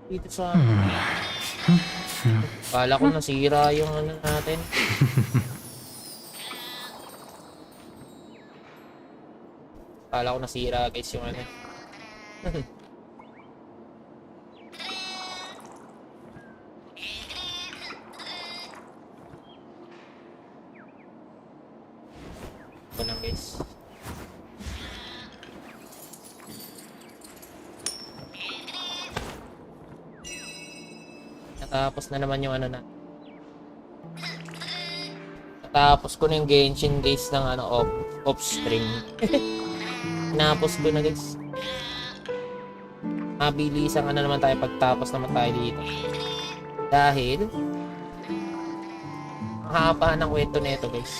Dito sa... Kala ko nasira yung ano natin. Kala ko nasira guys yung ano. Ito lang guys. Natapos na naman yung ano na. Natapos ko na yung Genshin guys ng ano off stream. Tinapos ko na guys. Mabilisan na naman tayo pagtapos naman tayo dito. Dahil ang haba ng kwento nito guys.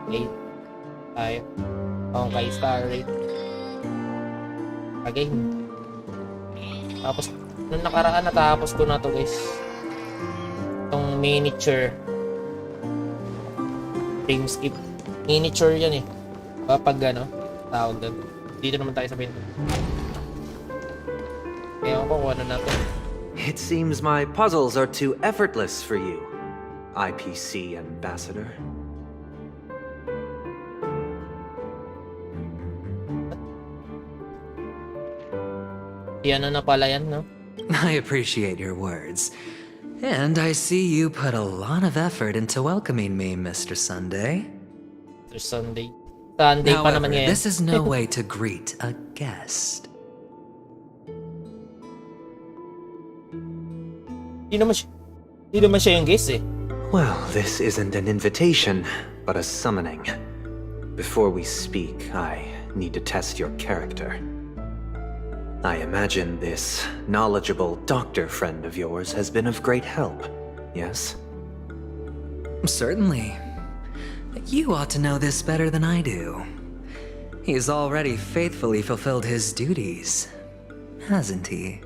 Okay. Tayo. Okay, star rate. Again. Tapos nung nakaraan natapos ko na to guys. Itong miniature frame skip. Miniature yan eh. Kapag ano, tawag doon. Dito naman tayo sa pinto. Kaya ako kung ano na to. It seems my puzzles are too effortless for you, IPC ambassador. Yan na pala yan, no? I appreciate your words. And I see you put a lot of effort into welcoming me, Mr. Sunday. There's Sunday. Sunday pa However, naman ngayon. this is no way to greet a guest. Di naman siya yung guest eh. Well, this isn't an invitation, but a summoning. Before we speak, I need to test your character. I imagine this knowledgeable doctor friend of yours has been of great help, yes? Certainly. You ought to know this better than I do. He's already faithfully fulfilled his duties, hasn't he?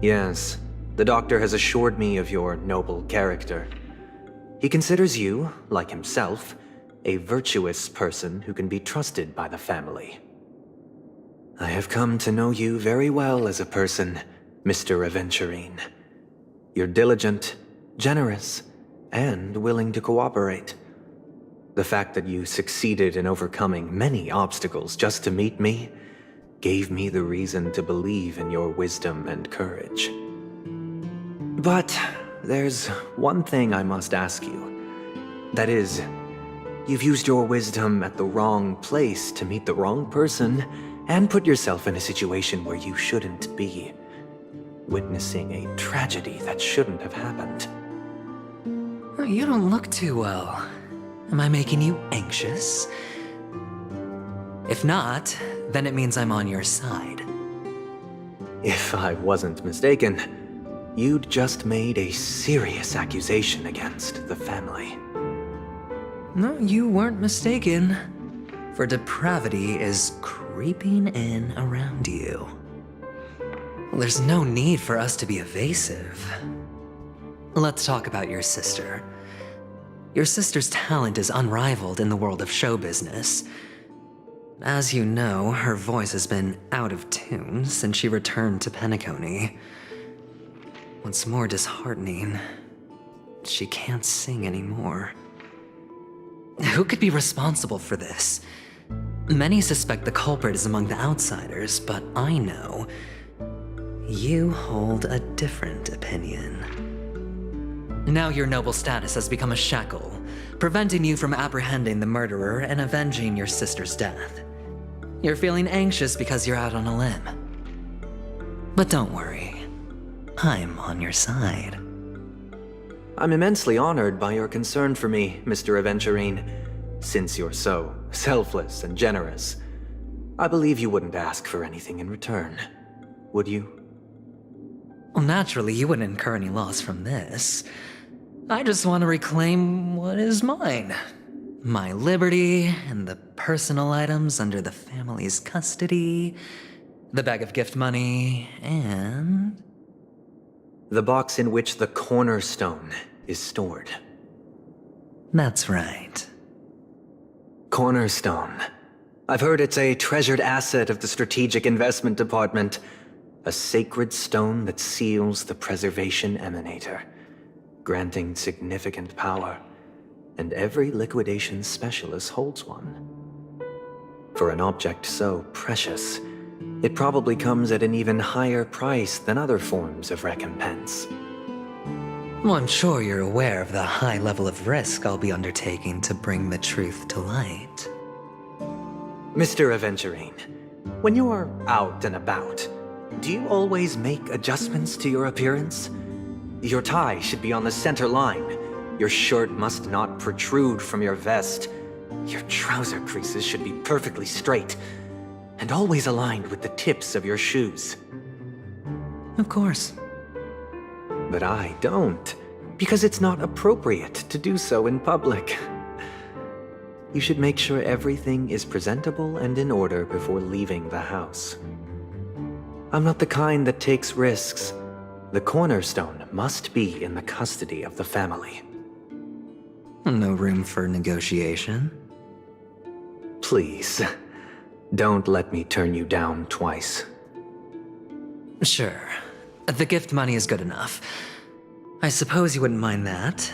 Yes, the doctor has assured me of your noble character. He considers you, like himself, a virtuous person who can be trusted by the family. I have come to know you very well as a person, Mr. Aventurine. You're diligent, generous, and willing to cooperate. The fact that you succeeded in overcoming many obstacles just to meet me gave me the reason to believe in your wisdom and courage. But there's one thing I must ask you. That is, you've used your wisdom at the wrong place to meet the wrong person and put yourself in a situation where you shouldn't be, witnessing a tragedy that shouldn't have happened. You don't look too well. Am I making you anxious? If not, then it means I'm on your side. If I wasn't mistaken, you'd just made a serious accusation against the family. No, you weren't mistaken. For depravity is creeping in around you. There's no need for us to be evasive. Let's talk about your sister. Your sister's talent is unrivaled in the world of show business. As you know, her voice has been out of tune since she returned to Penacony. What's more disheartening, she can't sing anymore. Who could be responsible for this? Many suspect the culprit is among the outsiders, but I know you hold a different opinion. Now your noble status has become a shackle, preventing you from apprehending the murderer and avenging your sister's death. You're feeling anxious because you're out on a limb. But don't worry, I'm on your side. I'm immensely honored by your concern for me, Mr. Aventurine. Since you're so selfless and generous, I believe you wouldn't ask for anything in return, would you? Well, naturally, you wouldn't incur any loss from this. I just want to reclaim what is mine. My liberty and the personal items under the family's custody. the bag of gift money, and... The box in which the cornerstone is stored. That's right. Cornerstone. I've heard it's a treasured asset of the Strategic Investment Department. A sacred stone that seals the preservation emanator, granting significant power. And every liquidation specialist holds one. For an object so precious, it probably comes at an even higher price than other forms of recompense. Well, I'm sure you're aware of the high level of risk I'll be undertaking to bring the truth to light. Mr. Aventurine, when you are out and about, do you always make adjustments to your appearance? Your tie should be on the center line. Your shirt must not protrude from your vest. Your trouser creases should be perfectly straight, and always aligned with the tips of your shoes. Of course. But I don't, because it's not appropriate to do so in public. You should make sure everything is presentable and in order before leaving the house. I'm not the kind that takes risks. The cornerstone must be in the custody of the family. No room for negotiation. Please, don't let me turn you down twice. Sure. The gift money is good enough. I suppose you wouldn't mind that.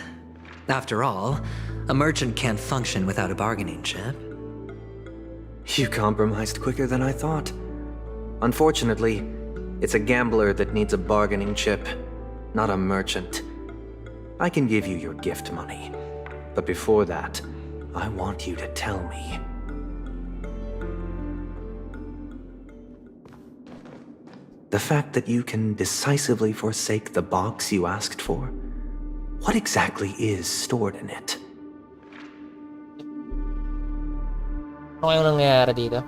After all, a merchant can't function without a bargaining chip. You compromised quicker than I thought. Unfortunately, it's a gambler that needs a bargaining chip, not a merchant. I can give you your gift money, but before that, I want you to tell me. The fact that you can decisively forsake the box you asked for, what exactly is stored in it? Ano kayong nangyayari dito?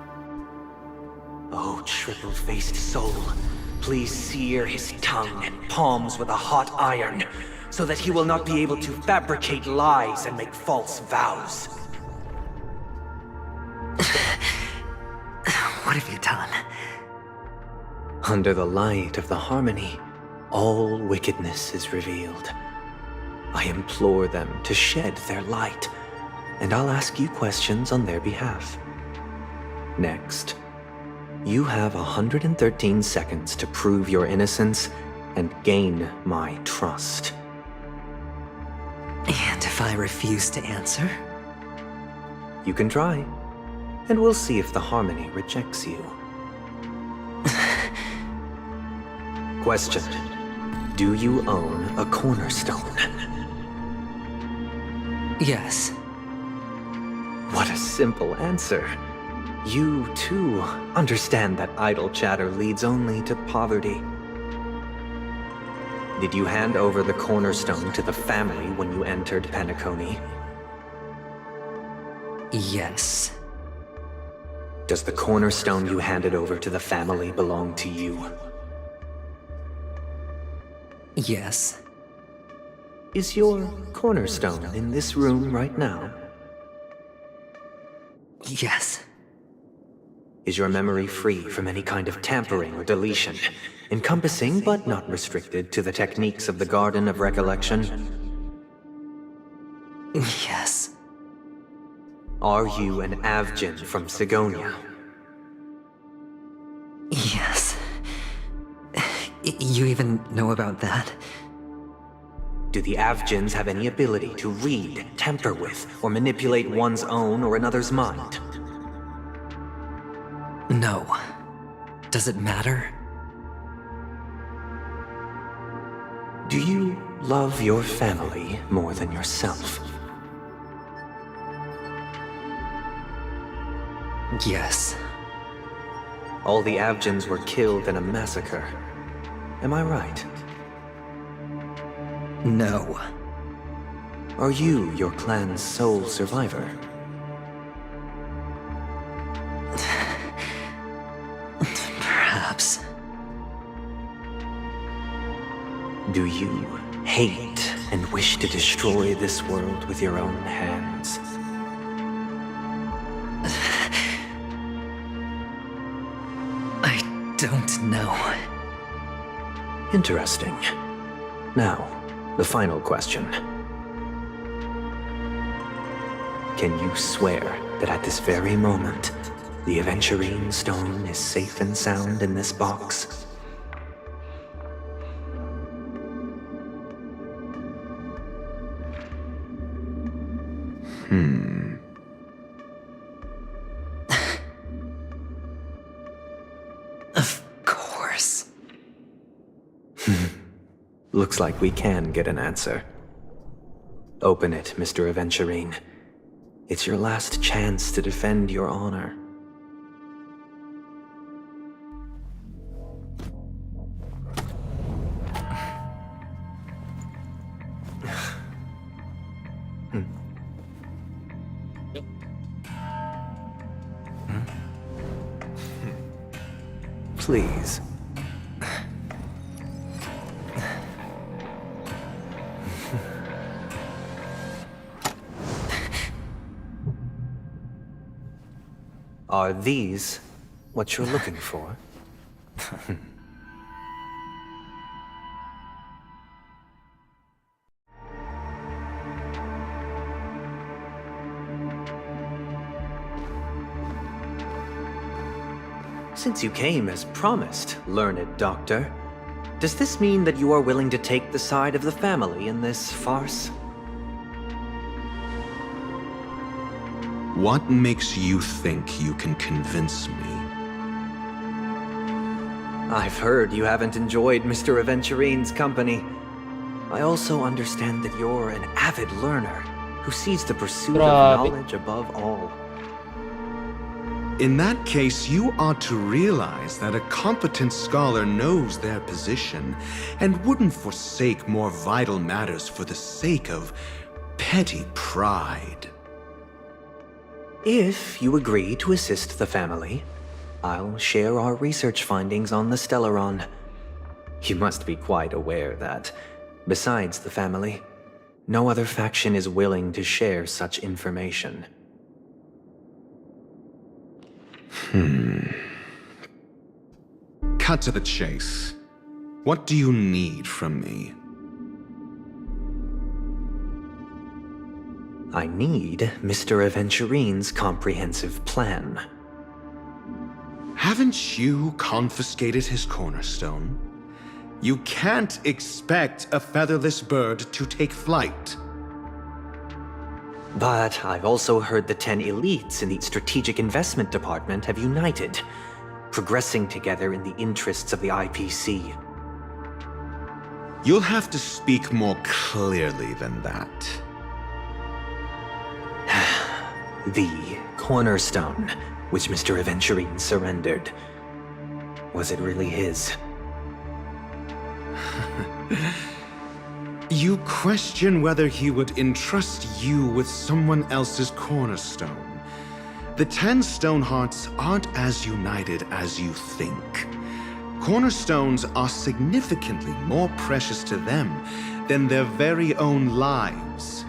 Oh, triple-faced soul, please sear his tongue and palms with a hot iron, so that he will not be able to fabricate lies and make false vows. What have you done? Under the light of the harmony, all wickedness is revealed. I implore them to shed their light, and I'll ask you questions on their behalf. Next, you have 113 seconds to prove your innocence and gain my trust. And if I refuse to answer? You can try, and we'll see if the harmony rejects you. Question. Do you own a cornerstone? Yes. What a simple answer. You, too, understand that idle chatter leads only to poverty. Did you hand over the cornerstone to the family when you entered Penacony? Yes. Does the cornerstone you handed over to the family belong to you? Yes. Is your cornerstone in this room right now? Yes. Is your memory free from any kind of tampering or deletion, encompassing but not restricted to the techniques of the Garden of Recollection? Yes. Are you an Avgin from Sigonia? Yes. You even know about that? Do the Avgins have any ability to read, tamper with, or manipulate one's own or another's mind? No. Does it matter? Do you love your family more than yourself? Yes. All the Avgins were killed in a massacre. Am I right? No. Are you your clan's sole survivor? Perhaps. Do you hate and wish to destroy this world with your own hands? I don't know. Interesting. Now, the final question. Can you swear that at this very moment, the aventurine stone is safe and sound in this box? Of course. Looks like we can get an answer. Open it, Mr. Aventurine. It's your last chance to defend your honor. Please. Are these what you're looking for? Since you came as promised, learned doctor, does this mean that you are willing to take the side of the family in this farce? What makes you think you can convince me? I've heard you haven't enjoyed Mr. Aventurine's company. I also understand that you're an avid learner who sees the pursuit of Grabe. knowledge above all. In that case, you ought to realize that a competent scholar knows their position and wouldn't forsake more vital matters for the sake of petty pride. If you agree to assist the family, I'll share our research findings on the Stellaron. You must be quite aware that, besides the family, no other faction is willing to share such information. Cut to the chase. What do you need from me? I need Mr. Aventurine's comprehensive plan. Haven't you confiscated his cornerstone? You can't expect a featherless bird to take flight. But I've also heard the 10 elites in the Strategic Investment Department have united, progressing together in the interests of the IPC. You'll have to speak more clearly than that. The cornerstone, which Mr. Aventurine surrendered. Was it really his? You question whether he would entrust you with someone else's cornerstone. The 10 Stonehearts aren't as united as you think. Cornerstones are significantly more precious to them than their very own lives.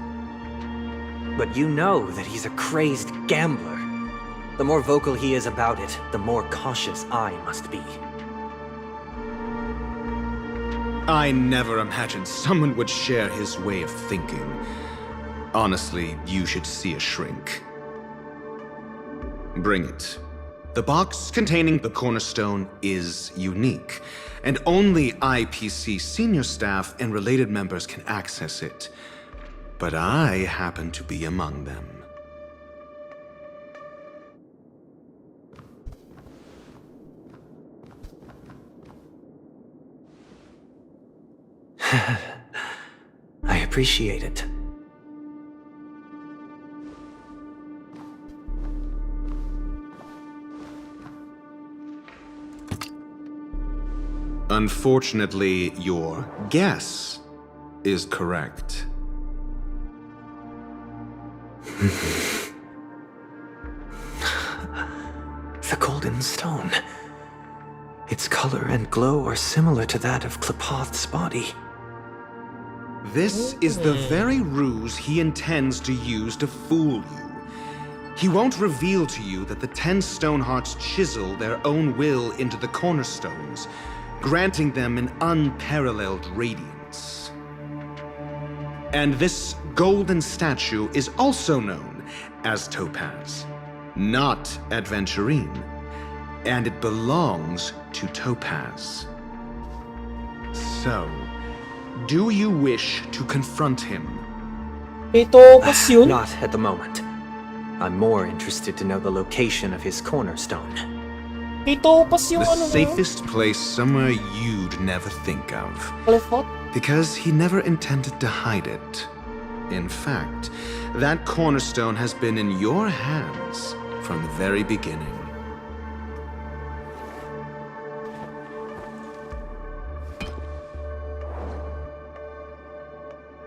But you know that he's a crazed gambler. The more vocal he is about it, the more cautious I must be. I never imagined someone would share his way of thinking. Honestly, you should see a shrink. Bring it. The box containing the cornerstone is unique, and only IPC senior staff and related members can access it. But I happen to be among them. I appreciate it. Unfortunately, your guess is correct. The golden stone. Its color and glow are similar to that of Klepoth's body. This is the very ruse he intends to use to fool you. He won't reveal to you that the 10 stone hearts chisel their own will into the cornerstones, granting them an unparalleled radiance. And this golden statue is also known as Topaz, not Adventurine, and it belongs to Topaz. So, do you wish to confront him? Ito, pas yun. Not at the moment. I'm more interested to know the location of his cornerstone. Ito, pas yung The ano na yun. safest place somewhere you'd never think of. Clifford? Because he never intended to hide it. In fact, that cornerstone has been in your hands from the very beginning.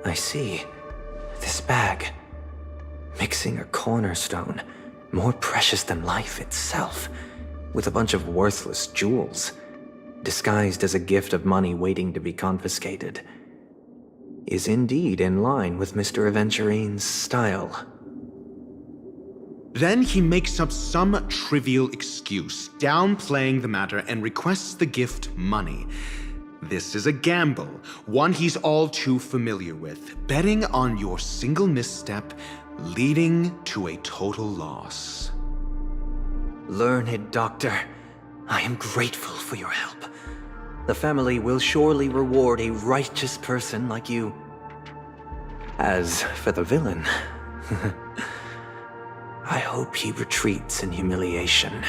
I see. This bag. Mixing a cornerstone, more precious than life itself, with a bunch of worthless jewels, disguised as a gift of money waiting to be confiscated, is indeed in line with Mr. Aventurine's style. Then he makes up some trivial excuse, downplaying the matter, and requests the gift money. This is a gamble, one he's all too familiar with, betting on your single misstep, leading to a total loss. Learned doctor, I am grateful for your help. The family will surely reward a righteous person like you. As for the villain, I hope he retreats in humiliation.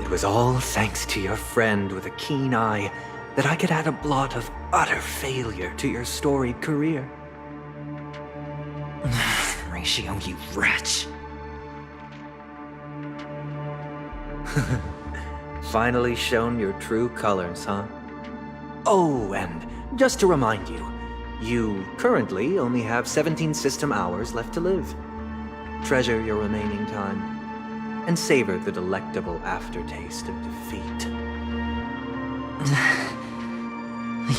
It was all thanks to your friend with a keen eye that I could add a blot of utter failure to your storied career. Ratio, you wretch. Finally shown your true colors, huh? Oh, and just to remind you, you currently only have 17 system hours left to live. Treasure your remaining time, and savor the delectable aftertaste of defeat.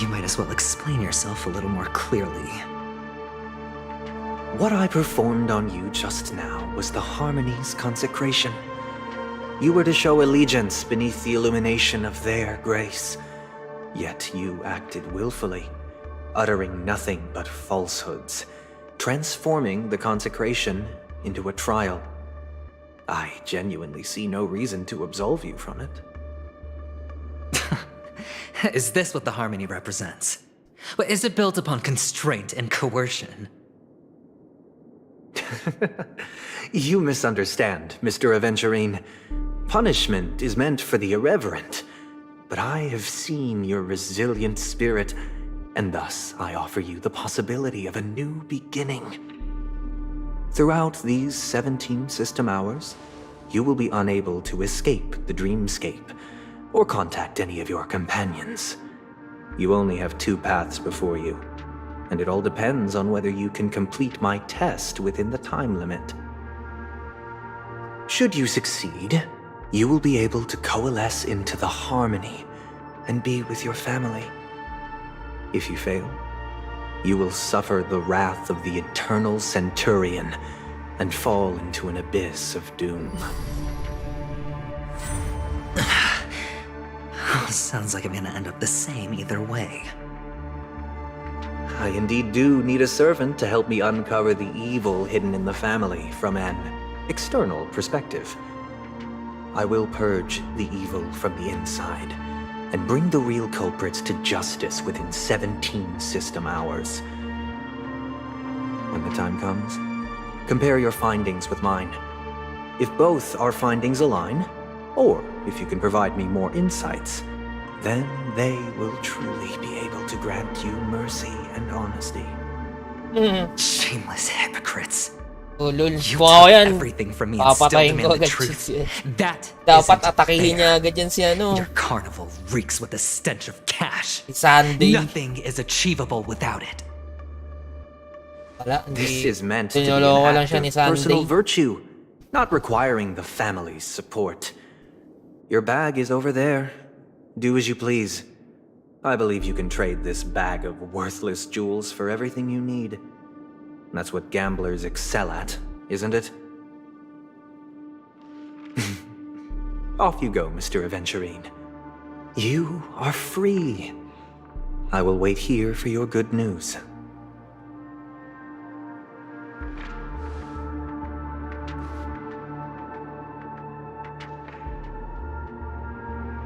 You might as well explain yourself a little more clearly. What I performed on you just now was the Harmony's consecration. You were to show allegiance beneath the illumination of their grace. Yet you acted willfully, uttering nothing but falsehoods, transforming the consecration into a trial. I genuinely see no reason to absolve you from it. Is this what the Harmony represents? But is it built upon constraint and coercion? You misunderstand, Mr. Aventurine. Punishment is meant for the irreverent, but I have seen your resilient spirit, and thus I offer you the possibility of a new beginning. Throughout these 17 system hours, you will be unable to escape the dreamscape or contact any of your companions. You only have 2 paths before you, and it all depends on whether you can complete my test within the time limit. Should you succeed, you will be able to coalesce into the Harmony and be with your family. If you fail, you will suffer the wrath of the eternal Centurion and fall into an abyss of doom. Sounds like I'm gonna end up the same either way. I indeed do need a servant to help me uncover the evil hidden in the family from an external perspective. I will purge the evil from the inside and bring the real culprits to justice within 17 system hours. When the time comes, compare your findings with mine. If both our findings align, or if you can provide me more insights, then they will truly be able to grant you mercy and honesty. Shameless hypocrites. Oh, lol. You Kung ako took yan, everything from me and still papatayin ko demand the agad truth. si... That Dapat isn't atakihin niya fair. agad yan si ano. Your carnival reeks with the stench of cash. Si Sunday. Nothing is achievable without it. Wala, hindi. This is meant to be Tinuloko an lang act siya of ni Sunday. personal virtue, not requiring the family's support. Your bag is over there. Do as you please. I believe you can trade this bag of worthless jewels for everything you need. That's what gamblers excel at, isn't it? Off you go, Mr. Aventurine. You are free. I will wait here for your good news.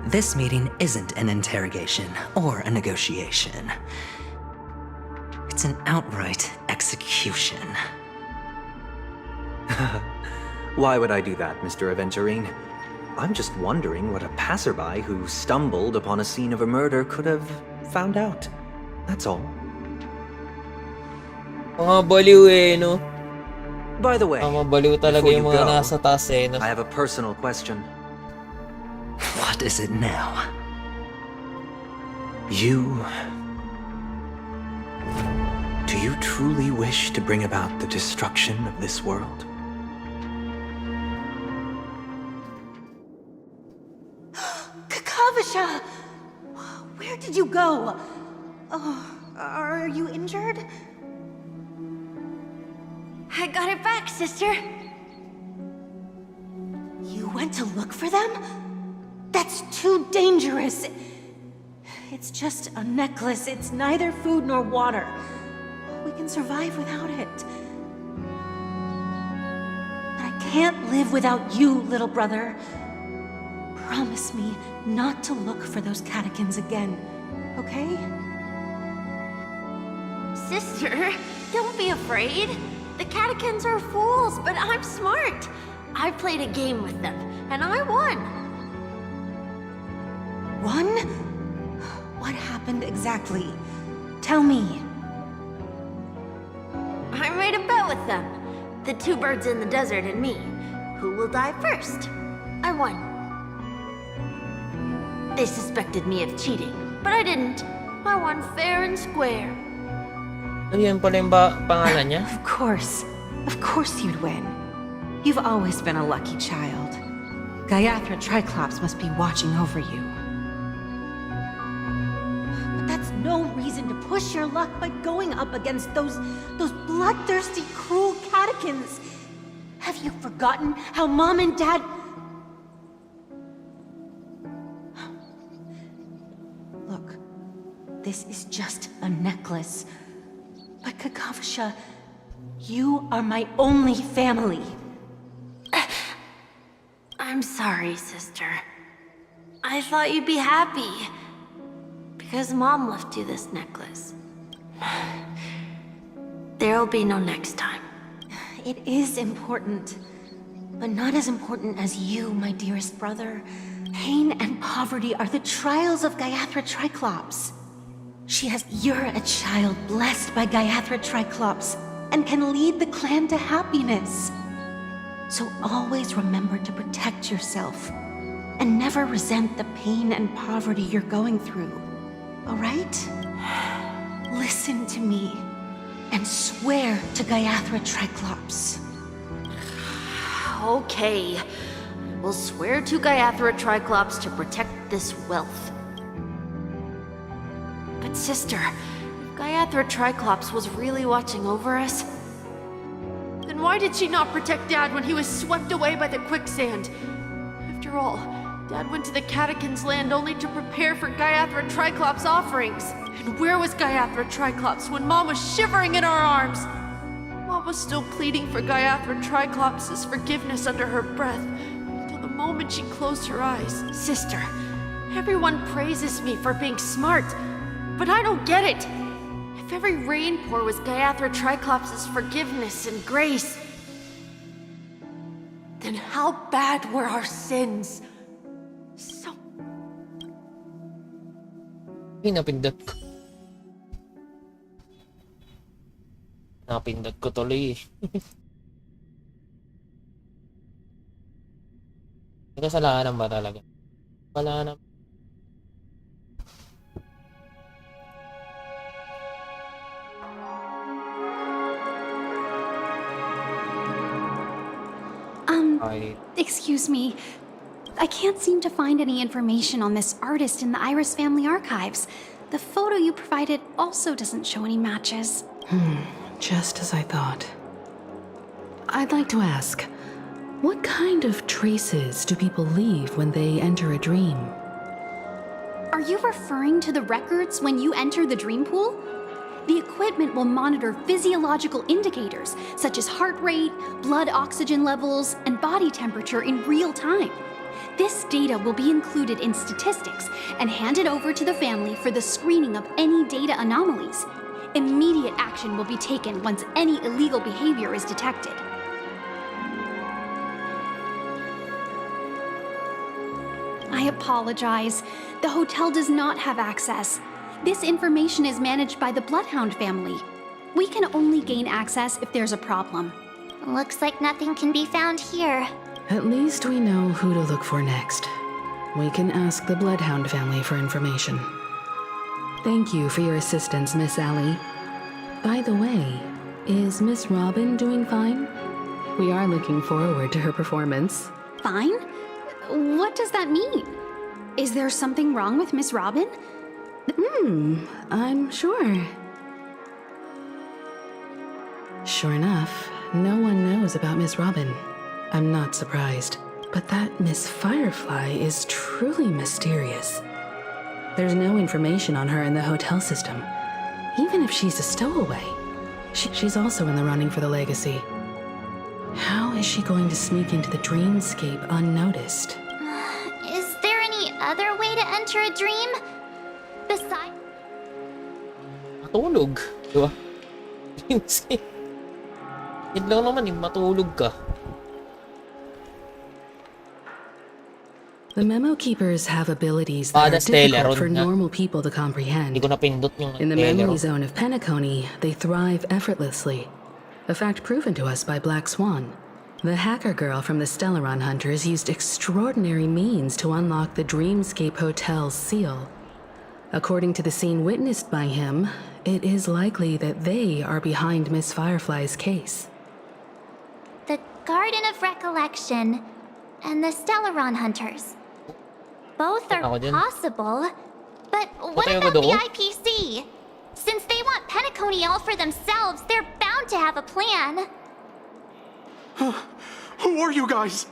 This meeting isn't an interrogation or a negotiation. It's an outright execution. Why would I do that, Mr. Aventurine? I'm just wondering what a passerby who stumbled upon a scene of a murder could have found out. That's all. Mga baliw eh, no? By the way, Mga baliw talaga before yung you mga go, nasa taas eh, no? I have a personal question. What is it now? Do you truly wish to bring about the destruction of this world? Kakavasha! Where did you go? Oh, are you injured? I got it back, sister. You went to look for them? That's too dangerous. It's just a necklace. It's neither food nor water. We can survive without it. But I can't live without you, little brother. Promise me not to look for those catechins again, okay? Sister, don't be afraid. The catechins are fools, but I'm smart. I played a game with them, and I won. One? What happened exactly? Tell me. I made a bet with them. The two birds in the desert and me. Who will die first? I won. They suspected me of cheating, but I didn't. I won fair and square. Ano yan pala yung pangalan niya? Of course you'd win. You've always been a lucky child. Gayatha Triclops must be watching over you. But that's no reason to push your luck by going up against those bloodthirsty, cruel catechins. Have you forgotten how Mom and Dad... Look, this is just a necklace. But Kakavasha, you are my only family. I'm sorry, sister. I thought you'd be happy. Because Mom left you this necklace. There'll be no next time. It is important, but not as important as you, my dearest brother. Pain and poverty are the trials of Gayatha Triclops. You're a child blessed by Gayatha Triclops and can lead the clan to happiness. So always remember to protect yourself and never resent the pain and poverty you're going through. All right? Listen to me and swear to Gayatha Triclops. Okay. We'll swear to Gayatha Triclops to protect this wealth. But sister, if Gayatha Triclops was really watching over us, then why did she not protect Dad when he was swept away by the quicksand? After all, Dad went to the catechins' land only to prepare for Gayatha Triclops' offerings. And where was Gayatha Triclops when Mom was shivering in our arms? Mom was still pleading for Gayatha Triclops' forgiveness under her breath, until the moment she closed her eyes. Sister, everyone praises me for being smart, but I don't get it. If every rain pour was Gayatha Triclops' forgiveness and grace, then how bad were our sins? So... Napindot ko. Napindot ko tuloy. Kasalanan ba talaga? Wala na. Excuse me. I can't seem to find any information on this artist in the Iris family archives. The photo you provided also doesn't show any matches. Just as I thought. I'd like to ask, what kind of traces do people leave when they enter a dream? Are you referring to the records when you enter the dream pool? The equipment will monitor physiological indicators such as heart rate, blood oxygen levels, and body temperature in real time. This data will be included in statistics and handed over to the family for the screening of any data anomalies. Immediate action will be taken once any illegal behavior is detected. I apologize. The hotel does not have access. This information is managed by the Bloodhound family. We can only gain access if there's a problem. Looks like nothing can be found here. At least we know who to look for next. We can ask the Bloodhound family for information. Thank you for your assistance, Miss Allie. By the way, is Miss Robin doing fine? We are looking forward to her performance. Fine? What does that mean? Is there something wrong with Miss Robin? I'm sure. Sure enough, no one knows about Miss Robin. I'm not surprised. But that Miss Firefly is truly mysterious. There's no information on her in the hotel system. Even if she's a stowaway, she's also in the running for the legacy. How is she going to sneak into the dreamscape unnoticed? Is there any other way to enter a dream? Besides... Matulog. Diba? Yun lang naman eh, matulog ka. The memo keepers have abilities Ah, that are the Stellar difficult for Rune na. normal people to comprehend. Hindi ko napindot yung In the Stellar memory Rune. zone of Penacony, they thrive effortlessly. A fact proven to us by Black Swan. The hacker girl from the Stellaron Hunters used extraordinary means to unlock the Dreamscape Hotel's seal. According to the scene witnessed by him, it is likely that they are behind Miss Firefly's case. The Garden of Recollection and the Stellaron Hunters. Both are Ako din. possible, but what Patay about ako the doon? IPC? Since they want Penacony all for themselves, they're bound to have a plan. Who are you guys?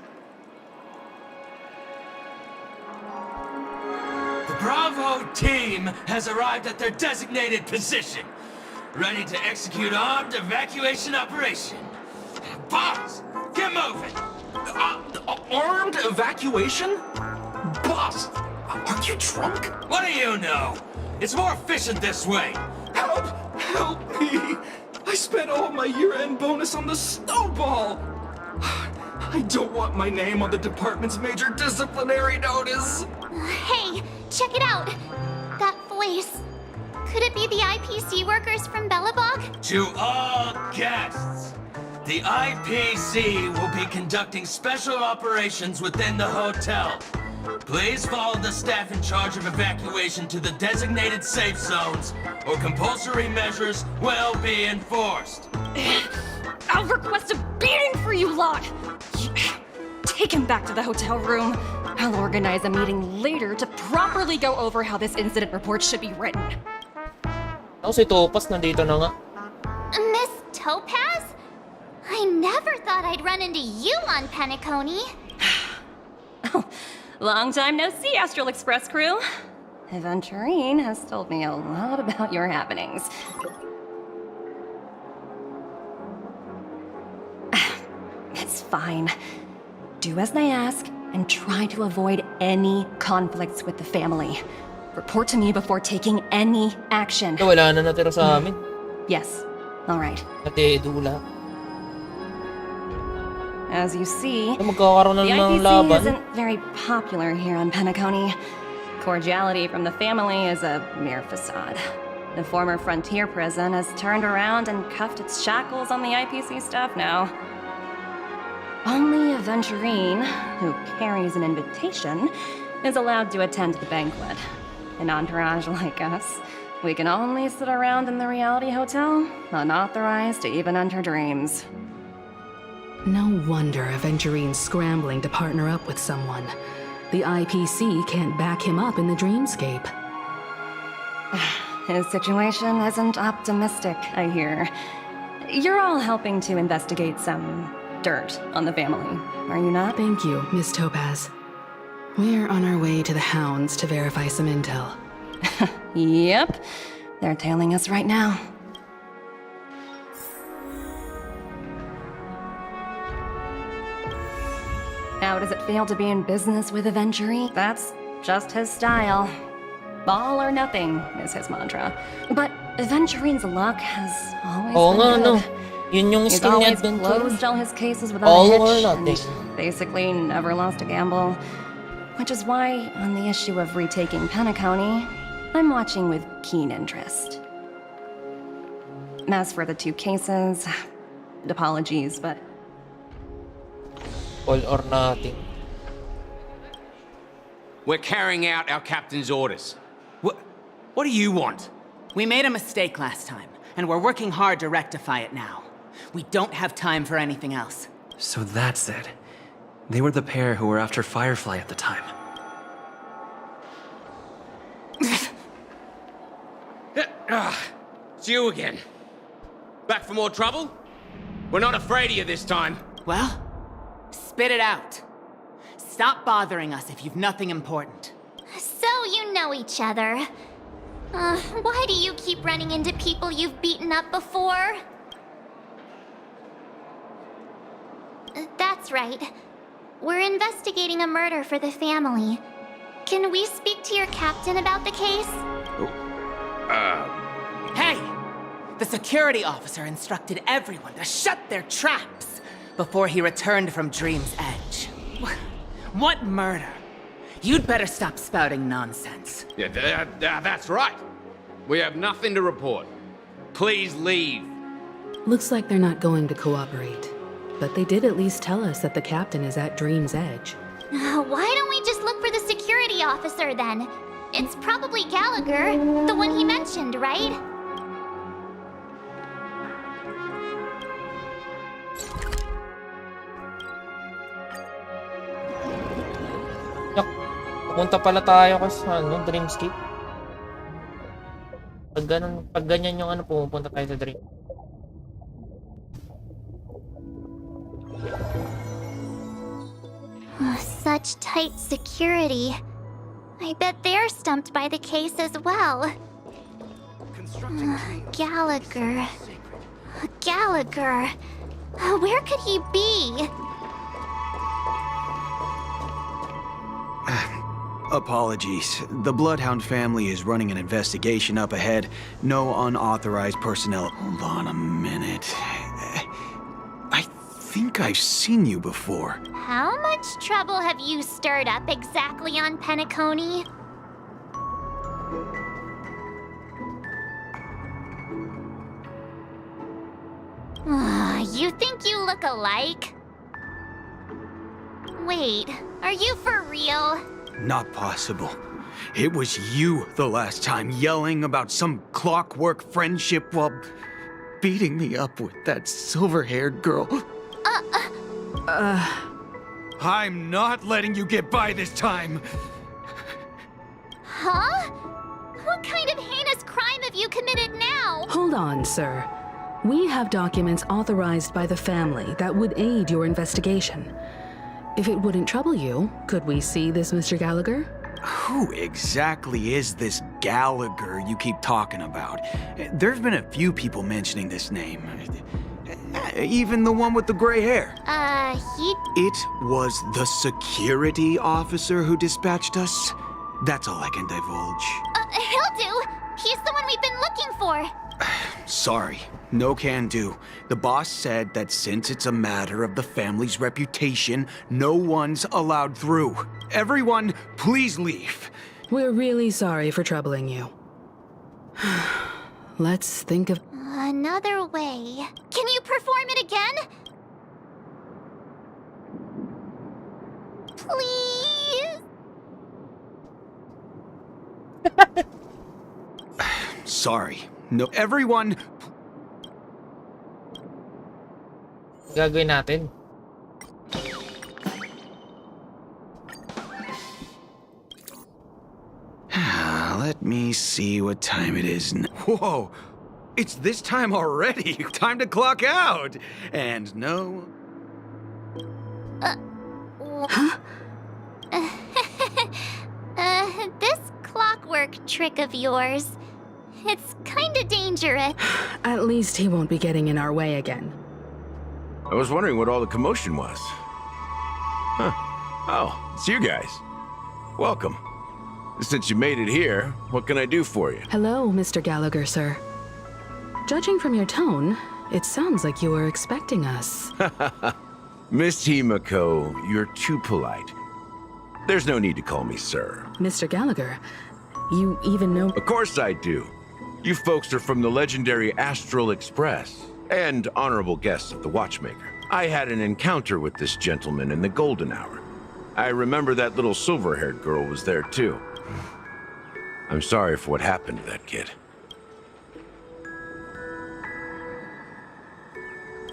The Bravo team has arrived at their designated position, ready to execute armed evacuation operation. Boss, get moving! Armed evacuation? Boss, aren't you drunk? What do you know? It's more efficient this way. Help! Help me! I spent all my year-end bonus on the snowball! I don't want my name on the department's major disciplinary notice! Hey, check it out! That voice. Could it be the IPC workers from Bellabog? To all guests, the IPC will be conducting special operations within the hotel. Please follow the staff in charge of evacuation to the designated safe zones, or compulsory measures will be enforced. I'll request a beating for you lot! Take him back to the hotel room. I'll organize a meeting later to properly go over how this incident report should be written. Ako si Topaz nandito na nga. Miss Topaz? I never thought I'd run into you on Penacony. Long time no see, Astral Express crew. Aventurine has told me a lot about your happenings. It's fine. Do as I ask and try to avoid any conflicts with the family. Report to me before taking any action. Wala na natira sa amin. Yes. All right. Ate Dula. As you see, Magkakaroon na the ng IPC laban. isn't very popular here on Penacony. Cordiality from the family is a mere facade. The former frontier prison has turned around and cuffed its shackles on the IPC staff now. Only Aventurine, who carries an invitation, is allowed to attend the banquet. An entourage like us, we can only sit around in the reality hotel, unauthorized to even enter dreams. No wonder Aventurine's scrambling to partner up with someone. The IPC can't back him up in the dreamscape. His situation isn't optimistic, I hear. You're all helping to investigate some dirt on the family, are you not? Thank you, Miss Topaz. We're on our way to the Hounds to verify some intel. Yep. They're tailing us right now. How does it feel to be in business with a Venturi? That's just his style. All or nothing is his mantra. But Venturine's luck has always Oo been nga, good. no. Yun yung He's skill niya, always Adventure. closed all his cases without All a or hitch, nothing. and basically never lost a gamble. Which is why, on the issue of retaking Penacony, I'm watching with keen interest. As for the 2 cases, apologies, but All or nothing. We're carrying out our captain's orders. What do you want? We made a mistake last time, and we're working hard to rectify it now. We don't have time for anything else. So that's it. They were the pair who were after Firefly at the time. It's you again. Back for more trouble? We're not afraid of you this time. Well, spit it out. Stop bothering us if you've nothing important. So you know each other. Why do you keep running into people you've beaten up before? That's right. We're investigating a murder for the family. Can we speak to your captain about the case? Hey! The security officer instructed everyone to shut their traps before he returned from Dream's Edge. What murder? You'd better stop spouting nonsense. Yeah, that's right. We have nothing to report. Please leave. Looks like they're not going to cooperate. But they did at least tell us that the captain is at Dream's Edge. Why don't we just look for the security officer then? It's probably Gallagher, the one he mentioned, right? Yak, pupunta pala tayo kasi sa Dreamscape. Pag ganyan yung pupunta tayo sa Dream. Such tight security. I bet they're stumped by the case as well. Gallagher. Gallagher. Where could he be? Apologies. The Bloodhound family is running an investigation up ahead. No unauthorized personnel. Hold on a minute. I think I've seen you before. How much trouble have you stirred up exactly on Penacony? You think you look alike? Wait, are you for real? Not possible. It was you the last time yelling about some clockwork friendship while beating me up with that silver-haired girl. I'm not letting you get by this time. Huh? What kind of heinous crime have you committed now? Hold on, sir. We have documents authorized by the family that would aid your investigation. If it wouldn't trouble you, could we see this Mr. Gallagher? Who exactly is this Gallagher you keep talking about? There's been a few people mentioning this name. Even the one with the gray hair. It was the security officer who dispatched us. That's all I can divulge. He'll do. He's the one we've been looking for. Sorry, no can do. The boss said that since it's a matter of the family's reputation, no one's allowed through. Everyone, please leave. We're really sorry for troubling you. Let's think of... Another way. Can you perform it again? Please? Sorry. No, everyone... Gagawin natin. Let me see what time it is now. Whoa! It's this time already. Time to clock out. And no... Huh? This clockwork trick of yours, it's kinda dangerous. At least he won't be getting in our way again. I was wondering what all the commotion was. Huh. Oh, it's you guys. Welcome. Since you made it here, what can I do for you? Hello, Mr. Gallagher, sir. Judging from your tone, it sounds like you were expecting us. Miss Himiko, you're too polite. There's no need to call me sir. Mr. Gallagher, you even know... Of course I do. You folks are from the legendary Astral Express, and honorable guests of the Watchmaker. I had an encounter with this gentleman in the golden hour. I remember that little silver-haired girl was there too. I'm sorry for what happened to that kid.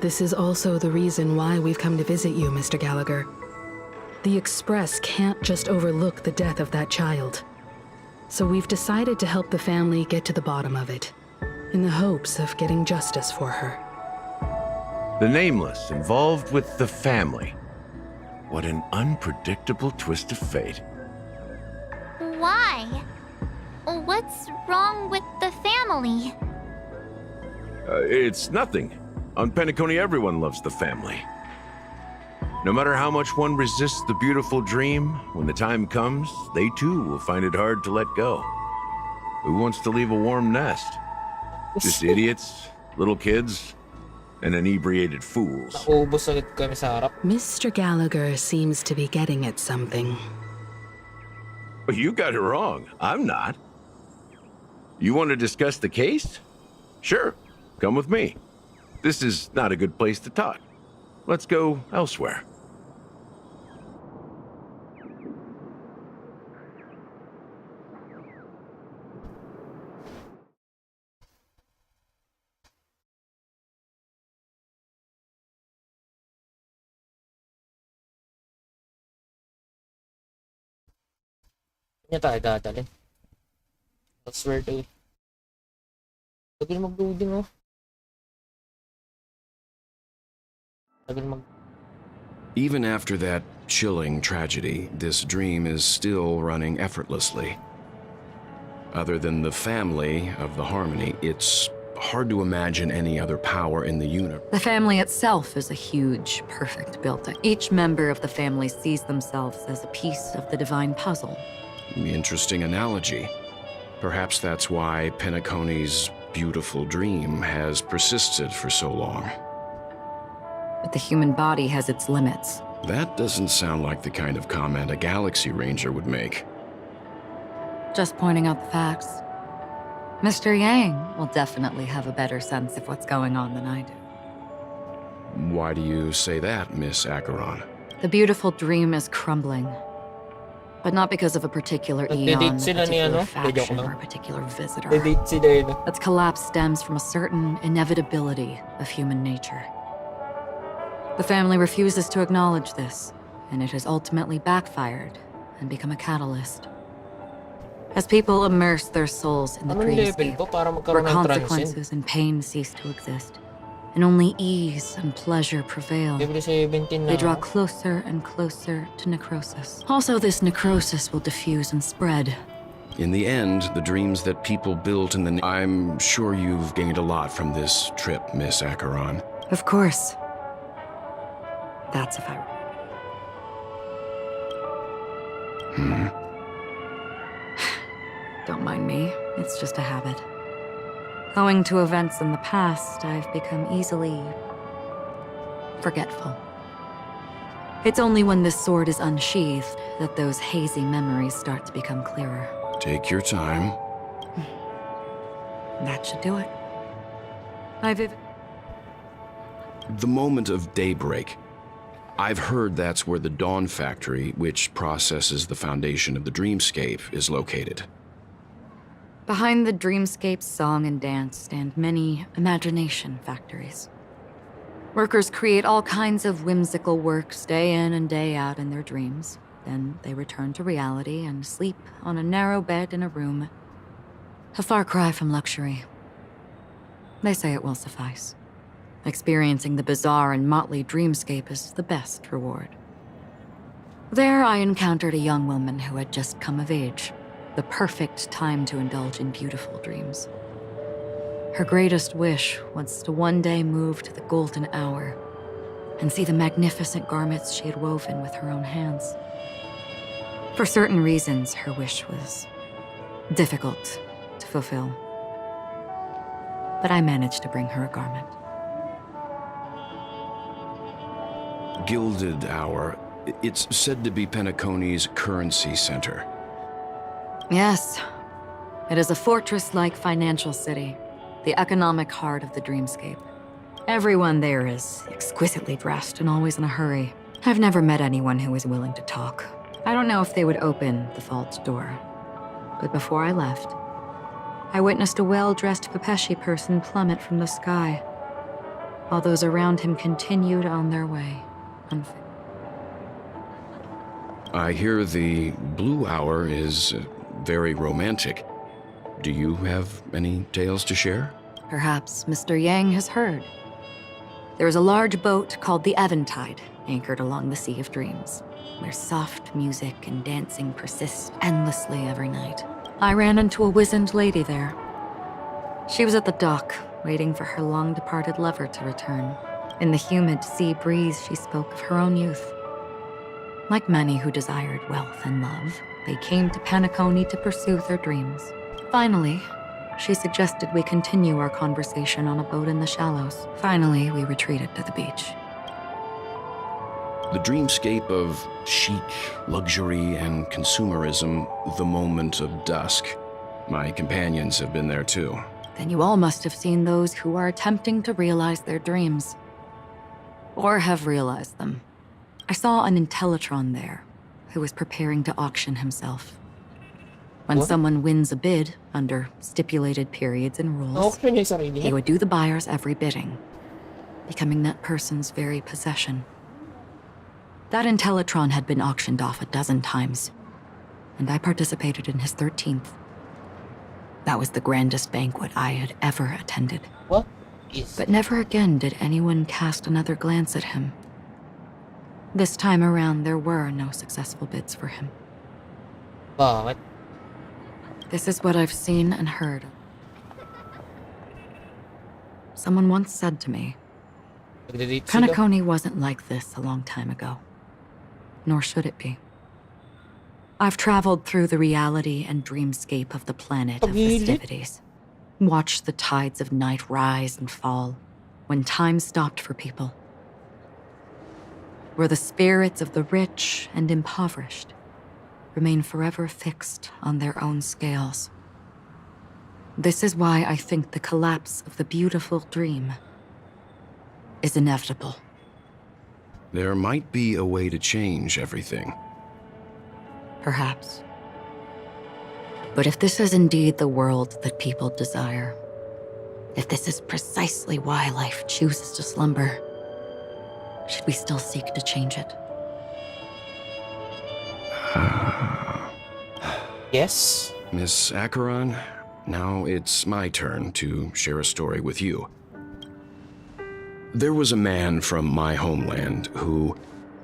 This is also the reason why we've come to visit you, Mr. Gallagher. The Express can't just overlook the death of that child. So we've decided to help the family get to the bottom of it, in the hopes of getting justice for her. The Nameless involved with the family. What an unpredictable twist of fate. Why? What's wrong with the family? It's nothing. On Penacony, everyone loves the family. No matter how much one resists the beautiful dream, when the time comes, they too will find it hard to let go. Who wants to leave a warm nest? Just idiots, little kids, and inebriated fools. Naubos agad kami sa harap. Mr. Gallagher seems to be getting at something. You got it wrong. I'm not. You want to discuss the case? Sure, come with me. This is not a good place to talk. Let's go elsewhere. Niya tayo dadalhin. That's where to. Tagal mag-loading oh. Even after that chilling tragedy, this dream is still running effortlessly. Other than the family of the Harmony, it's hard to imagine any other power in the universe. The family itself is a huge, perfect building. Each member of the family sees themselves as a piece of the divine puzzle. Interesting analogy. Perhaps that's why Penacony's beautiful dream has persisted for so long. But the human body has its limits. That doesn't sound like the kind of comment a Galaxy Ranger would make. Just pointing out the facts. Mr. Yang will definitely have a better sense of what's going on than I do. Why do you say that, Miss Acheron? The beautiful dream is crumbling. But not because of a particular eon, a particular faction, or a particular visitor. Its collapse stems from a certain inevitability of human nature. The family refuses to acknowledge this, and it has ultimately backfired and become a catalyst. As people immerse their souls in the dreamscape, where consequences and pain cease to exist, and only ease and pleasure prevail, they draw closer and closer to necrosis. Also, this necrosis will diffuse and spread. In the end, the dreams that people built in the... I'm sure you've gained a lot from this trip, Miss Acheron. Of course. That's if I... Don't mind me. It's just a habit. Owing to events in the past, I've become easily... forgetful. It's only when this sword is unsheathed that those hazy memories start to become clearer. Take your time. That should do it. The moment of daybreak. I've heard that's where the Dawn Factory, which processes the foundation of the dreamscape, is located. Behind the dreamscape's song and dance stand many imagination factories. Workers create all kinds of whimsical works day in and day out in their dreams. Then they return to reality and sleep on a narrow bed in a room. A far cry from luxury. They say it will suffice. Experiencing the bizarre and motley dreamscape is the best reward. There, I encountered a young woman who had just come of age, the perfect time to indulge in beautiful dreams. Her greatest wish was to one day move to the golden hour and see the magnificent garments she had woven with her own hands. For certain reasons, her wish was difficult to fulfill. But I managed to bring her a garment. Gilded Hour. It's said to be Penacony's currency center. Yes. It is a fortress-like financial city, the economic heart of the dreamscape. Everyone there is exquisitely dressed and always in a hurry. I've never met anyone who is willing to talk. I don't know if they would open the vault door. But before I left, I witnessed a well-dressed Pepeshi person plummet from the sky, while those around him continued on their way. I hear the Blue Hour is very romantic. Do you have any tales to share? Perhaps Mr. Yang has heard. There is a large boat called the Eventide, anchored along the Sea of Dreams, where soft music and dancing persist endlessly every night. I ran into a wizened lady there. She was at the dock, waiting for her long-departed lover to return. In the humid sea breeze, she spoke of her own youth. Like many who desired wealth and love, they came to Penacony to pursue their dreams. Finally, she suggested we continue our conversation on a boat in the shallows. Finally, we retreated to the beach. The dreamscape of chic, luxury, and consumerism, the moment of dusk. My companions have been there too. Then you all must have seen those who are attempting to realize their dreams. Or have realized them. I saw an Intellitron there, who was preparing to auction himself. When someone wins a bid, under stipulated periods and rules, he would do the buyer's every bidding, becoming that person's very possession. That Intellitron had been auctioned off a dozen times, and I participated in his 13th. That was the grandest banquet I had ever attended. But never again did anyone cast another glance at him. This time around, there were no successful bids for him. Bakit? This is what I've seen and heard. Someone once said to me, Penacony wasn't like this a long time ago. Nor should it be. I've traveled through the reality and dreamscape of the planet of festivities. Watched the tides of night rise and fall when time stopped for people. Where the spirits of the rich and impoverished remain forever fixed on their own scales. This is why I think the collapse of the beautiful dream is inevitable. There might be a way to change everything. Perhaps. But if this is indeed the world that people desire, if this is precisely why life chooses to slumber, should we still seek to change it? Yes. Miss Acheron, now it's my turn to share a story with you. There was a man from my homeland who,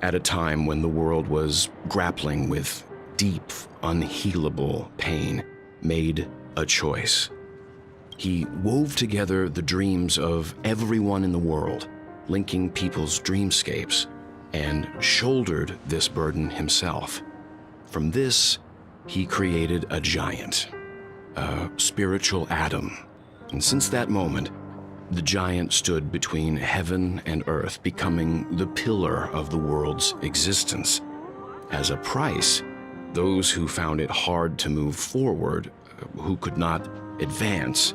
at a time when the world was grappling with deep, unhealable pain, made a choice. He wove together the dreams of everyone in the world, linking people's dreamscapes, and shouldered this burden himself. From this, he created a giant, a spiritual atom. And since that moment, the giant stood between heaven and earth, becoming the pillar of the world's existence. As a price, those who found it hard to move forward, who could not advance,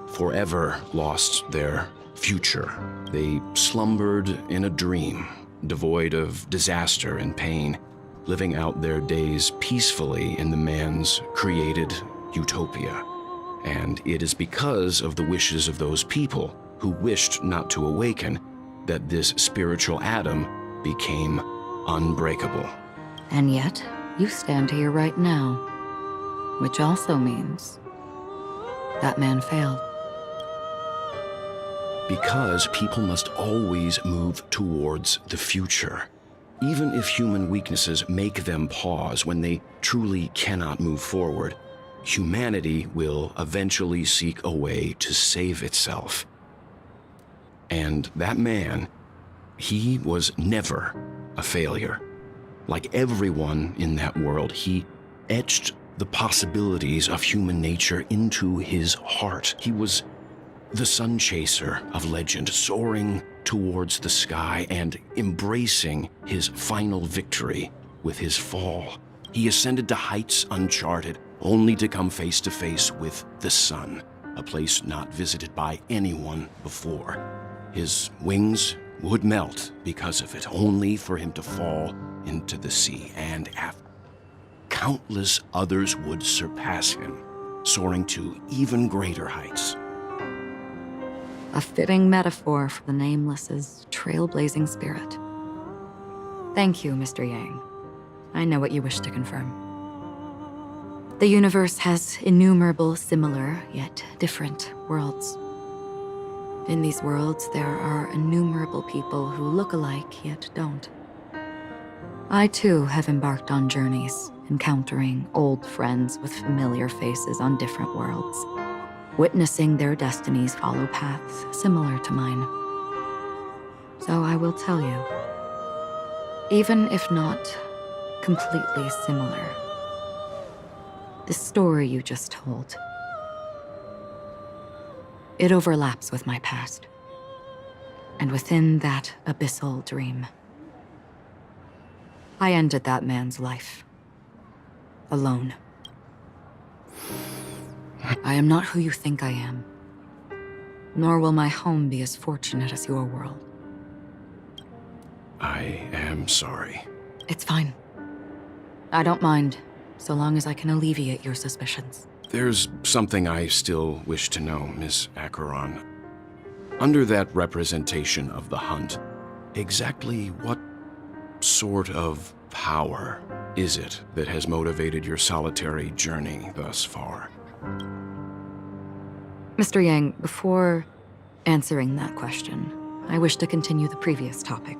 forever lost their future. They slumbered in a dream, devoid of disaster and pain, living out their days peacefully in the man's created utopia. And it is because of the wishes of those people who wished not to awaken that this spiritual atom became unbreakable. And yet, you stand here right now, which also means that man failed. Because people must always move towards the future. Even if human weaknesses make them pause when they truly cannot move forward, humanity will eventually seek a way to save itself. And that man, he was never a failure. Like everyone in that world, he etched the possibilities of human nature into his heart. He was the sun chaser of legend, soaring towards the sky and embracing his final victory with his fall. He ascended to heights uncharted, only to come face to face with the sun, a place not visited by anyone before. His wings would melt because of it, only for him to fall into the sea, and countless others would surpass him, soaring to even greater heights. A fitting metaphor for the Nameless's trailblazing spirit. Thank you, Mr. Yang. I know what you wish to confirm. The universe has innumerable similar, yet different worlds. In these worlds, there are innumerable people who look alike, yet don't. I, too, have embarked on journeys, encountering old friends with familiar faces on different worlds, witnessing their destinies follow paths similar to mine. So I will tell you, even if not completely similar, the story you just told, it overlaps with my past. And within that abyssal dream, I ended that man's life. Alone. I am not who you think I am. Nor will my home be as fortunate as your world. I am sorry. It's fine. I don't mind, so long as I can alleviate your suspicions. There's something I still wish to know, Miss Acheron. Under that representation of the hunt, exactly what sort of power is it that has motivated your solitary journey thus far? Mr. Yang, before answering that question, I wish to continue the previous topic.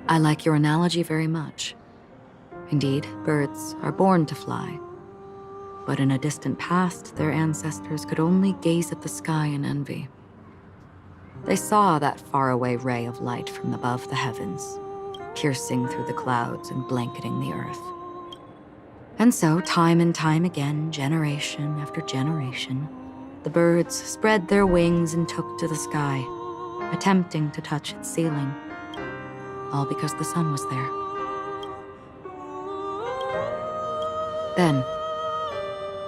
I like your analogy very much. Indeed, birds are born to fly. But in a distant past, their ancestors could only gaze at the sky in envy. They saw that faraway ray of light from above the heavens, piercing through the clouds and blanketing the earth. And so, time and time again, generation after generation, the birds spread their wings and took to the sky, attempting to touch its ceiling, all because the sun was there. Then,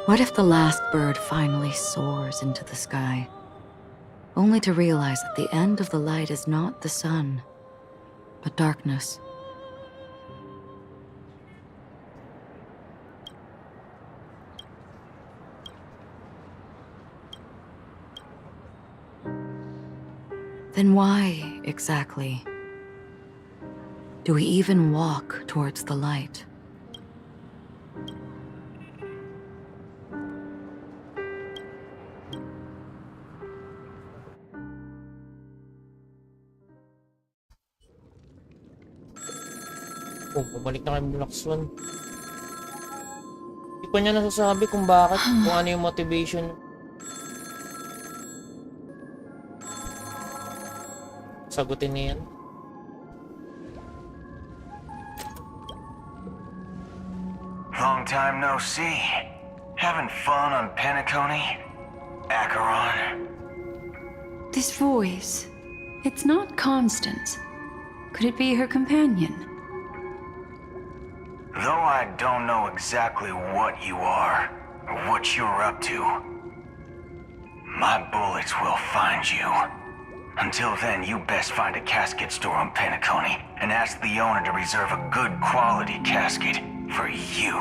what if the last bird finally soars into the sky, only to realize that the end of the light is not the sun, but darkness? Then why, exactly, do we even walk towards the light? Oh, bumalik na kay Black Swan. Hindi pa niya nasasabi kung bakit, kung ano yung motivation. Sagutin niya yan. Long time no see. Having fun on Penacony? Acheron? This voice, it's not Constance. Could it be her companion? Though I don't know exactly what you are, or what you're up to, my bullets will find you. Until then, you best find a casket store on Penacony and ask the owner to reserve a good quality casket for you,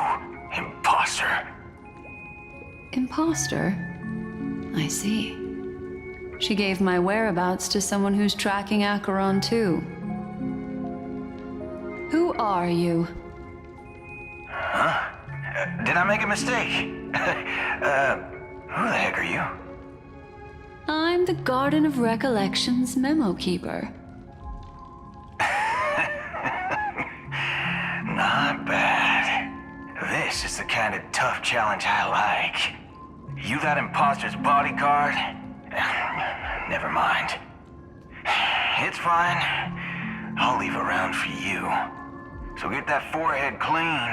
imposter. Imposter? I see. She gave my whereabouts to someone who's tracking Acheron too. Who are you? Huh? Did I make a mistake? Who the heck are you? I'm the Garden of Recollection's memo keeper. Not bad. This is the kind of tough challenge I like. You that imposter's bodyguard? Never mind. It's fine. I'll leave a round for you. So get that forehead clean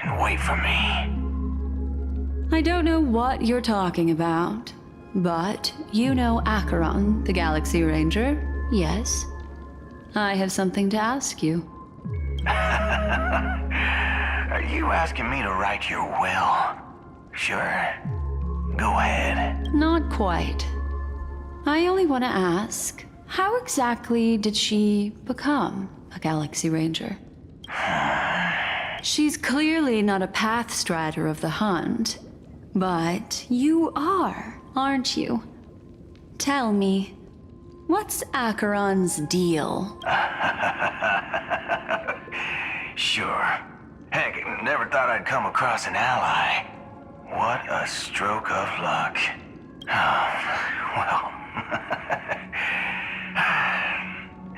and wait for me. I don't know what you're talking about, but you know Acheron, the Galaxy Ranger, yes? I have something to ask you. Are you asking me to write your will? Sure. Go ahead. Not quite. I only want to ask, how exactly did she become a Galaxy Ranger? She's clearly not a pathstrider of the Hunt, but you are, aren't you? Tell me, what's Acheron's deal? Sure. Heck, never thought I'd come across an ally. What a stroke of luck. Well,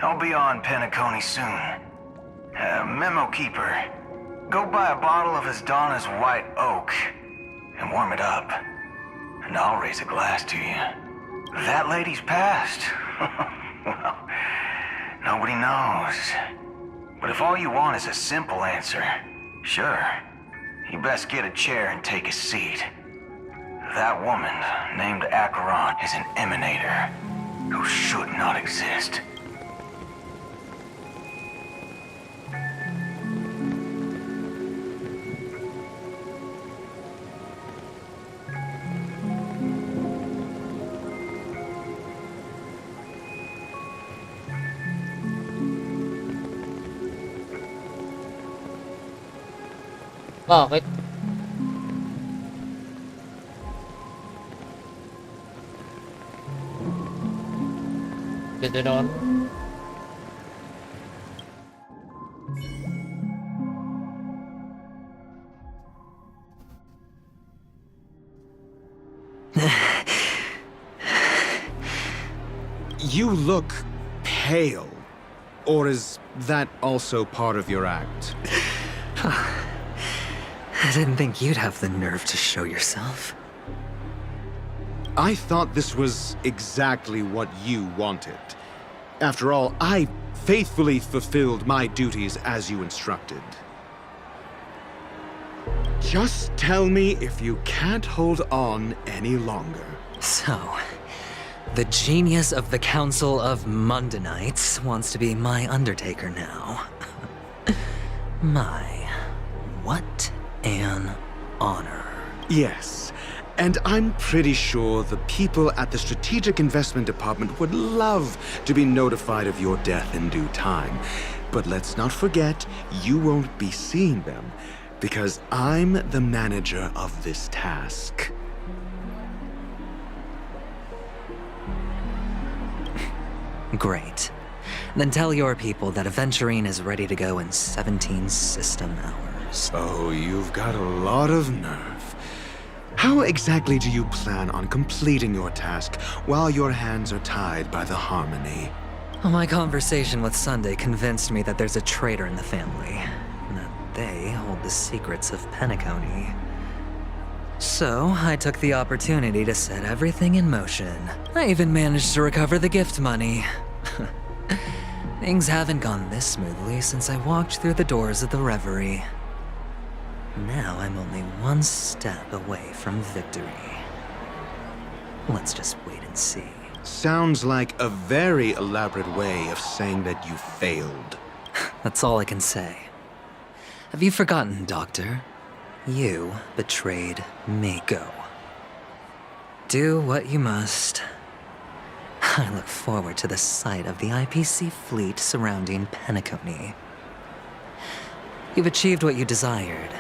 I'll be on Penacony soon. Memo keeper, go buy a bottle of Asdana's white oak and warm it up, and I'll raise a glass to you. That lady's passed. Well, nobody knows. But if all you want is a simple answer, sure, you best get a chair and take a seat. That woman, named Acheron, is an emanator who should not exist. Bakit? Ganda naman. You look pale. Or is that also part of your act? I didn't think you'd have the nerve to show yourself. I thought this was exactly what you wanted. After all, I faithfully fulfilled my duties as you instructed. Just tell me if you can't hold on any longer. So, the genius of the Council of Mundanites wants to be my Undertaker now. What an honor. Yes, and I'm pretty sure the people at the Strategic Investment Department would love to be notified of your death in due time. But let's not forget, you won't be seeing them, because I'm the manager of this task. Great. Then tell your people that Aventurine is ready to go in 17 system hours. Oh, you've got a lot of nerve. How exactly do you plan on completing your task while your hands are tied by the Harmony? My conversation with Sunday convinced me that there's a traitor in the family, and that they hold the secrets of Penacony. So, I took the opportunity to set everything in motion. I even managed to recover the gift money. Things haven't gone this smoothly since I walked through the doors of the Reverie. Now I'm only one step away from victory. Let's just wait and see. Sounds like a very elaborate way of saying that you failed. That's all I can say. Have you forgotten, Doctor? You betrayed Mako. Do what you must. I look forward to the sight of the IPC fleet surrounding Penacony. You've achieved what you desired,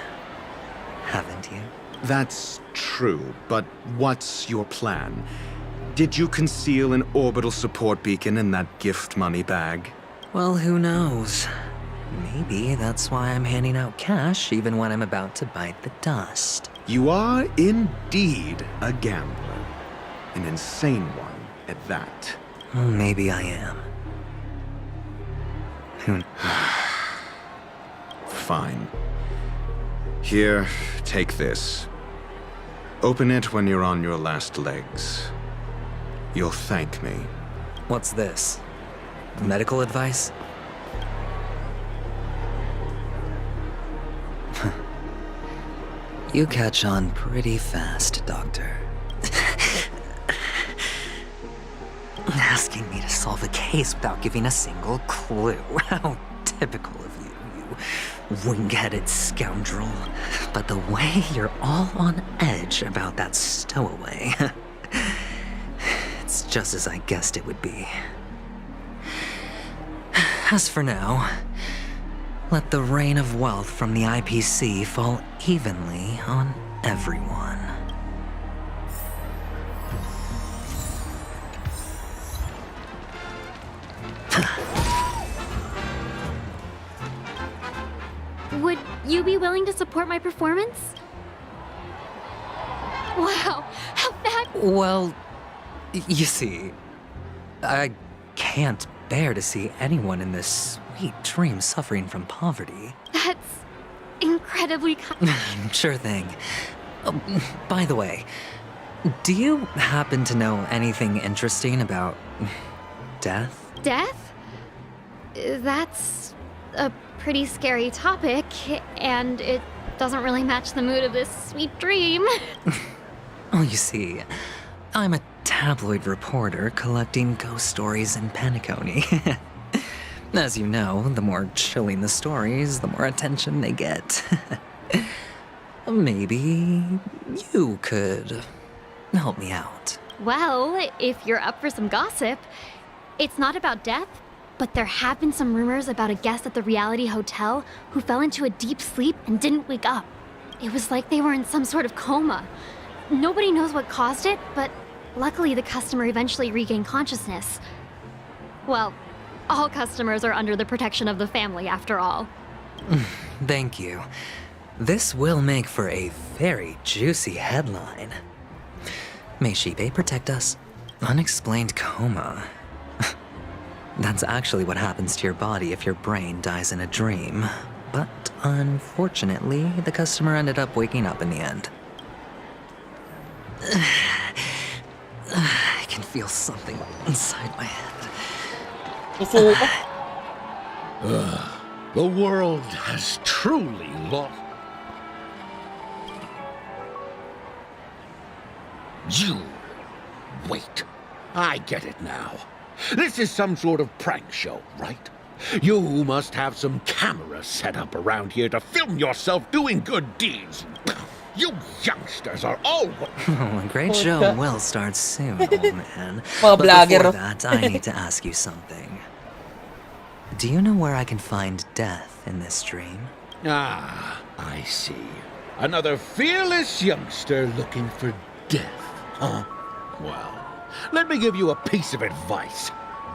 haven't you? That's true, but what's your plan? Did you conceal an orbital support beacon in that gift money bag? Well, who knows? Maybe that's why I'm handing out cash even when I'm about to bite the dust. You are indeed a gambler. An insane one at that. Well, maybe I am. Who Fine. Here, take this. Open it when you're on your last legs. You'll thank me. What's this? Medical advice? You catch on pretty fast, Doctor. Asking me to solve a case without giving a single clue. How typical of you, you wing-headed scoundrel. But the way you're all on edge about that stowaway, it's just as I guessed it would be. As for now, let the rain of wealth from the IPC fall evenly on everyone. Would you be willing to support my performance? Wow, how fat! Well, you see, I can't bear to see anyone in this sweet dream suffering from poverty. That's incredibly kind. Sure thing. By the way, do you happen to know anything interesting about death? Death? That's a pretty scary topic, and it doesn't really match the mood of this sweet dream. Oh, you see, I'm a tabloid reporter collecting ghost stories in Penacony. As you know, the more chilling the stories, the more attention they get. Maybe you could help me out. Well, if you're up for some gossip, it's not about death, but there have been some rumors about a guest at the reality hotel who fell into a deep sleep and didn't wake up. It was like they were in some sort of coma. Nobody knows what caused it, but luckily the customer eventually regained consciousness. Well, all customers are under the protection of the family, after all. Thank you. This will make for a very juicy headline. May Shibe protect us. Unexplained coma. That's actually what happens to your body if your brain dies in a dream. But unfortunately, the customer ended up waking up in the end. I can feel something inside my head. The world has truly lost. You. Wait. I get it now. This is some sort of prank show, right? You must have some cameras set up around here to film yourself doing good deeds. You youngsters are all... A great show will start soon, old man. But before that, I need to ask you something. Do you know where I can find death in this dream? Ah, I see. Another fearless youngster looking for death, huh? Well, let me give you a piece of advice.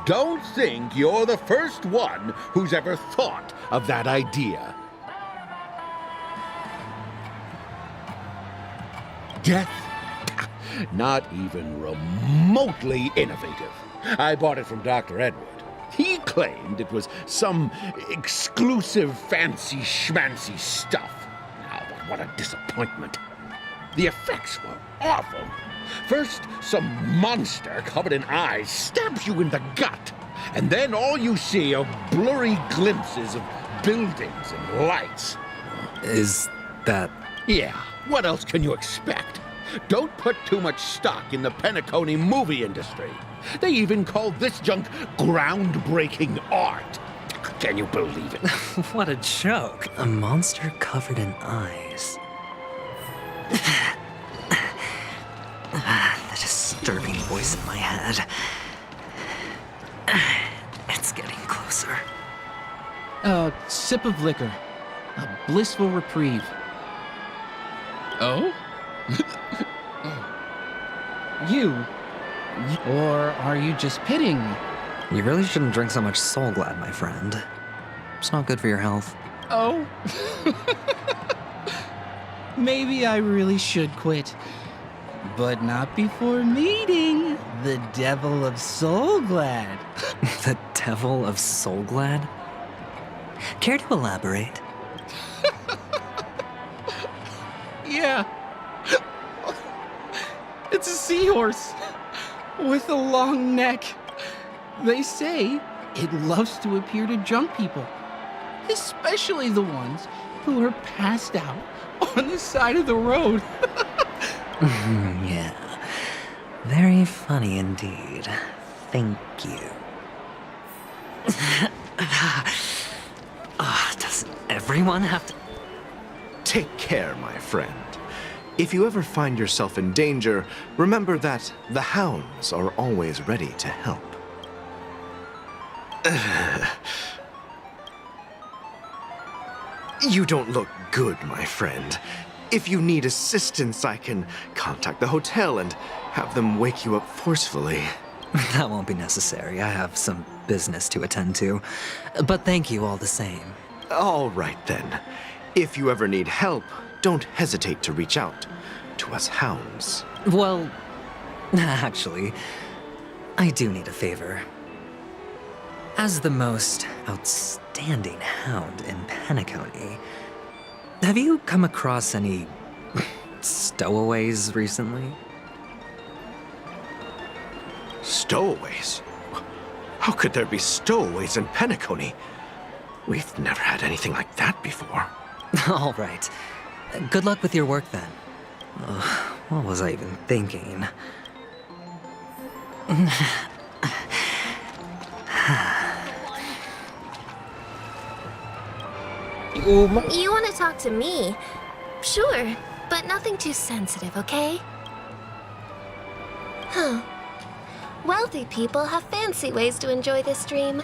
Don't think you're the first one who's ever thought of that idea. Death? Not even remotely innovative. I bought it from Dr. Edward. He claimed it was some exclusive fancy schmancy stuff. Now, but what a disappointment. The effects were awful. First, some monster covered in eyes stabs you in the gut, and then all you see are blurry glimpses of buildings and lights. Is that... Yeah, what else can you expect? Don't put too much stock in the Penacony movie industry. They even call this junk groundbreaking art. Can you believe it? What a joke. A monster covered in eyes. The disturbing voice in my head. It's getting closer. A sip of liquor. A blissful reprieve. Oh? You? Or are you just pitying me? You really shouldn't drink so much Soul Glad, my friend. It's not good for your health. Oh? Maybe I really should quit. But not before meeting the Devil of Soulglad. The Devil of Soulglad? Care to elaborate? Yeah. It's a seahorse with a long neck. They say it loves to appear to drunk people, especially the ones who are passed out on the side of the road. Yeah. Very funny indeed. Thank you. Does everyone have to... Take care, my friend. If you ever find yourself in danger, remember that the hounds are always ready to help. You don't look good, my friend. If you need assistance, I can contact the hotel and have them wake you up forcefully. That won't be necessary. I have some business to attend to. But thank you all the same. All right, then. If you ever need help, don't hesitate to reach out to us hounds. Well, actually, I do need a favor. As the most outstanding hound in Penacony, have you come across any stowaways recently? Stowaways? How could there be stowaways in Penacony? We've never had anything like that before. All right. Good luck with your work then. What was I even thinking? You want to talk to me? Sure, but nothing too sensitive, okay? Huh. Wealthy people have fancy ways to enjoy this dream.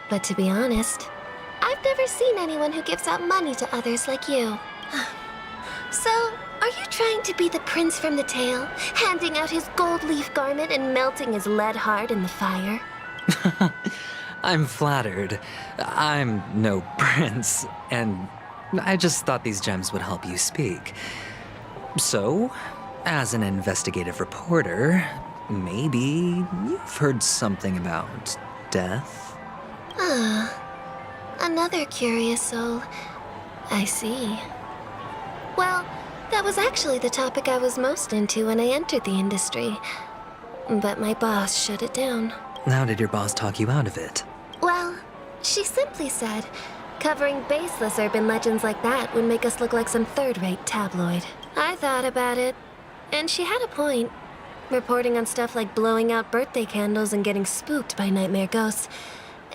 But to be honest, I've never seen anyone who gives out money to others like you. So, are you trying to be the prince from the tale, handing out his gold leaf garment and melting his lead heart in the fire? I'm flattered. I'm no prince, and I just thought these gems would help you speak. So, as an investigative reporter, maybe you've heard something about death? Another curious soul. I see. Well, that was actually the topic I was most into when I entered the industry. But my boss shut it down. How did your boss talk you out of it? Well, she simply said, covering baseless urban legends like that would make us look like some third-rate tabloid. I thought about it, and she had a point. Reporting on stuff like blowing out birthday candles and getting spooked by nightmare ghosts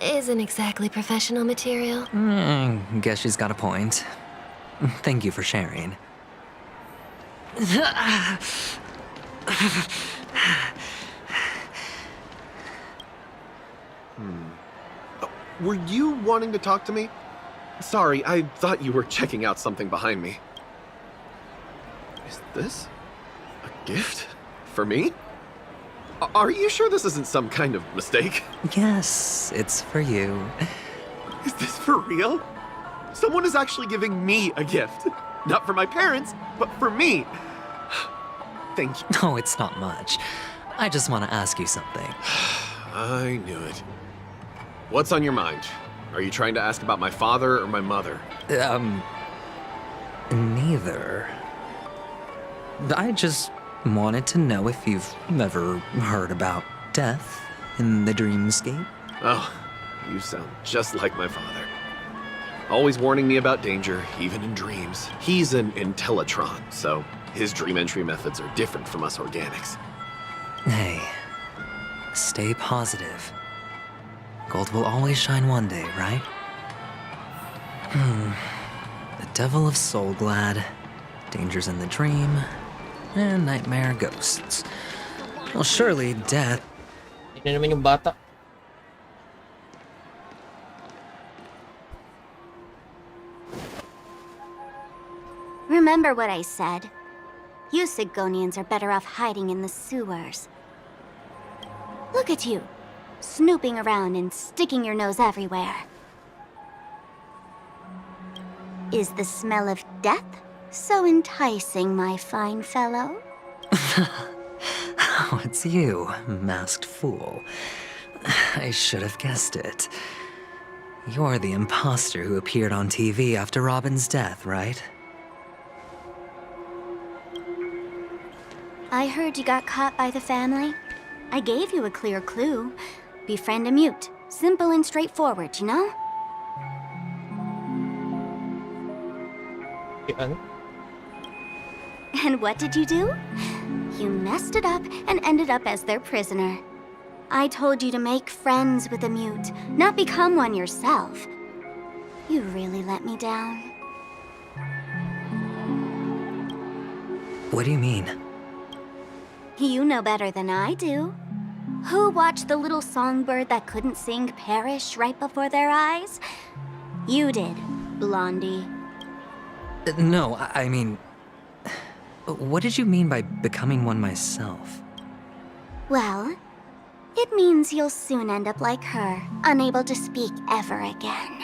isn't exactly professional material. Guess she's got a point. Thank you for sharing. Were you wanting to talk to me? Sorry, I thought you were checking out something behind me. Is this a gift for me? Are you sure this isn't some kind of mistake? Yes, it's for you. Is this for real? Someone is actually giving me a gift. Not for my parents, but for me. Thank you. No, it's not much. I just want to ask you something. I knew it. What's on your mind? Are you trying to ask about my father or my mother? Neither. I just wanted to know if you've ever heard about death in the dreamscape. Oh, you sound just like my father. Always warning me about danger, even in dreams. He's an Intellitron, so his dream entry methods are different from us organics. Hey, stay positive. Gold will always shine one day, right? The Devil of Soulglad, dangers in the dream, and nightmare ghosts. Well, surely death... Hindi naman yung bata. Remember what I said. You Sigonians are better off hiding in the sewers. Look at you, snooping around and sticking your nose everywhere. Is the smell of death so enticing, my fine fellow? Oh, it's you, masked fool. I should have guessed it. You're the imposter who appeared on TV after Robin's death, right? I heard you got caught by the family. I gave you a clear clue. Befriend a mute. Simple and straightforward, you know? And what did you do? You messed it up and ended up as their prisoner. I told you to make friends with a mute, not become one yourself. You really let me down. What do you mean? You know better than I do. Who watched the little songbird that couldn't sing perish right before their eyes? You did, Blondie. No, I mean... What did you mean by becoming one myself? Well, it means you'll soon end up like her, unable to speak ever again.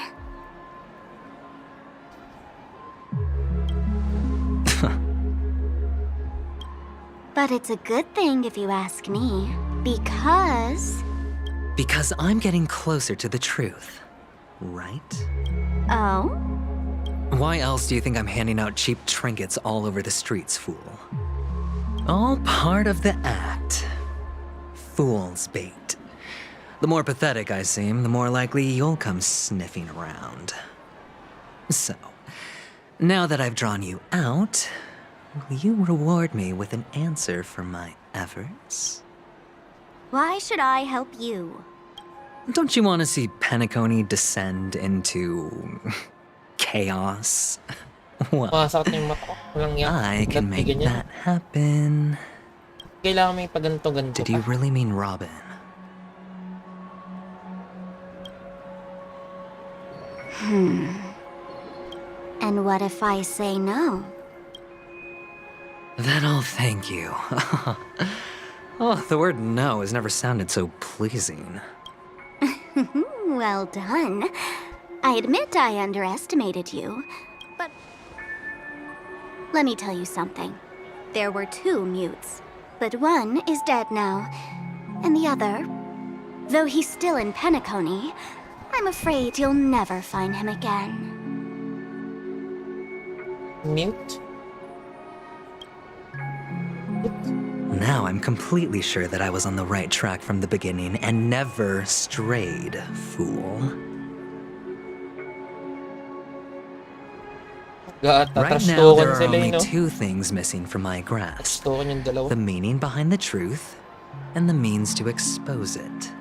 But it's a good thing if you ask me, because... Because I'm getting closer to the truth, right? Oh? Why else do you think I'm handing out cheap trinkets all over the streets, fool? All part of the act. Fool's bait. The more pathetic I seem, the more likely you'll come sniffing around. So, now that I've drawn you out, will you reward me with an answer for my efforts? Why should I help you? Don't you want to see Penacony descend into... chaos? Well, I can make that happen. Did you really mean Robin? And what if I say no? Then I'll thank you. Oh, the word no has never sounded so pleasing. Well done. I admit I underestimated you, but... Let me tell you something. There were 2 mutes, but one is dead now. And the other, though he's still in Penacony, I'm afraid you'll never find him again. Mute? Now I'm completely sure that I was on the right track from the beginning and never strayed, fool. Right now, there are only 2 things missing from my grasp. The meaning behind the truth, and the means to expose it.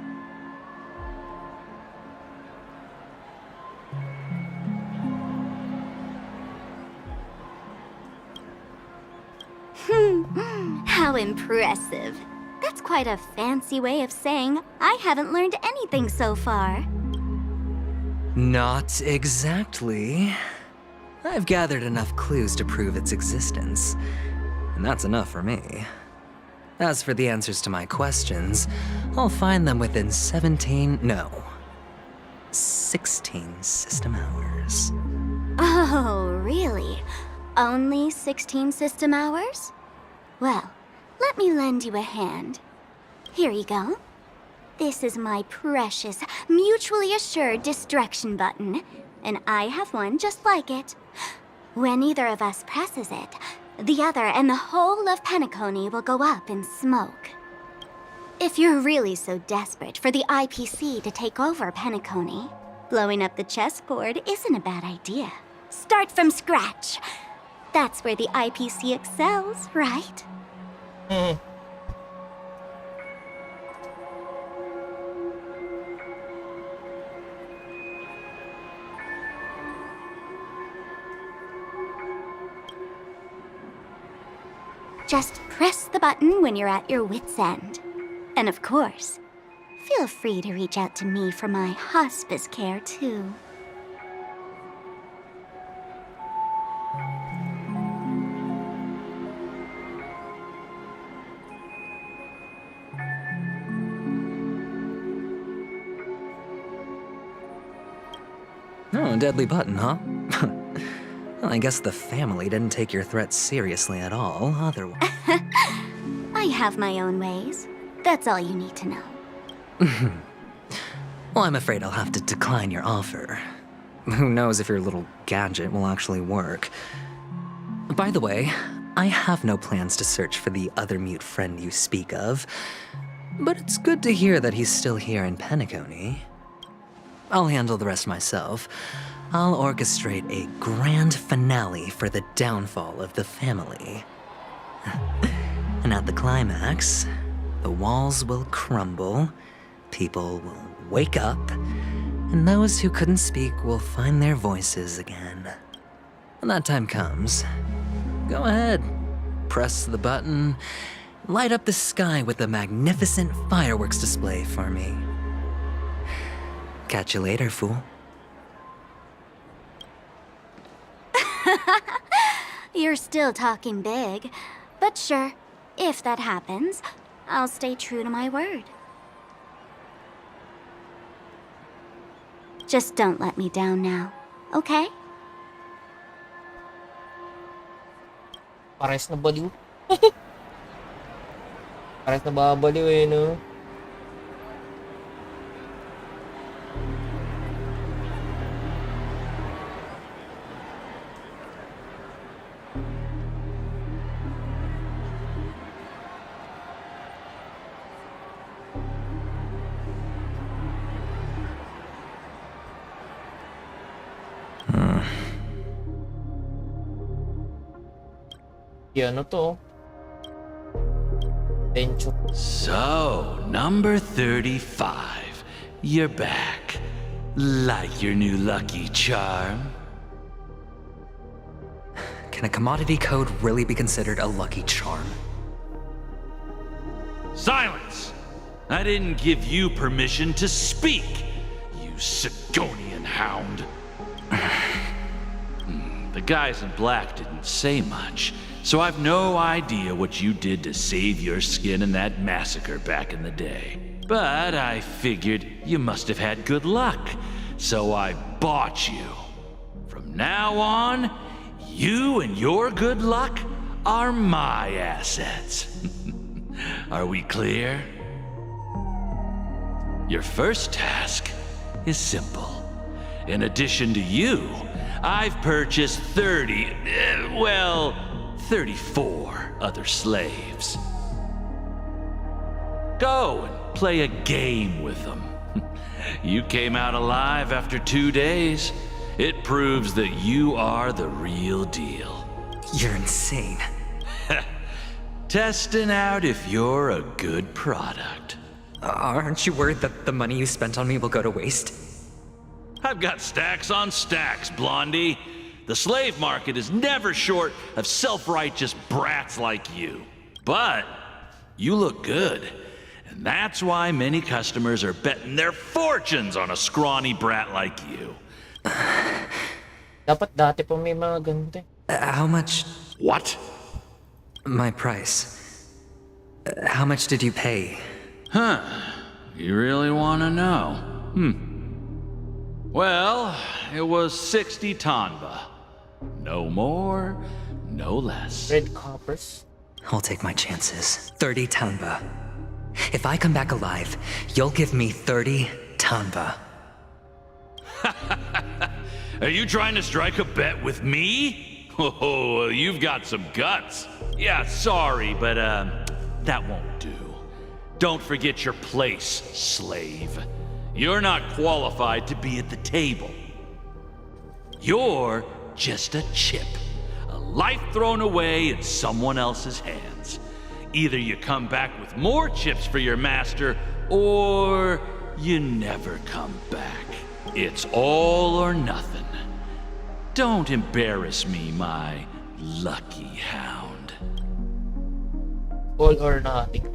How impressive. That's quite a fancy way of saying I haven't learned anything so far. Not exactly. I've gathered enough clues to prove its existence, and that's enough for me. As for the answers to my questions, I'll find them within 16 system hours. Oh, really? Only 16 system hours? Well, let me lend you a hand. Here you go. This is my precious, mutually assured destruction button, and I have one just like it. When either of us presses it, the other and the whole of Penacony will go up in smoke. If you're really so desperate for the IPC to take over Penacony, blowing up the chessboard isn't a bad idea. Start from scratch. That's where the IPC excels, right? Just press the button when you're at your wit's end. And of course, feel free to reach out to me for my hospice care, too. Oh, deadly button, huh? Well, I guess the family didn't take your threat seriously at all, otherwise. have my own ways. That's all you need to know. Well, I'm afraid I'll have to decline your offer. Who knows if your little gadget will actually work. By the way, I have no plans to search for the other mute friend you speak of, but it's good to hear that he's still here in Penacony. I'll handle the rest myself. I'll orchestrate a grand finale for the downfall of the family. And at the climax, the walls will crumble, people will wake up, and those who couldn't speak will find their voices again. When that time comes, go ahead, press the button, light up the sky with a magnificent fireworks display for me. Catch you later, fool. You're still talking big, but sure, if that happens, I'll stay true to my word. Just don't let me down now, okay? Pares na baliw. Pares na babaliw eh, no? Ano to? Tencho. So, number 35. You're back. Like your new lucky charm? Can a commodity code really be considered a lucky charm? Silence! I didn't give you permission to speak, you Sigonian hound. The guys in black didn't say much, so I've no idea what you did to save your skin in that massacre back in the day. But I figured you must have had good luck, so I bought you. From now on, you and your good luck are my assets. Are we clear? Your first task is simple. In addition to you, I've purchased 34 other slaves. Go and play a game with them. You came out alive after 2 days. It proves that you are the real deal. You're insane. Testing out if you're a good product. Aren't you worried that the money you spent on me will go to waste? I've got stacks on stacks, Blondie. The slave market is never short of self-righteous brats like you. But you look good, and that's why many customers are betting their fortunes on a scrawny brat like you. Dapat dati pa may mga ganito. How much? What? My price. How much did you pay? Huh. You really want to know? Well, it was 60 tanba. No more, no less. Red coppers. I'll take my chances. 30 tanba. If I come back alive, you'll give me 30 tanba. Are you trying to strike a bet with me? Oh, you've got some guts. Yeah, sorry, but that won't do. Don't forget your place, slave. You're not qualified to be at the table. You're just a chip. A life thrown away in someone else's hands. Either you come back with more chips for your master, or you never come back. It's all or nothing. Don't embarrass me, my lucky hound. All or nothing.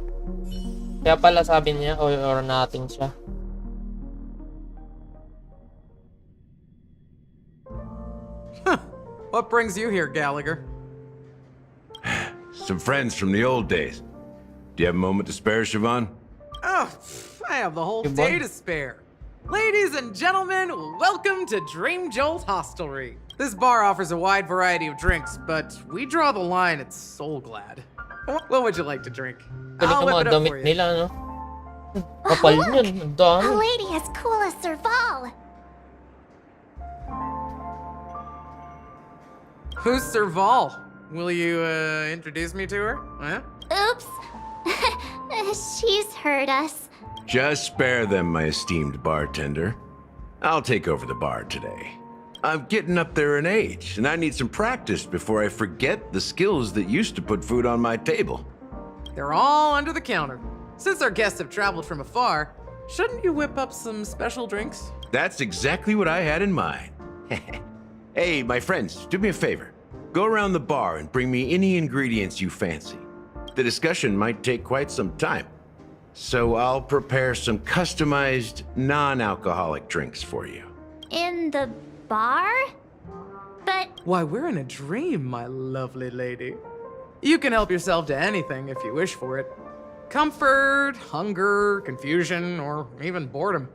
Kaya pala sabi niya, all or nothing siya. What brings you here, Gallagher? Some friends from the old days. Do you have a moment to spare, Siobhan? Oh, I have the whole day to spare. Ladies and gentlemen, welcome to Dream Jolt Hostelry. This bar offers a wide variety of drinks, but we draw the line at Soul Glad. What would you like to drink? Galing I'll ng whip mga it up damit for you. nila, no? Kapal niyan. Ang dami. A lady as cool as Serval. Who's Serval? Will you introduce me to her? Huh? Oops. She's heard us. Just spare them, my esteemed bartender. I'll take over the bar today. I'm getting up there in age, and I need some practice before I forget the skills that used to put food on my table. They're all under the counter. Since our guests have traveled from afar, shouldn't you whip up some special drinks? That's exactly what I had in mind. Hey, my friends, do me a favor. Go around the bar and bring me any ingredients you fancy. The discussion might take quite some time, so I'll prepare some customized, non-alcoholic drinks for you. In the bar? But Why, we're in a dream, my lovely lady. You can help yourself to anything if you wish for it. Comfort, hunger, confusion, or even boredom.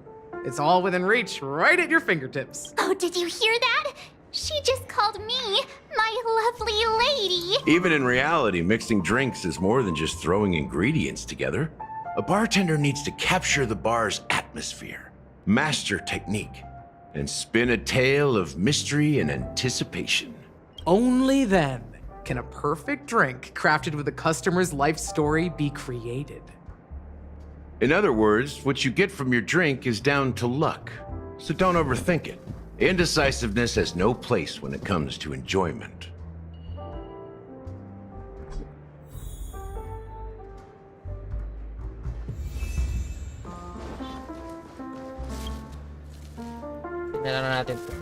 It's all within reach, right at your fingertips. oh, did you hear that? She just called me my lovely lady. Even in reality, mixing drinks is more than just throwing ingredients together. A bartender needs to capture the bar's atmosphere, master technique, and spin a tale of mystery and anticipation. Only then can a perfect drink crafted with a customer's life story be created. In other words, what you get from your drink is down to luck, so don't overthink it. Indecisiveness has no place when it comes to enjoyment. Tingnan na natin to.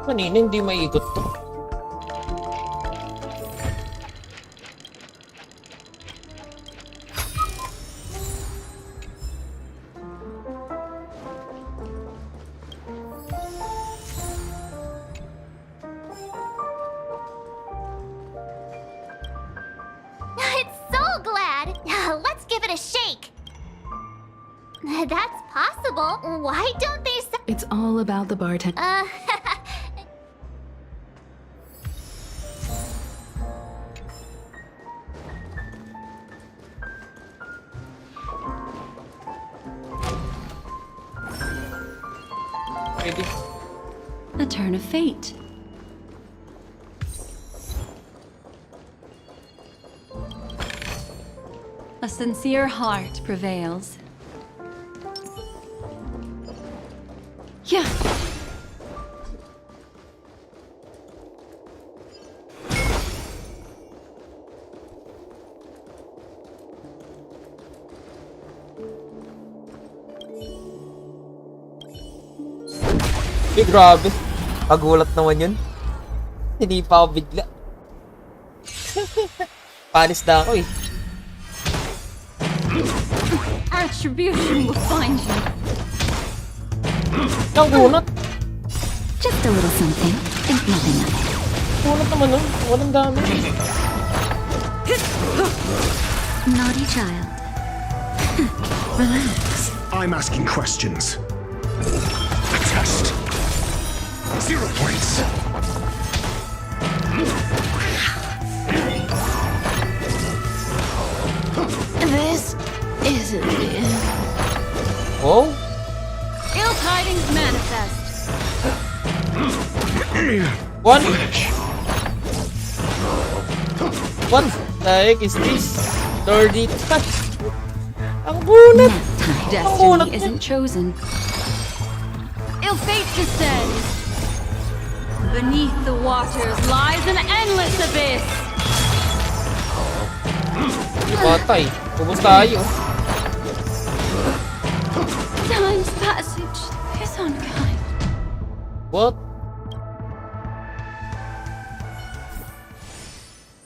Kanina hindi maiikot to. It's so glad. Let's give it a shake. That's possible. Why don't they It's all about the bartender. A turn of fate. A sincere heart prevails. Yeah. Grabe. Pagulat naman yun. Hindi pa ako bigla. Panis na ako eh. Attribution will find you. Ang kunat. Just a little something. Think nothing of it. Kunat naman nun. Walang dami. Naughty child. Relax. I'm asking questions. A test. 0 points. This isn't it. Oh? Ill tidings manifest. What? What the heck is this? Dirty touch. Ang kunat. Ang kunat. Destiny isn't chosen. Ill fate descends. Beneath the waters lies an endless abyss. Hindi patay. Pubos tayo. Time's passage is unkind. What?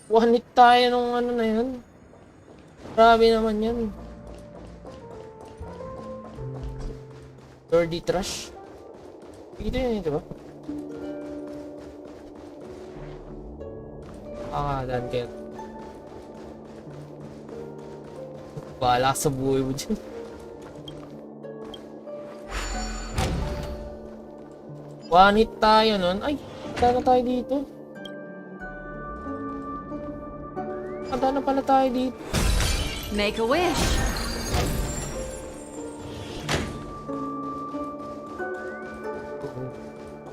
One hit tayo nung ano na yun. Grabe naman yan. Dirty trash. Ito yun, di ba? Dan kayo. Bahala sa buhay mo dyan. One hit tayo nun. Ay, handa na tayo dito. Handa na pala tayo dito. Make a wish.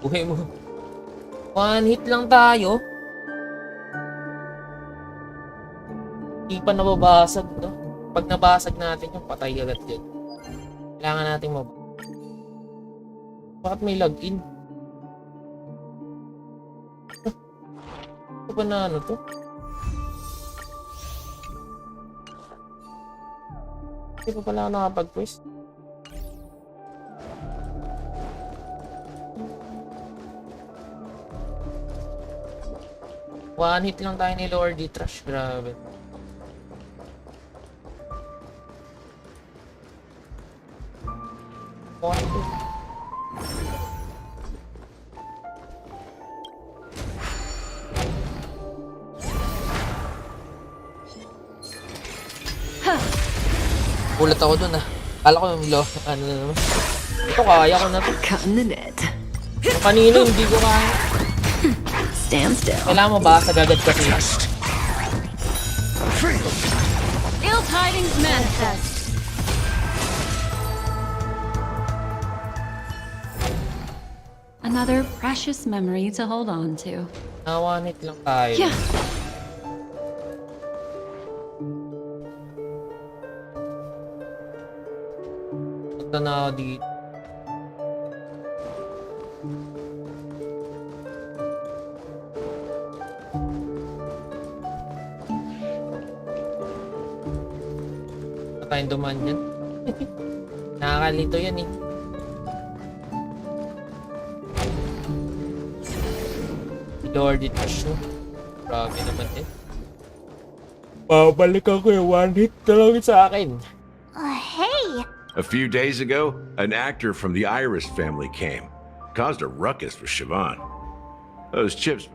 Buhay mo. One hit lang tayo. Hindi pa nababasag, no? Pag nabasag natin yung patay agad yun. Kailangan natin Bakit may login? Ito ba na ano to? Hindi pa pala ako nakapag-quest. One hit lang tayo ni Lordy Trash. Grabe. Gulat ako dun Kala ko yung ano na naman. Ito kaya ko na to. Kanino hindi ko kaya. Stand still. Kailangan mo ba sa gagad kasi? Ill tidings manifest. Another precious memory to hold on to. Nawanit lang tayo. Yeah. Punta na ako dito. Tayong duman yan. Nakakalito yan eh. Lord, it was so. Grabe naman eh. Babalik ako eh. One hit na lang sa akin. Hey! A few days ago, an actor from the Iris family came. Caused a ruckus for Siobhan. Those chips...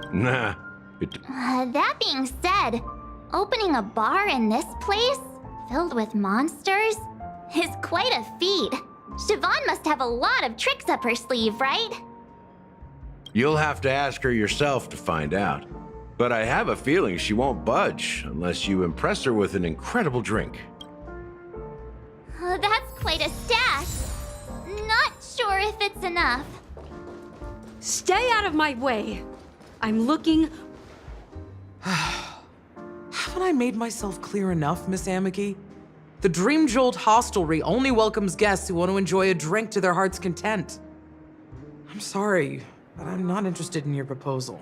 Nah. That being said, opening a bar in this place, filled with monsters, is quite a feat. Siobhan must have a lot of tricks up her sleeve, right? You'll have to ask her yourself to find out. But I have a feeling she won't budge unless you impress her with an incredible drink. That's quite a stash. Not sure if it's enough. Stay out of my way. I'm looking... Haven't I made myself clear enough, Miss Amiki? The Dream Jolt Hostelry only welcomes guests who want to enjoy a drink to their heart's content. I'm sorry, but I'm not interested in your proposal.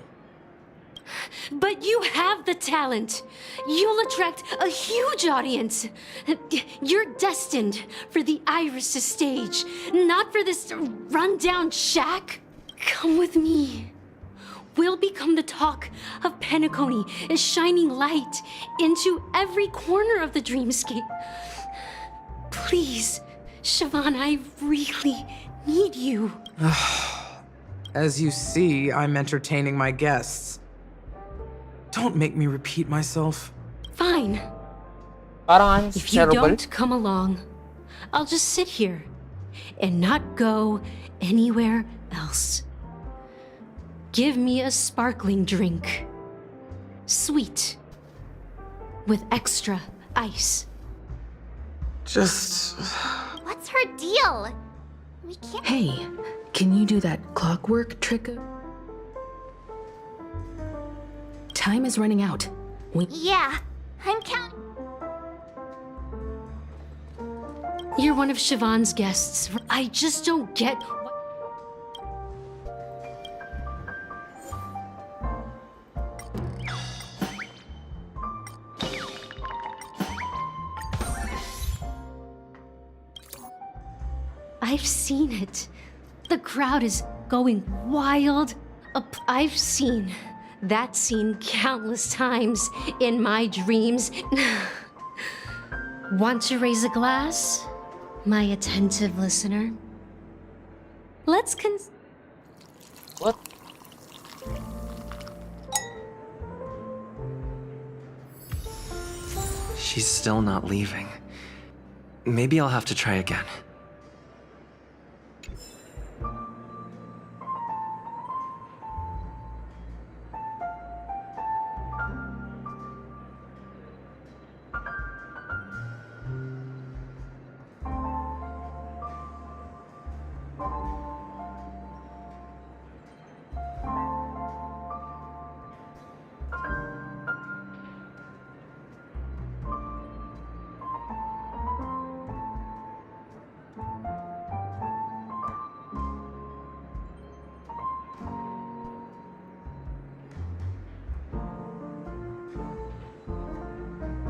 But you have the talent. You'll attract a huge audience. You're destined for the Iris' stage, not for this rundown shack. Come with me. We'll become the talk of Penacony, a shining light into every corner of the dreamscape. Please, Siobhan, I really need you. As you see, I'm entertaining my guests. Don't make me repeat myself. Fine. Parang if you don't come along, I'll just sit here and not go anywhere else. Give me a sparkling drink. Sweet. With extra ice. Just... What's her deal? We can't... Hey, can you do that clockwork trick? Time is running out. Yeah, I'm counting. You're one of Siobhan's guests. I just don't get what... I've seen it. The crowd is going wild. I've seen that scene countless times in my dreams. Want to raise a glass, my attentive listener? Let's What? She's still not leaving. Maybe I'll have to try again.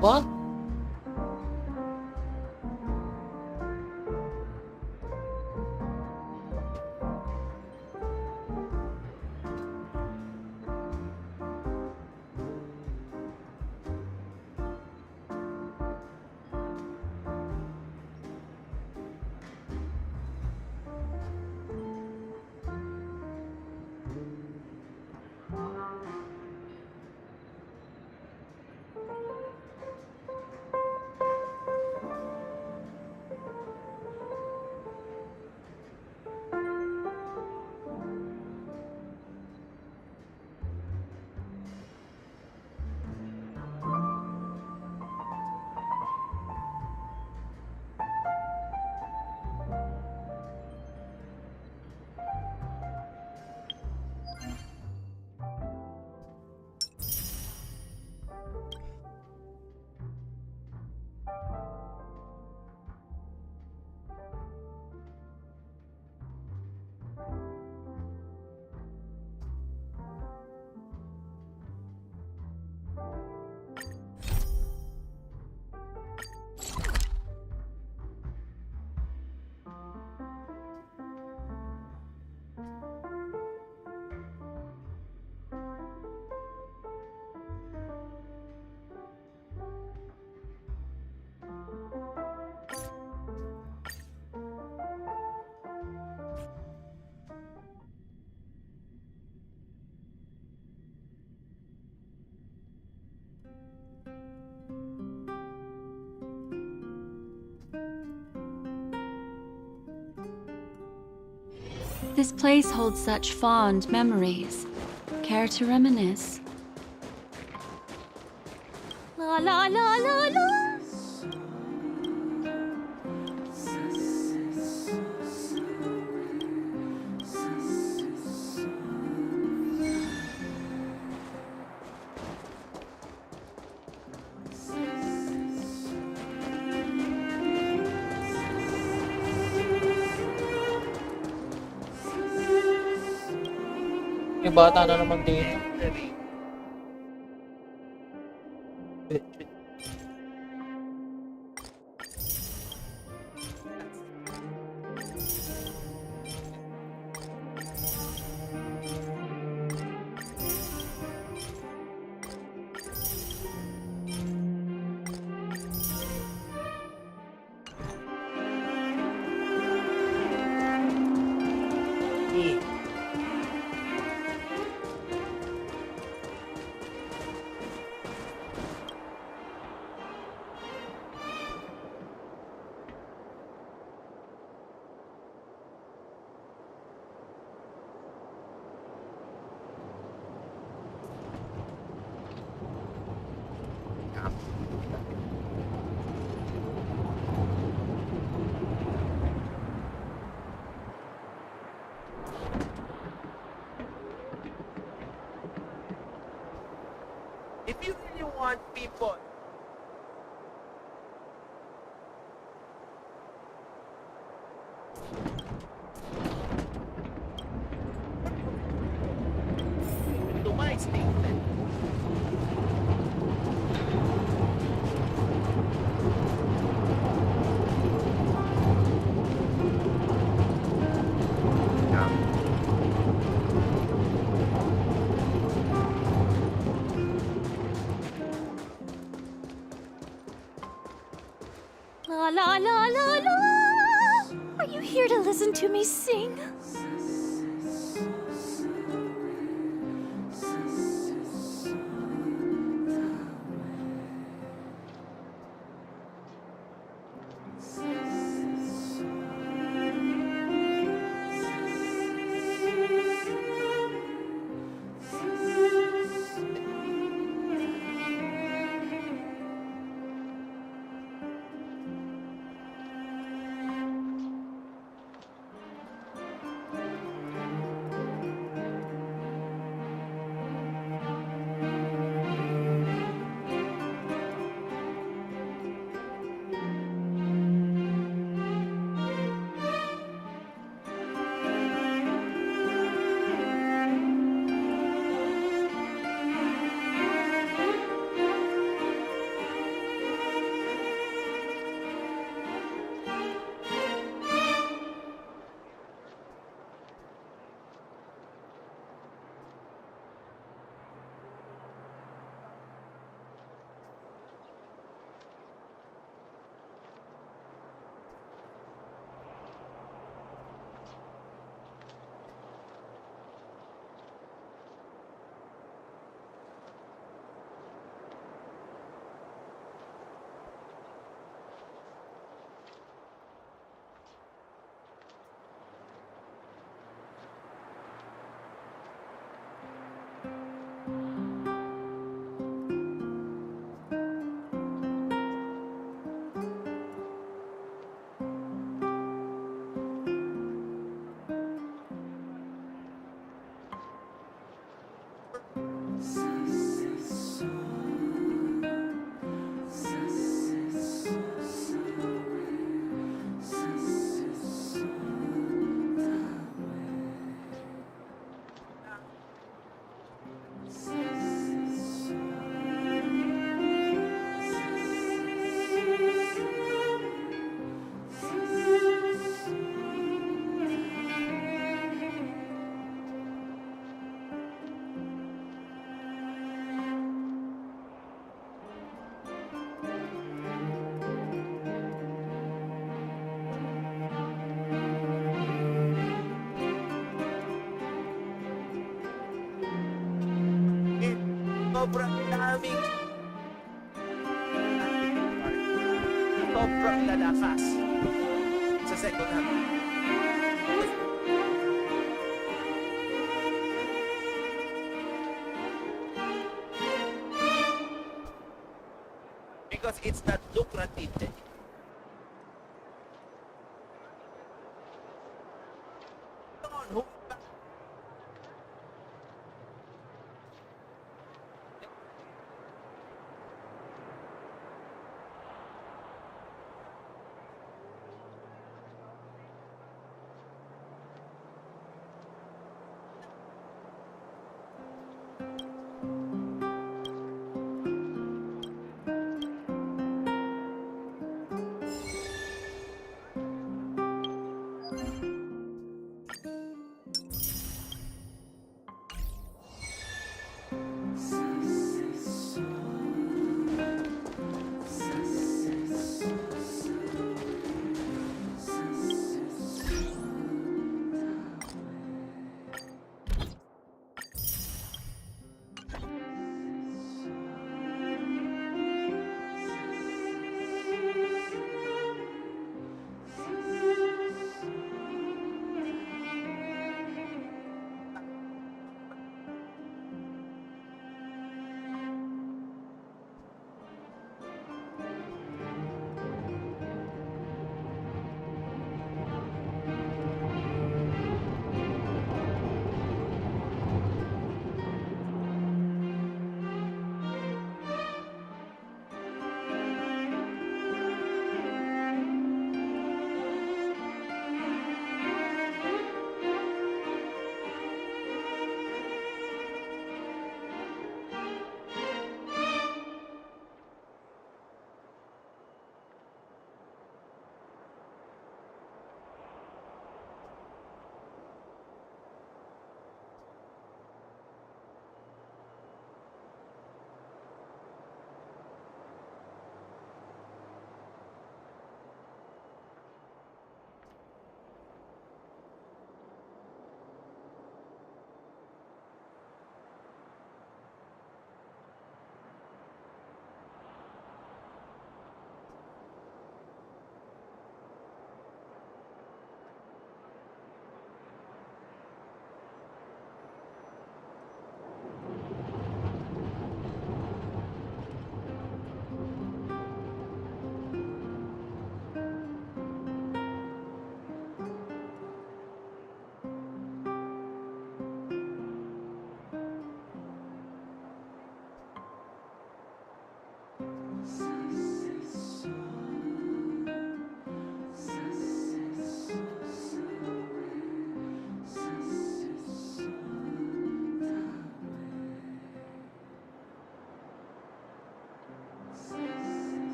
What? This place holds such fond memories. Care to reminisce? La la la la la. Yung bata na naman dito. If you really want people to my statement, here to listen to me sing? Sobrang daming sobrang lalakas sa second half. Because it's not lucrative.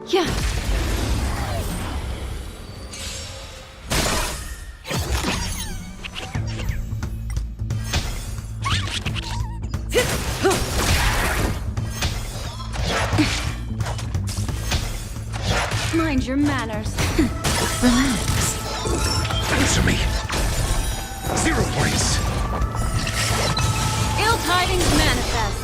Yeah. Mind your manners. Relax. Answer me. 0 points. Ill tidings manifest.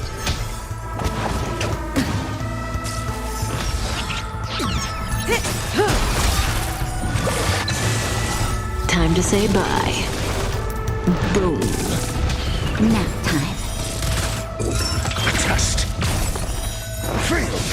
Time to say bye. Boom. Nap time. A test. Failed.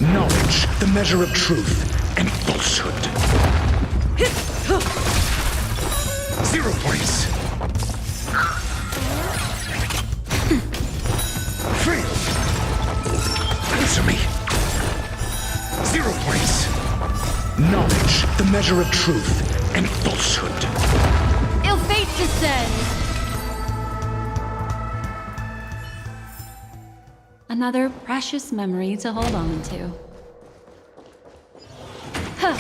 Knowledge, the measure of truth and falsehood. 0 points. Failed. Answer me. 0 points. Knowledge, the measure of truth and falsehood. Ill fate descends. Another precious memory to hold on to. Huh.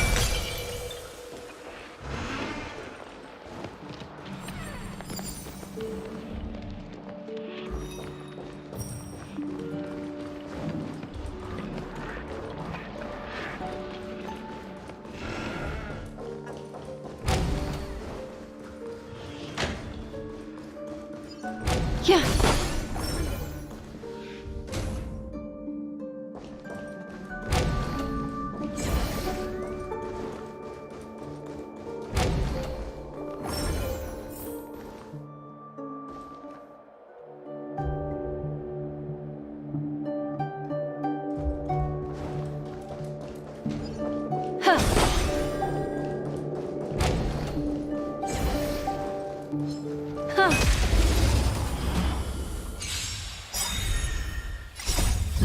Yeah.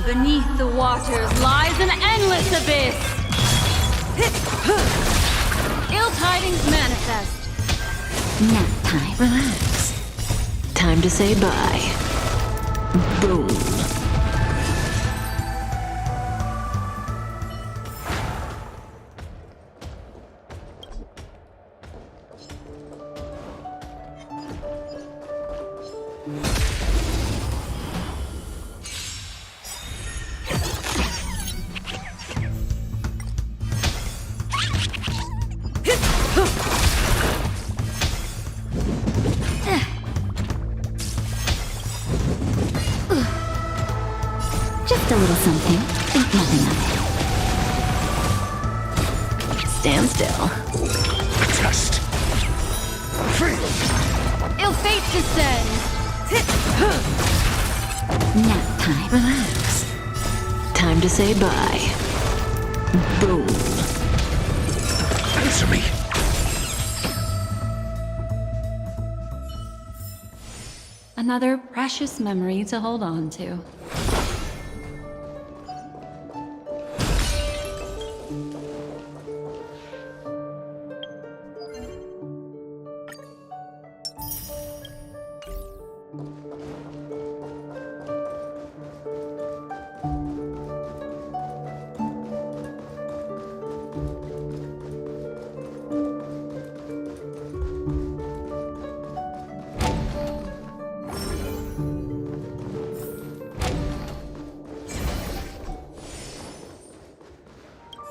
Beneath the waters lies an endless abyss. Ill tidings manifest. Nap time. Relax. Time to say bye. Boom. Just a little something. Think nothing of it. standstill. Just free. Ill fate descends. Nap time. Relax. Time to say bye. Boom. Answer me. Another precious memory to hold on to.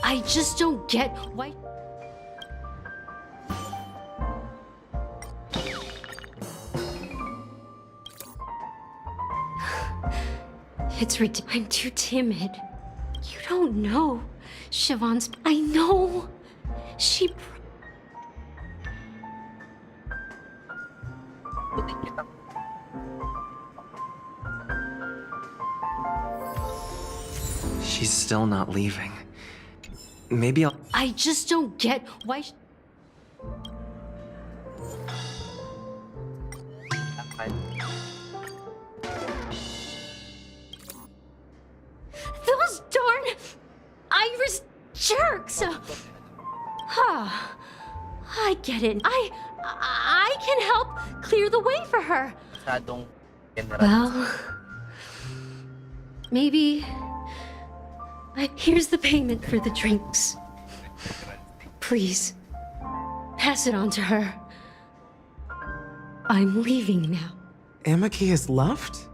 I just don't get why. It's ridiculous. I'm too timid. You don't know. Siobhan's. I know. She. She's still not leaving. Maybe I'll... I just don't get why. Those darn Irish jerks! I get it. I can help clear the way for her. Well, maybe. Here's the payment for the drinks. Please, pass it on to her. I'm leaving now. Amaki has left?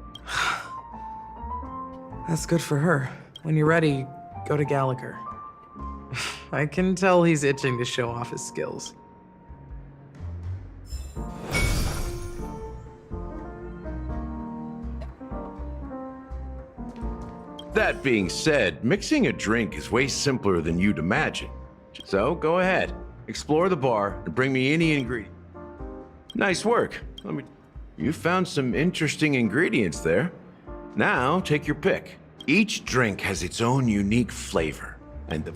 That's good for her. When you're ready, go to Gallagher. I can tell he's itching to show off his skills. That being said, mixing a drink is way simpler than you'd imagine. So go ahead, explore the bar and bring me any ingredient. Nice work. You found some interesting ingredients there. Now take your pick. Each drink has its own unique flavor, and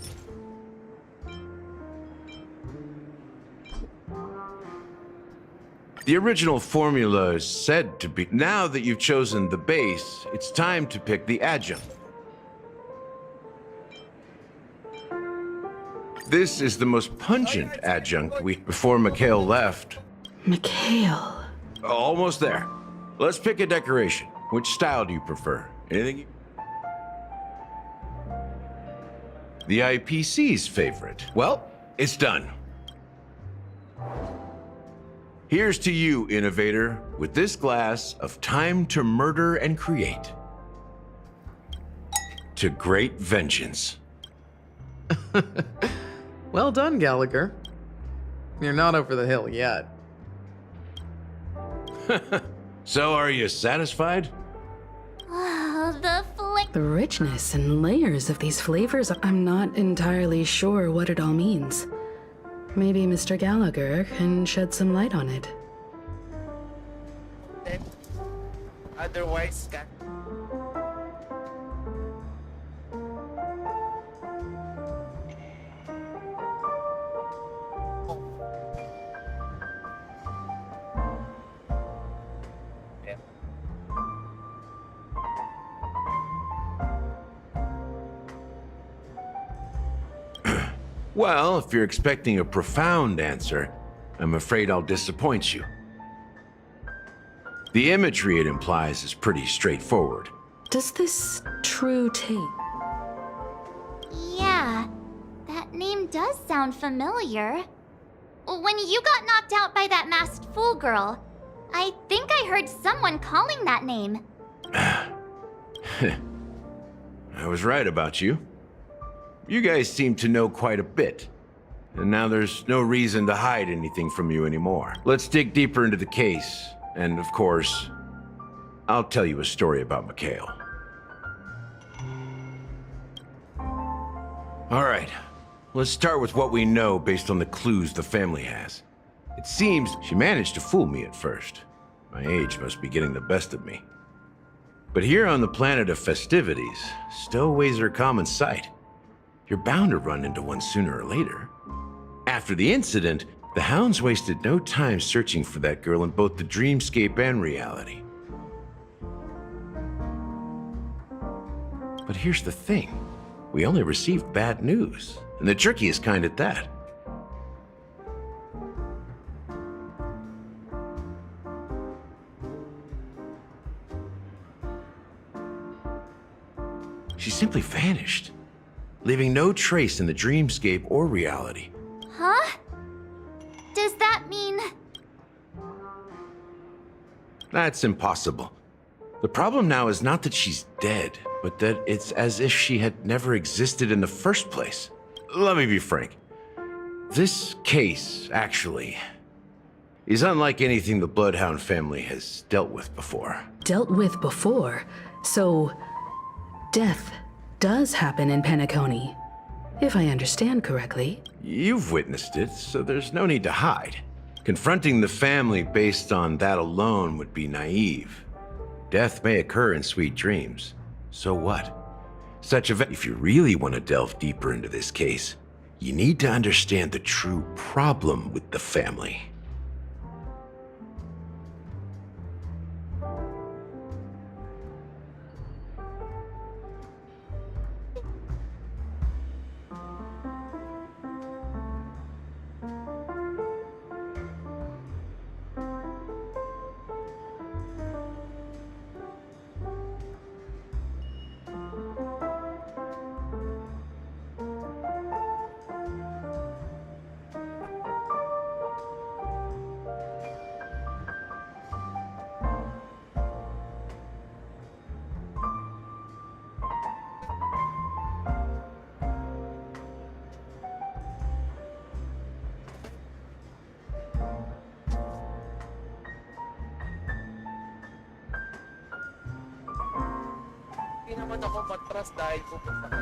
the original formula is said to be. Now that you've chosen the base, it's time to pick the adjunct. This is the most pungent adjunct before Mikhail left. Mikhail. Almost there. Let's pick a decoration. Which style do you prefer? Anything? The IPC's favorite. Well, it's done. Here's to you, innovator, with this glass of time to murder and create. To great vengeance. Well done, Gallagher. You're not over the hill yet. So, are you satisfied? The richness and layers of these flavors, I'm not entirely sure what it all means. Maybe Mr. Gallagher can shed some light on it. Otherwise, Well, if you're expecting a profound answer, I'm afraid I'll disappoint you. The imagery it implies is pretty straightforward. Does this true taste? Yeah, that name does sound familiar. When you got knocked out by that masked fool girl, I think I heard someone calling that name. I was right about you. You guys seem to know quite a bit. And now there's no reason to hide anything from you anymore. Let's dig deeper into the case. And of course, I'll tell you a story about Mikhail. All right, let's start with what we know based on the clues the family has. It seems she managed to fool me at first. My age must be getting the best of me. But here on the planet of festivities, stowaways are common sight. You're bound to run into one sooner or later. After the incident, the hounds wasted no time searching for that girl in both the dreamscape and reality. But here's the thing. We only received bad news, and the trickiest kind at that. She simply vanished, leaving no trace in the dreamscape or reality. Huh? Does that mean... That's impossible. The problem now is not that she's dead, but that it's as if she had never existed in the first place. Let me be frank. This case, actually, is unlike anything the Bloodhound family has dealt with before. Dealt with before? So, death does happen in Penacony, if I understand correctly. You've witnessed it, so there's no need to hide. Confronting the family based on that alone would be naive. Death may occur in sweet dreams. So what? If you really want to delve deeper into this case, you need to understand the true problem with the family. Hindi naman ako matras dahil pupunta ka.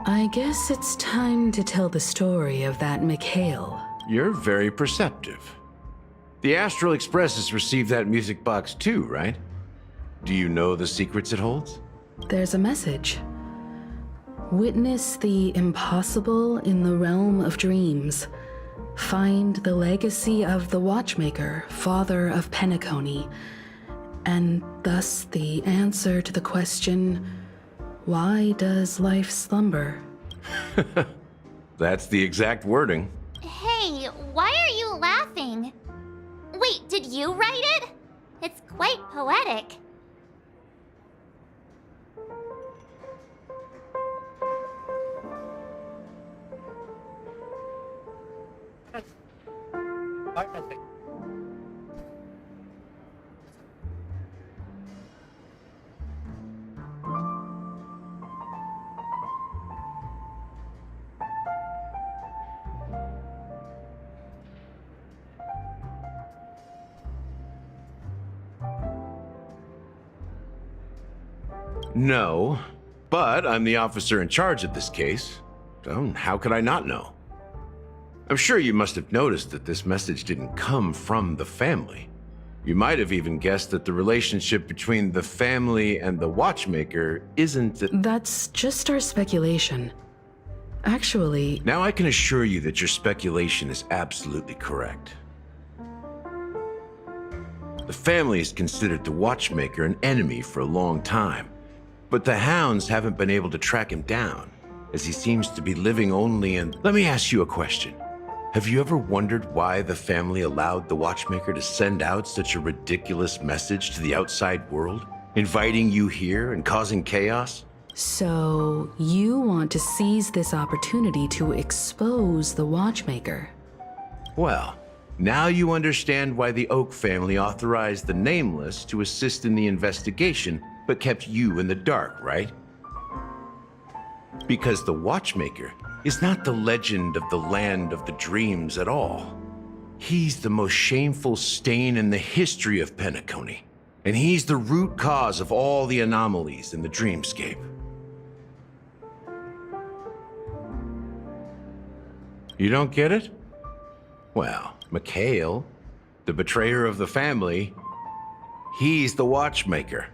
I guess it's time to tell the story of that Mikhail. You're very perceptive. The Astral Express has received that music box too, right? Do you know the secrets it holds? There's a message. Witness the impossible in the realm of dreams. Find the legacy of the Watchmaker, father of Penacony, and thus the answer to the question, why does life slumber? That's the exact wording. Hey, why are you laughing? Wait, did you write it? It's quite poetic. No, but I'm the officer in charge of this case. So how could I not know? I'm sure you must have noticed that this message didn't come from the family. You might have even guessed that the relationship between the family and the Watchmaker isn't... That's just our speculation. Actually... Now I can assure you that your speculation is absolutely correct. The family has considered the Watchmaker an enemy for a long time, but the hounds haven't been able to track him down. as he seems to be living only in... Let me ask you a question. Have you ever wondered why the family allowed the watchmaker to send out such a ridiculous message to the outside world, inviting you here and causing chaos? So, you want to seize this opportunity to expose the watchmaker? Well, now you understand why the Oak family authorized the Nameless to assist in the investigation, but kept you in the dark, right? Because the watchmaker is not the legend of the land of the dreams at all. He's the most shameful stain in the history of Penacony, and he's the root cause of all the anomalies in the dreamscape. You don't get it? Well, Mikhail, the betrayer of the family, he's the watchmaker.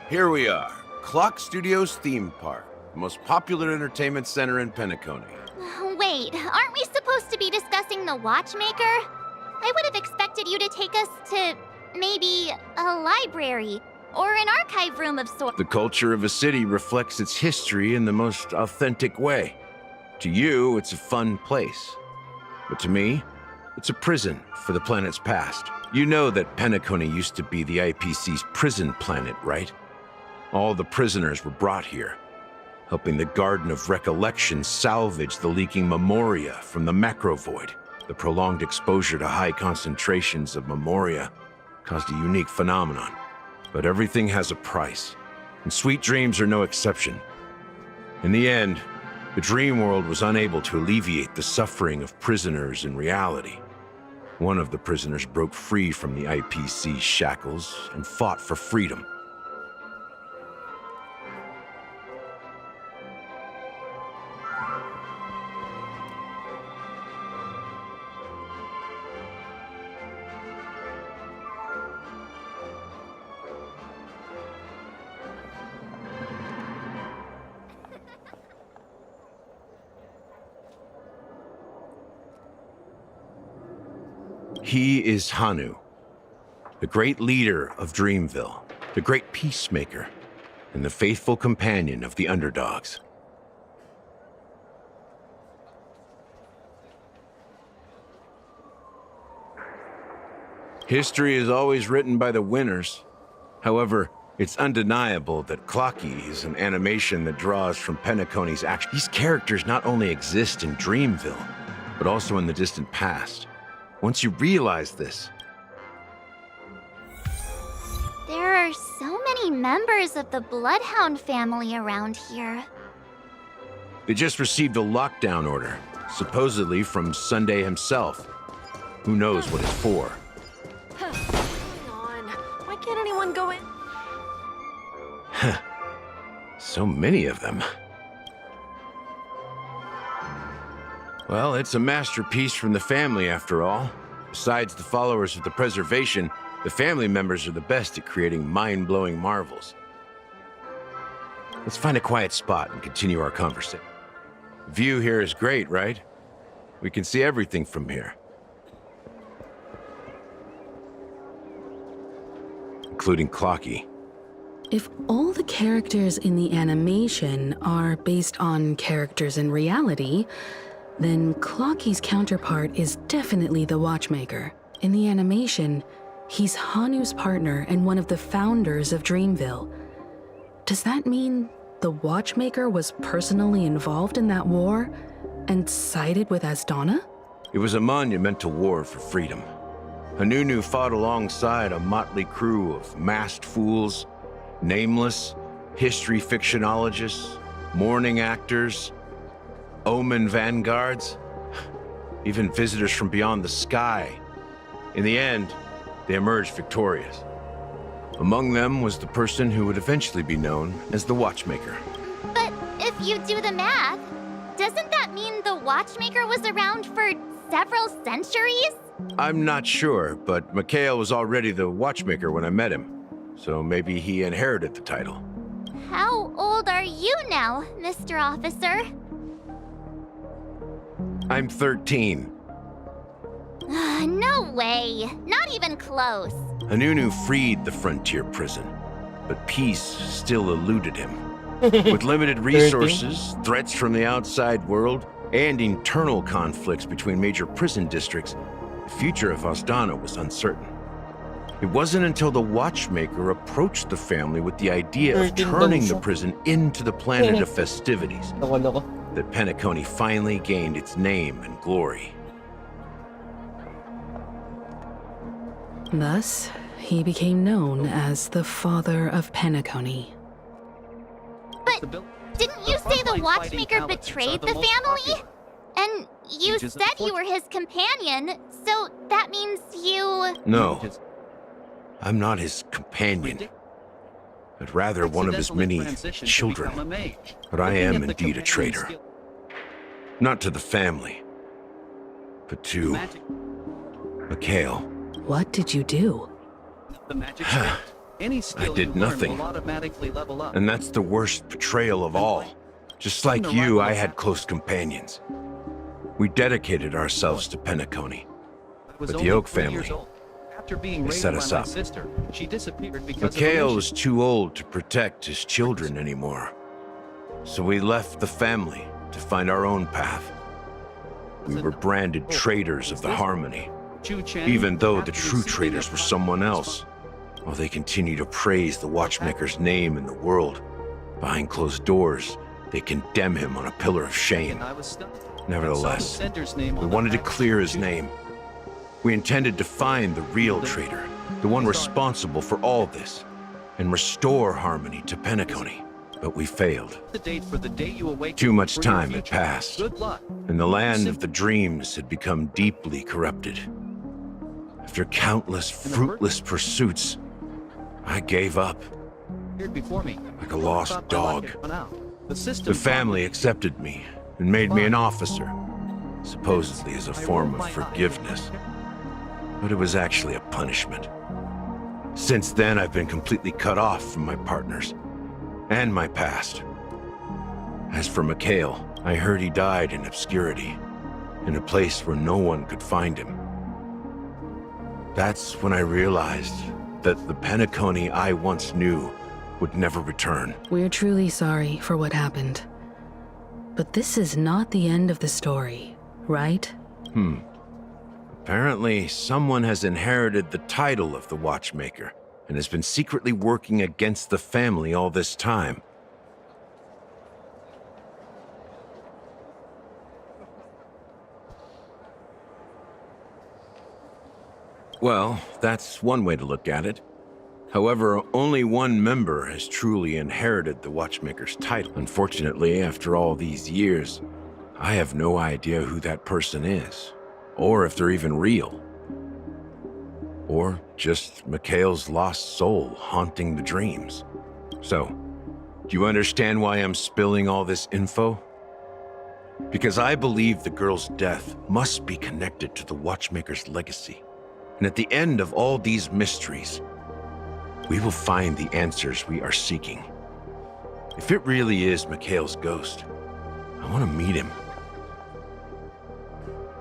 Here we are, Clock Studios theme park, the most popular entertainment center in Penacony. Wait, aren't we supposed to be discussing the watchmaker? I would have expected you to take us to maybe a library or an archive room of sorts. The culture of a city reflects its history in the most authentic way. To you, it's a fun place. But to me, it's a prison for the planet's past. You know that Penacony used to be the IPC's prison planet, right? All the prisoners were brought here, helping the Garden of Recollection salvage the leaking memoria from the macrovoid. The prolonged exposure to high concentrations of memoria caused a unique phenomenon. But everything has a price, and sweet dreams are no exception. In the end, the dream world was unable to alleviate the suffering of prisoners in reality. One of the prisoners broke free from the IPC's shackles and fought for freedom. He is Hanu, the great leader of Dreamville, the great peacemaker, and the faithful companion of the underdogs. History is always written by the winners. However, it's undeniable that Clocky is an animation that draws from Penacony's action. These characters not only exist in Dreamville, but also in the distant past. Once you realize this... There are so many members of the Bloodhound family around here. They just received a lockdown order, supposedly from Sunday himself. Who knows what it's for? Hang on. Why can't anyone go in? So many of them. Well, it's a masterpiece from the family, after all. Besides the followers of the preservation, the family members are the best at creating mind-blowing marvels. Let's find a quiet spot and continue our conversation. The view here is great, right? We can see everything from here. Including Clocky. If all the characters in the animation are based on characters in reality, then Clocky's counterpart is definitely the Watchmaker. In the animation, he's Hanu's partner and one of the founders of Dreamville. Does that mean the Watchmaker was personally involved in that war and sided with Asdana? It was a monumental war for freedom. Hanunu fought alongside a motley crew of masked fools, nameless, history fictionologists, mourning actors, omen vanguards, even visitors from beyond the sky. In the end, they emerged victorious. Among them was the person who would eventually be known as the Watchmaker. But if you do the math, doesn't that mean the Watchmaker was around for several centuries? I'm not sure, but Mikhail was already the Watchmaker when I met him. so maybe he inherited the title. How old are you now, Mr. Officer? I'm 13. No way. Not even close. Anunu freed the frontier prison, but peace still eluded him. With limited resources, threats from the outside world, and internal conflicts between major prison districts, the future of Osdana was uncertain. It wasn't until the Watchmaker approached the family with the idea of turning the prison into the planet of festivities that Penacony finally gained its name and glory. Thus, he became known as the Father of Penacony. But didn't you say the Watchmaker betrayed the family? And you said you were his companion, so that means you... No, I'm not his companion, but rather one of his many children. But I am indeed a traitor. Not to the family, but to Mikhail. What did you do? I did nothing. And that's the worst betrayal of all. Just like you, I had close companions. We dedicated ourselves to Penacony. But the Oak family, they set us up. Mikhail was too old to protect his children anymore. So we left the family to find our own path. We were branded traitors of the Harmony, even though the true traitors were someone else. While they continue to praise the Watchmaker's name in the world, behind closed doors, they condemn him on a pillar of shame. Nevertheless, we wanted to clear his name. We intended to find the real traitor, the one responsible for all this, and restore harmony to Penacony. But we failed. Too much time had passed, and the land of the dreams had become deeply corrupted. After countless fruitless pursuits, I gave up, like a lost dog. The family accepted me and made me an officer, supposedly as a form of forgiveness. But it was actually a punishment. Since then, I've been completely cut off from my partners and my past. As for Mikhail, I heard he died in obscurity, in a place where no one could find him. That's when I realized that the Penacony I once knew would never return. We're truly sorry for what happened. But this is not the end of the story, right? Apparently, someone has inherited the title of the Watchmaker and has been secretly working against the family all this time. Well, that's one way to look at it. However, only one member has truly inherited the Watchmaker's title. Unfortunately, after all these years, I have no idea who that person is, or if they're even real. Or just Mikhail's lost soul haunting the dreams. So, do you understand why I'm spilling all this info? Because I believe the girl's death must be connected to the Watchmaker's legacy. And at the end of all these mysteries, we will find the answers we are seeking. If it really is Mikhail's ghost, I want to meet him.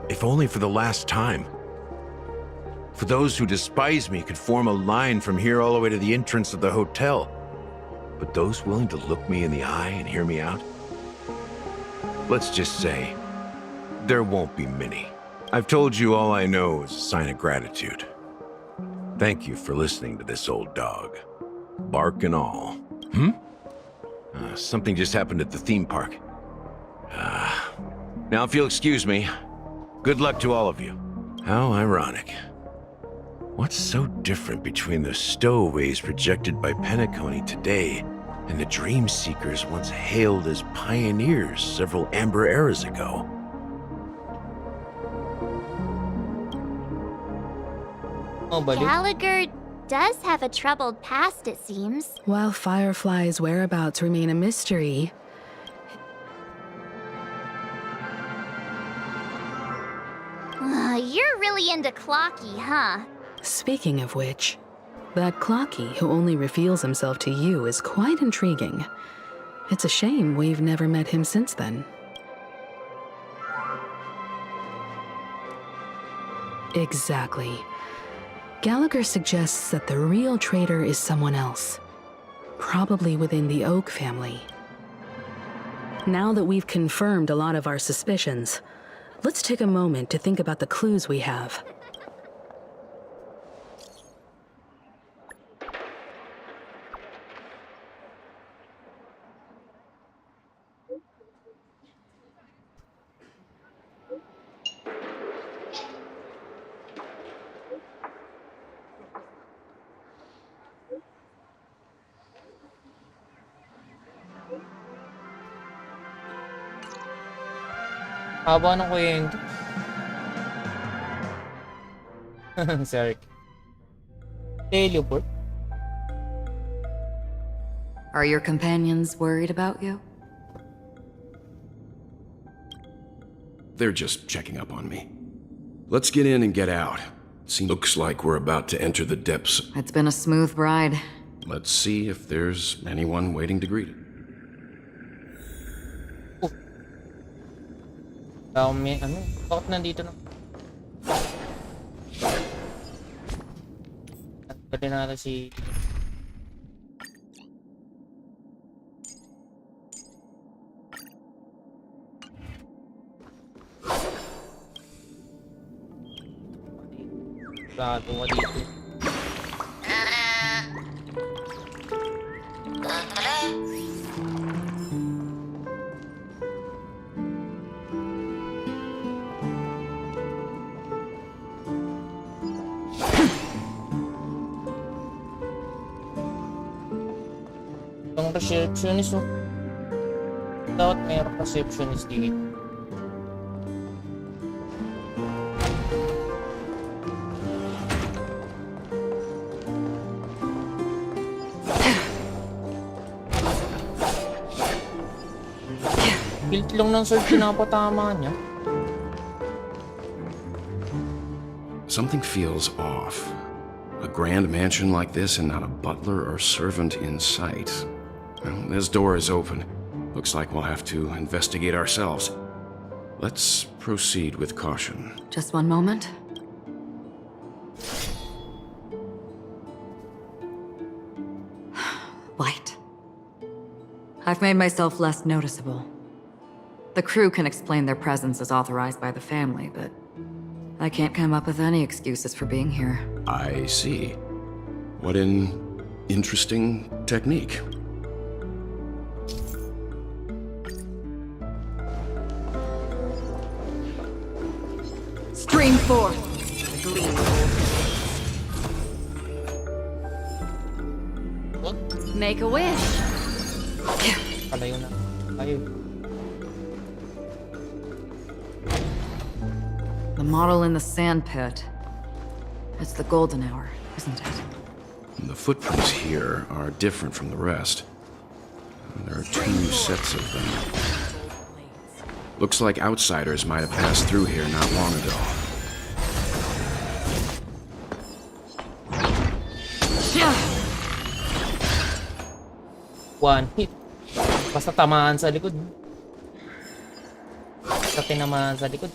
If only for the last time. For those who despise me could form a line from here all the way to the entrance of the hotel. But those willing to look me in the eye and hear me out? Let's just say, there won't be many. I've told you all I know is a sign of gratitude. Thank you for listening to this old dog. Bark and all. Something just happened at the theme park. Now if you'll excuse me, good luck to all of you. How ironic. What's so different between the stowaways projected by Penacony today and the dream seekers once hailed as pioneers several amber eras ago? Gallagher does have a troubled past, it seems. While Firefly's whereabouts remain a mystery, You're really into Clocky, huh? speaking of which, That Clocky who only reveals himself to you is quite intriguing. It's a shame we've never met him since then. Exactly. Gallagher suggests that the real traitor is someone else. Probably within the Oak family. Now that we've confirmed a lot of our suspicions, let's take a moment to think about the clues we have. Haba ng kwento. Sorry. Teleport? Are your companions worried about you? They're just checking up on me. Let's get in and get out. Looks like we're about to enter the depths. It's been a smooth ride. Let's see if there's anyone waiting to greet it. Bakit nandito na? Pwede natin si... Bago ka dito. Itong receptionist, oh. Dapat mayroong receptionist dito. Guilt lang ng search pinapatama niya. Something feels off. A grand mansion like this and not a butler or servant in sight. Well, this door is open. Looks like we'll have to investigate ourselves. Let's proceed with caution. Just one moment. Light. I've made myself less noticeable. The crew can explain their presence as authorized by the family, but I can't come up with any excuses for being here. I see. What an interesting technique. Stream forth. What? Make a wish. Palayo na. Ayaw. The model in the sand pit. It's the golden hour, isn't it? The footprints here are different from the rest. There are two sets of them. Looks like outsiders might have passed through here not long ago. One hit. Basta tamaan sa likod. Basta tinamaan sa likod.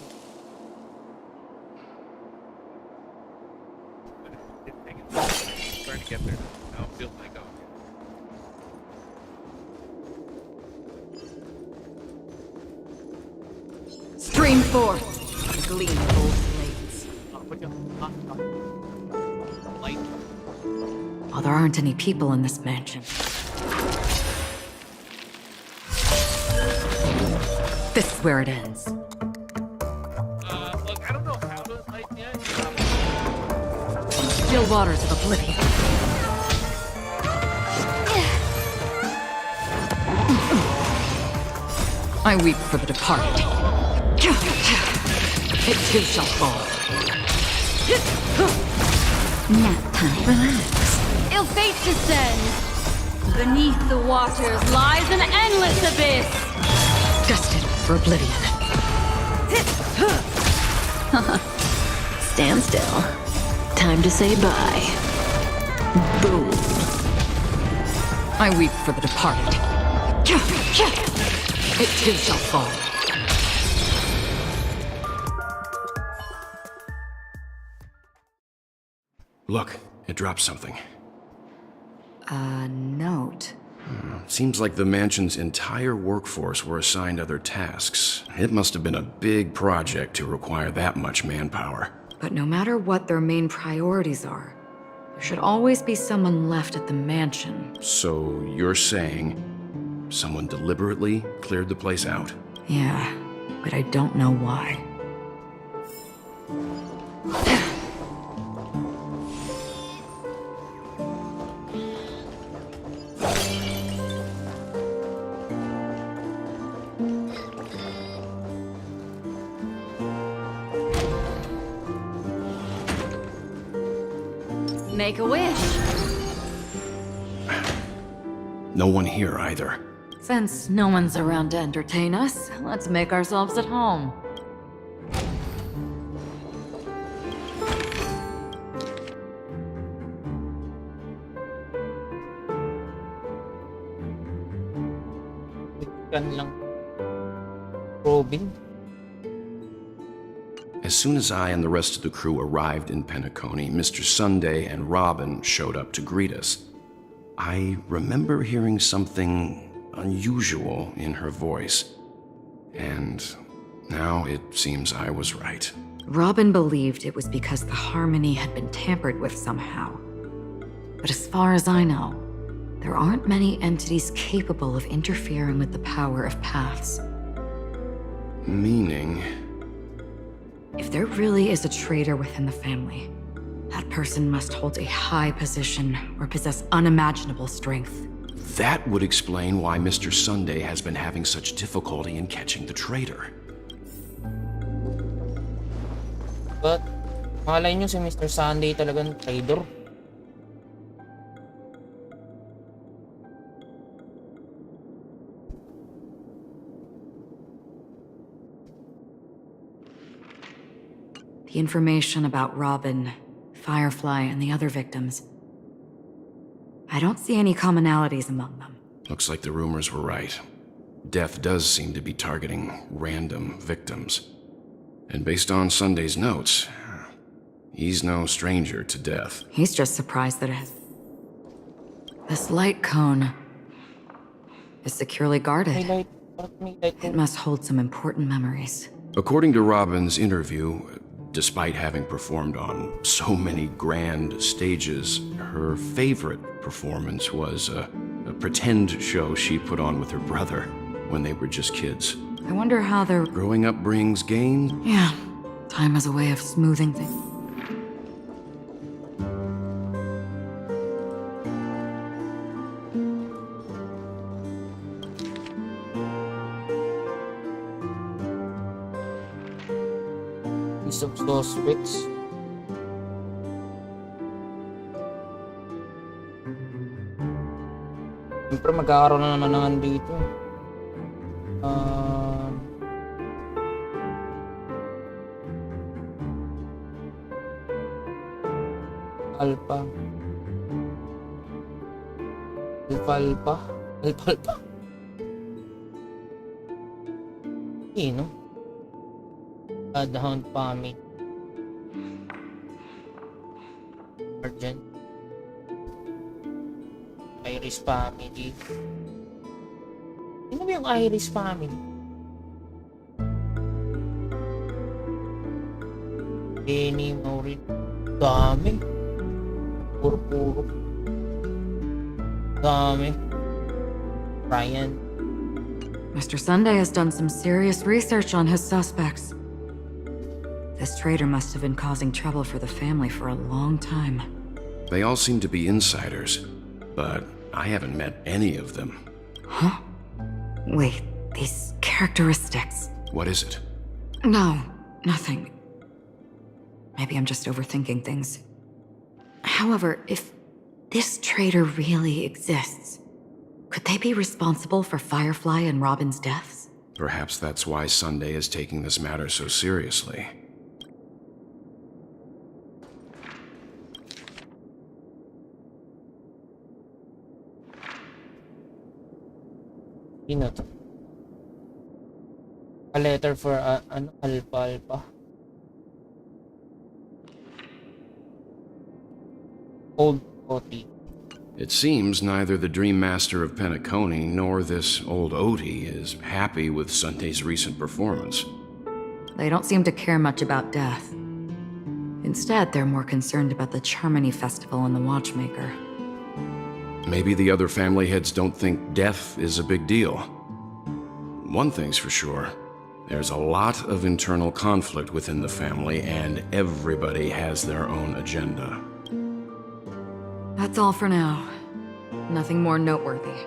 Trying to get there. I don't feel like Stream forth. Gleam of old blades. Oh, there aren't any people in this mansion. This is where it ends. Look, I don't know how to light yet. Still waters of oblivion. I weep for the departed. It too shall fall. Nap time. Relax. Ill fate descends. Beneath the waters lies an endless abyss. Destined for oblivion. Stand still. Time to say bye. Bold. I weep for the departed. It too shall fall. Look, it dropped something. A note. Seems like the mansion's entire workforce were assigned other tasks. It must have been a big project to require that much manpower. But no matter what their main priorities are, there should always be someone left at the mansion. So you're saying someone deliberately cleared the place out? Yeah, but I don't know why. Make a wish. No one here either. Since no one's around to entertain us, let's make ourselves at home. Probing. As soon as I and the rest of the crew arrived in Penacony, Mr. Sunday and Robin showed up to greet us. I remember hearing something unusual in her voice. And now it seems I was right. Robin believed it was because the harmony had been tampered with somehow. But as far as I know, there aren't many entities capable of interfering with the power of paths. Meaning? If there really is a traitor within the family, that person must hold a high position or possess unimaginable strength. That would explain why Mr. Sunday has been having such difficulty in catching the traitor. But, malay nyo si Mr. Sunday talagang traitor. The information about Robin, Firefly, and the other victims. I don't see any commonalities among them. Looks like the rumors were right. Death does seem to be targeting random victims. And based on Sunday's notes, he's no stranger to death. He's just surprised that this light cone is securely guarded. It must hold some important memories. According to Robin's interview, despite having performed on so many grand stages, her favorite performance was a pretend show she put on with her brother when they were just kids. I wonder how they're... Growing up brings gains? Yeah, time has a way of smoothing things. List of suspects. Siyempre magkakaroon na naman ng dito. Alpha. No? Down Pamit. Argent. Iris family. Sino ba yung Iris family? Benny, Maureen. Dami. Puro. Dami. Ryan. Mr. Sunday has done some serious research on his suspects. This traitor must have been causing trouble for the family for a long time. They all seem to be insiders, but I haven't met any of them. Huh? Wait, these characteristics... What is it? No, nothing. Maybe I'm just overthinking things. However, if this traitor really exists, could they be responsible for Firefly and Robin's deaths? Perhaps that's why Sunday is taking this matter so seriously. Sino to? A letter for alpha. Old Oti. It seems neither the Dream Master of Penacony nor this old Oti is happy with Sunday's recent performance. They don't seem to care much about death. Instead, they're more concerned about the Charmony Festival and the Watchmaker. Maybe the other family heads don't think death is a big deal. One thing's for sure. There's a lot of internal conflict within the family, and everybody has their own agenda. That's all for now. Nothing more noteworthy.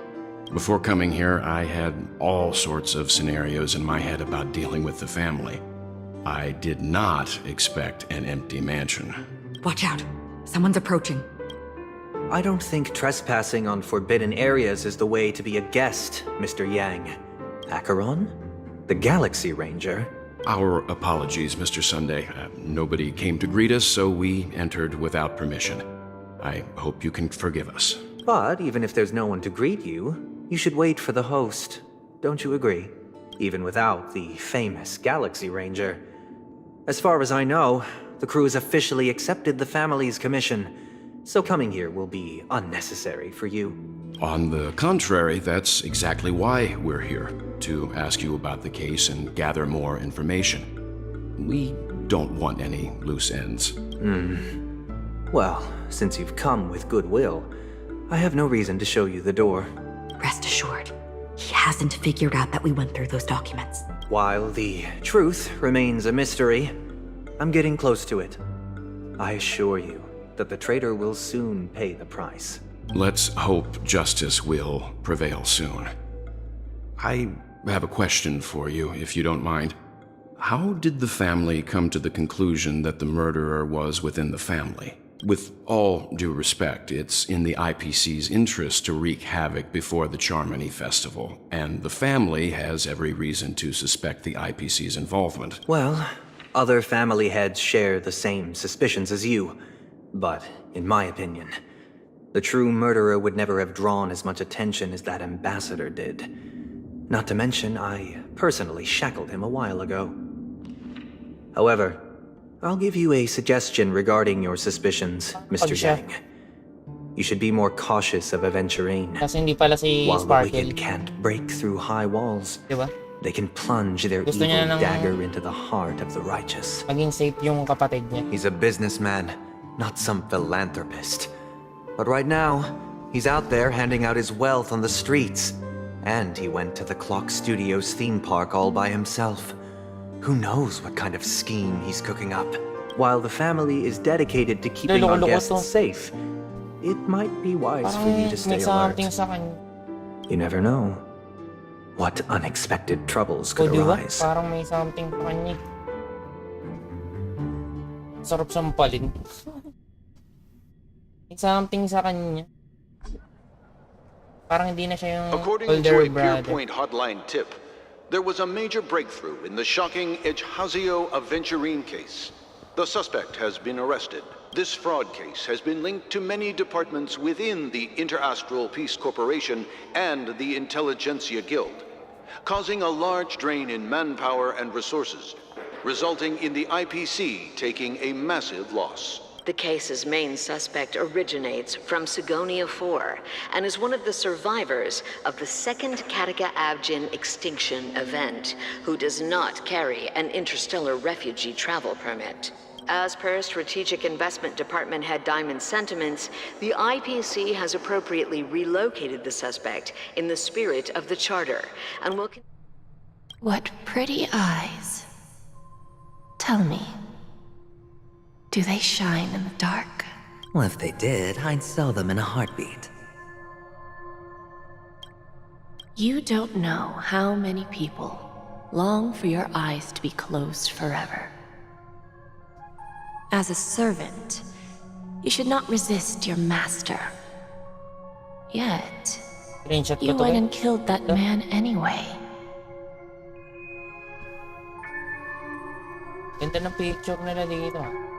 Before coming here, I had all sorts of scenarios in my head about dealing with the family. I did not expect an empty mansion. Watch out. Someone's approaching. I don't think trespassing on forbidden areas is the way to be a guest, Mr. Yang. Acheron? The Galaxy Ranger? Our apologies, Mr. Sunday. Nobody came to greet us, so we entered without permission. I hope you can forgive us. But even if there's no one to greet you, you should wait for the host. Don't you agree? Even without the famous Galaxy Ranger. As far as I know, the crew has officially accepted the family's commission, so coming here will be unnecessary for you. On the contrary, that's exactly why we're here, to ask you about the case and gather more information. We don't want any loose ends. Well, since you've come with goodwill, I have no reason to show you the door. Rest assured, he hasn't figured out that we went through those documents. While the truth remains a mystery, I'm getting close to it. I assure you that the traitor will soon pay the price. Let's hope justice will prevail soon. I have a question for you, if you don't mind. How did the family come to the conclusion that the murderer was within the family? With all due respect, it's in the IPC's interest to wreak havoc before the Charmony Festival, and the family has every reason to suspect the IPC's involvement. Well, other family heads share the same suspicions as you, but in my opinion, the true murderer would never have drawn as much attention as that ambassador did. Not to mention, I personally shackled him a while ago. However, I'll give you a suggestion regarding your suspicions, Mr. Yang. You should be more cautious of aventurine. Kasi hindi pala si While the Sparkle. wicked can't break through high walls, Diba? they can plunge their Gusto evil niya ng- dagger into the heart of the righteous. Maging safe yung kapatid niya. He's a businessman, not some philanthropist. But right now, he's out there handing out his wealth on the streets. And he went to the Clock Studios theme park all by himself. Who knows what kind of scheme he's cooking up? While the family is dedicated to keeping our guests safe, it might be wise for you to stay May alert. something sa kanya. You never know what unexpected troubles O could diba? arise. Parang may something sa kanya. Sarap sampalin. May something sa kanya. Parang hindi na siya yung According to older a brother. Pierpoint hotline tip, there was a major breakthrough in the shocking Ejhazio Aventurine case. The suspect has been arrested. This fraud case has been linked to many departments within the Interastral Peace Corporation and the Intelligentsia Guild, causing a large drain in manpower and resources, resulting in the IPC taking a massive loss. The case's main suspect originates from Sigonia 4 and is one of the survivors of the second Kataka-Abjin extinction event, who does not carry an interstellar refugee travel permit. As per Strategic Investment Department Head Diamond's sentiments, the IPC has appropriately relocated the suspect in the spirit of the Charter and will... What pretty eyes. Tell me, do they shine in the dark? Well, if they did, I'd sell them in a heartbeat. You don't know how many people long for your eyes to be closed forever. As a servant, you should not resist your master. Yet, you went and killed that man anyway. Ganda ng picture nila dito.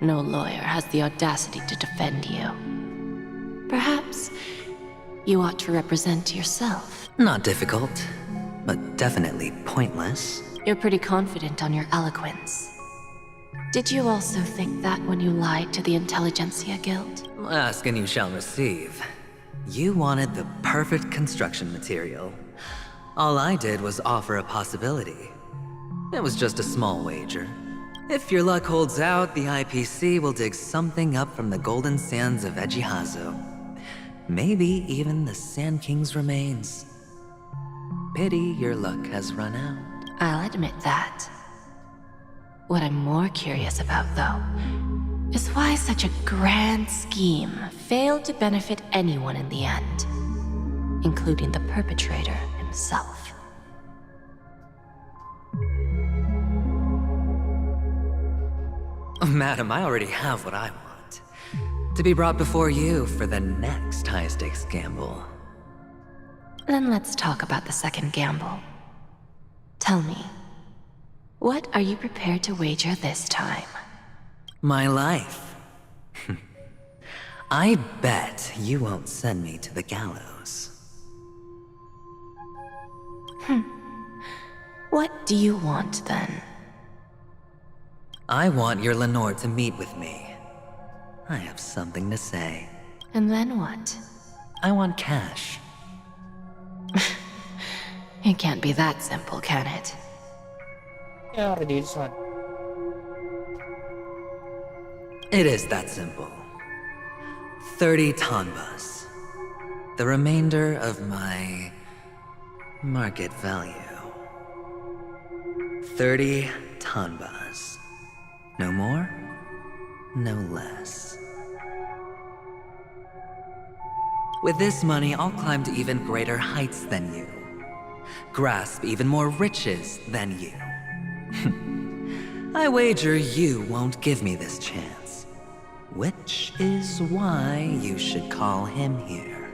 No lawyer has the audacity to defend you. Perhaps you ought to represent yourself. Not difficult, but definitely pointless. You're pretty confident on your eloquence. Did you also think that when you lied to the Intelligentsia Guild? Ask and you shall receive. You wanted the perfect construction material. All I did was offer a possibility. It was just a small wager. If your luck holds out, the IPC will dig something up from the golden sands of Ejihazo. Maybe even the Sand King's remains. Pity your luck has run out. I'll admit that. What I'm more curious about, though, is why such a grand scheme failed to benefit anyone in the end, including the perpetrator himself. Madam, I already have what I want. To be brought before you for the next high-stakes gamble. Then let's talk about the second gamble. Tell me, what are you prepared to wager this time? My life. I bet you won't send me to the gallows. What do you want, then? I want your Lenore to meet with me. I have something to say. And then what? I want cash. It can't be that simple, can it? Yeah, I did one. It is that simple. 30 tanbas. The remainder of my market value. 30 tanbas. No more, no less. With this money, I'll climb to even greater heights than you. Grasp even more riches than you. I wager you won't give me this chance. Which is why you should call him here.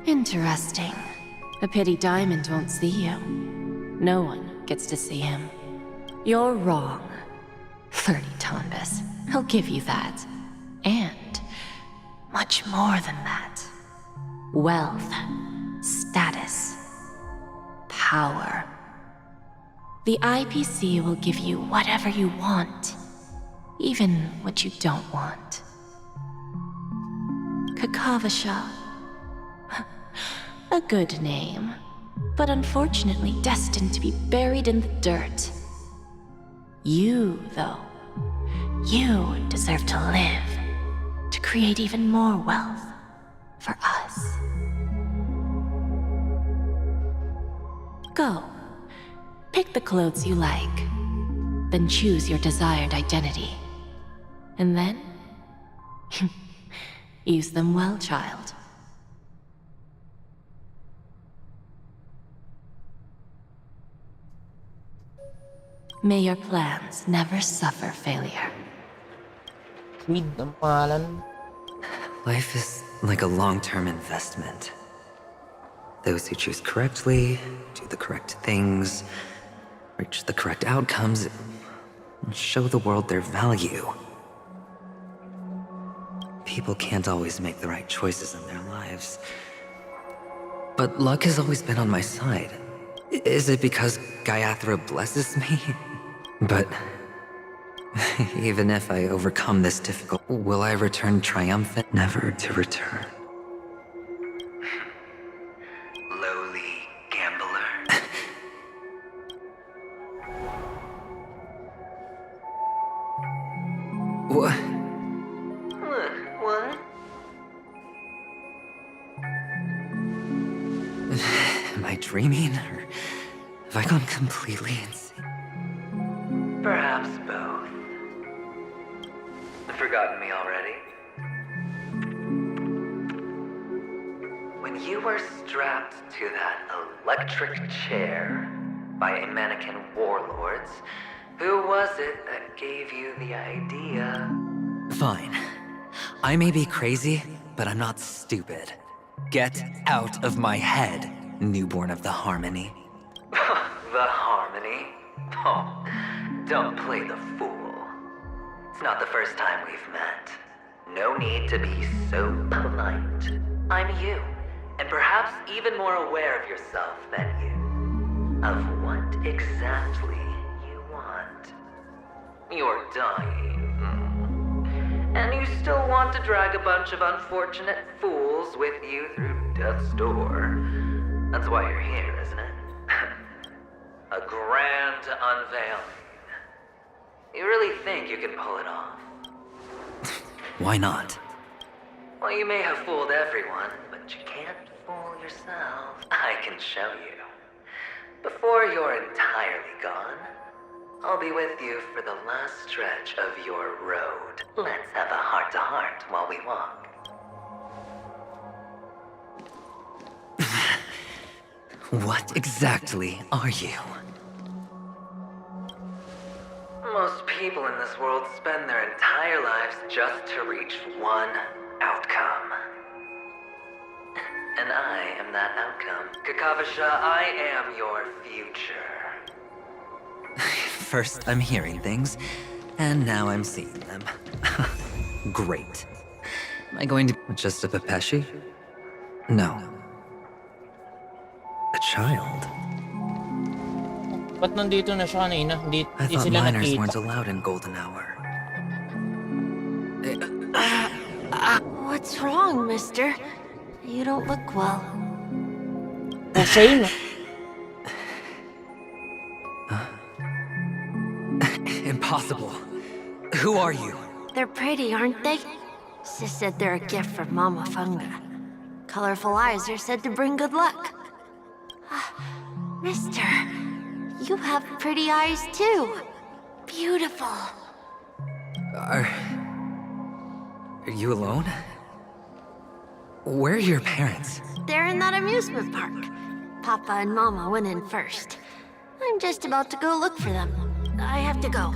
Interesting. A pity Diamond won't see you. No one gets to see him. You're wrong. 30 tanbas. I'll give you that. And much more than that. Wealth, status, power. The IPC will give you whatever you want, even what you don't want. Kakavasha. A good name, but unfortunately destined to be buried in the dirt. You, though, you deserve to live, to create even more wealth for us. Go. Pick the clothes you like, then choose your desired identity. And then, use them well, child. May your plans never suffer failure. Sweet ang pangalan. Life is like a long-term investment. Those who choose correctly, do the correct things, reach the correct outcomes, and show the world their value. People can't always make the right choices in their lives. But luck has always been on my side. Is it because Gayatri blesses me? But even if I overcome this difficult, will I return triumphant? Never to return. Lowly gambler. What? What? Am I dreaming, or have I gone completely insane? Perhaps both. Forgotten me already? When you were strapped to that electric chair by a mannequin warlords, who was it that gave you the idea? Fine. I may be crazy, but I'm not stupid. Get out of my head, newborn of the Harmony. The Harmony? Oh, don't play the fool. Not the first time we've met. No need to be so polite. I'm you, and perhaps even more aware of yourself than you. Of what exactly you want. You're dying. And you still want to drag a bunch of unfortunate fools with you through death's door. That's why you're here, isn't it? A grand unveiling. You really think you can pull it off? Why not? Well, you may have fooled everyone, but you can't fool yourself. I can show you. Before you're entirely gone, I'll be with you for the last stretch of your road. Let's have a heart-to-heart while we walk. What exactly are you? Most people in this world spend their entire lives just to reach one outcome. And I am that outcome. Kakavasha, I am your future. First, I'm hearing things, and now I'm seeing them. Great. Am I going to... just a Pepeshi? No. A child. Ba't nandito na siya kanina? Hindi I thought sila minors nakita. weren't allowed in Golden Hour. What's wrong, mister? You don't look well. Oh, siya yun. Impossible. Who are you? They're pretty, aren't they? Sis said they're a gift from Mama Funga. Colorful eyes are said to bring good luck. Mister, you have pretty eyes too. Beautiful. Are you alone? Where are your parents? They're in that amusement park. Papa and Mama went in first. I'm just about to go look for them. I have to go.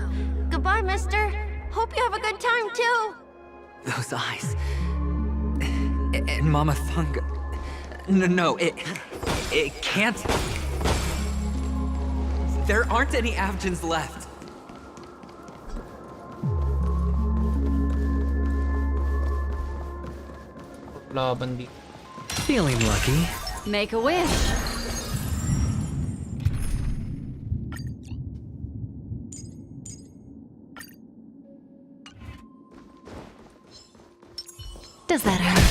Goodbye, mister. Hope you have a good time, too. Those eyes. And Mama Funga. No, it can't. There aren't any Avgens left. Laban di. Feeling lucky. Make a wish. Does that hurt?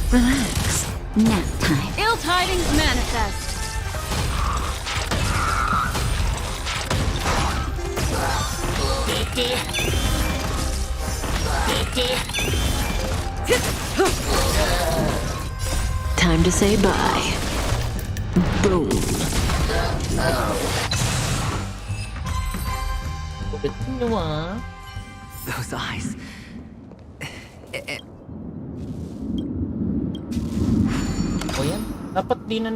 Relax. Nap time. Ill tidings manifest. Time to say bye. Boom. Those eyes. O yan. Dapat di na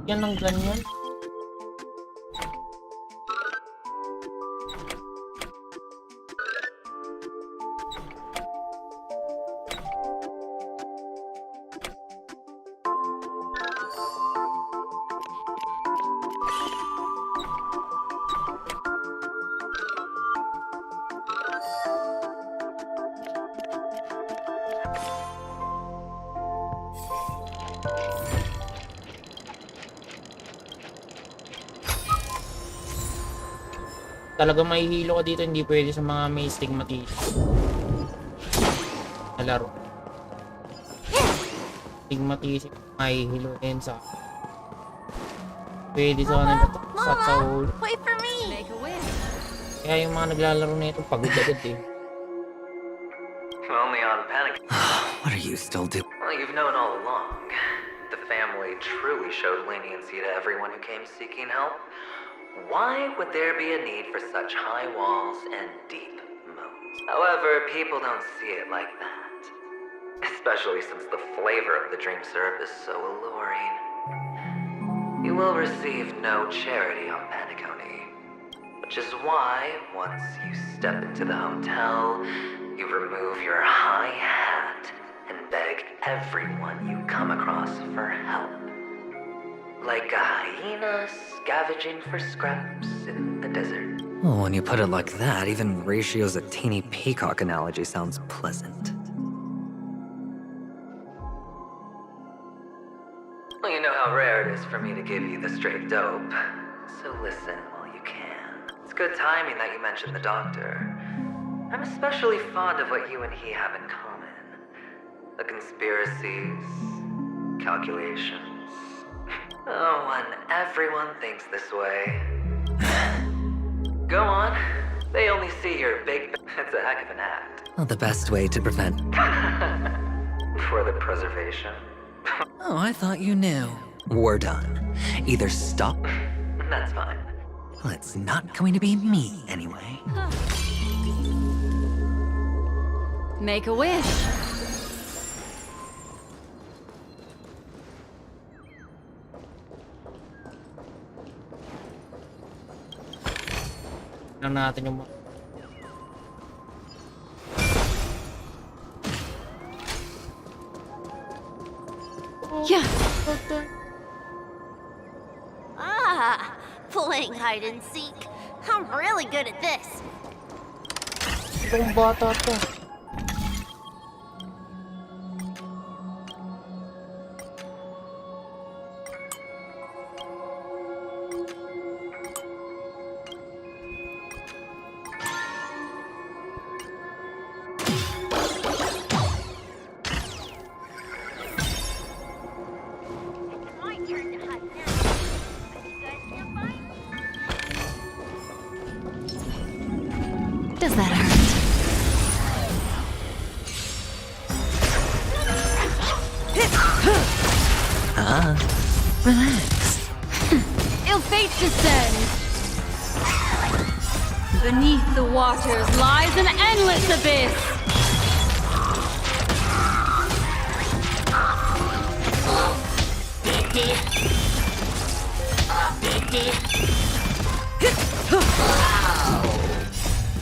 yan ng ganyan. Talaga mahihilo ka dito, hindi pwede sa mga may stigmatism na laro. Stigmatism, mahihiluin sa pwede sa kanila sa soul. Wait for me! Make a wish. Kaya yung mga naglalaro na ito, pagod agad eh. Only on panic. What are you still doing? Well, you've known all along. The family truly showed leniency to everyone who came seeking help. Why would there be a need for such high walls and deep moats? However, people don't see it like that. Especially since the flavor of the dream syrup is so alluring. You will receive no charity on Paniconi. Which is why, once you step into the hotel, you remove your high hat and beg everyone you come across for help. Like a hyena scavenging for scraps in the desert. Oh, when you put it like that, even Ratio's a teeny peacock analogy sounds pleasant. Well, you know how rare it is for me to give you the straight dope. So listen while you can. It's good timing that you mentioned the doctor. I'm especially fond of what you and he have in common. The conspiracies, calculations. Oh, when everyone thinks this way. Go on. They only see your big... It's a heck of an act. Well, the best way to prevent... For the preservation. Oh, I thought you knew. We're done. Either stop... That's fine. Well, it's not going to be me, anyway. Make a wish. Tignan natin yung Yeah. Ah, playing hide and seek. I'm really good at this. Itong bata to. Does that hurt? Relax. Ill fate descends. Beneath the waters lies an endless abyss.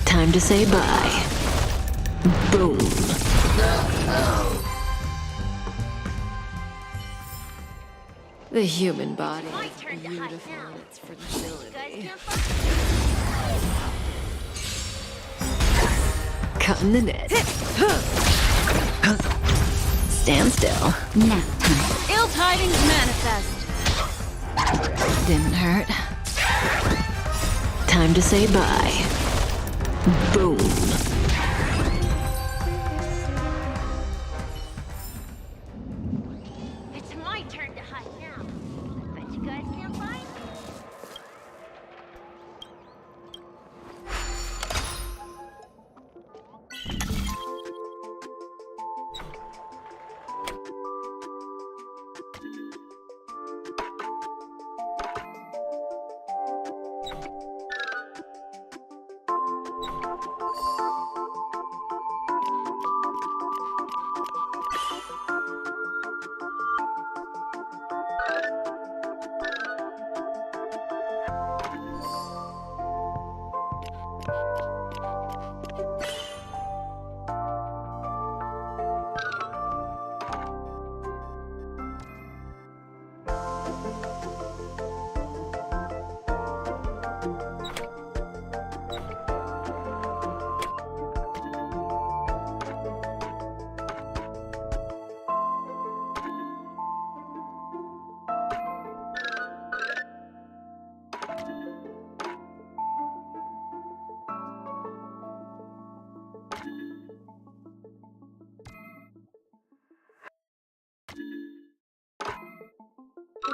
Time to say bye. Boom. The human body is beautiful in its fragility. Cutting the net. Stand still. Nap time. Ill tidings manifest. Didn't hurt. Time to say bye. Boom. It's my turn to hide now. Bet you guys can't find me.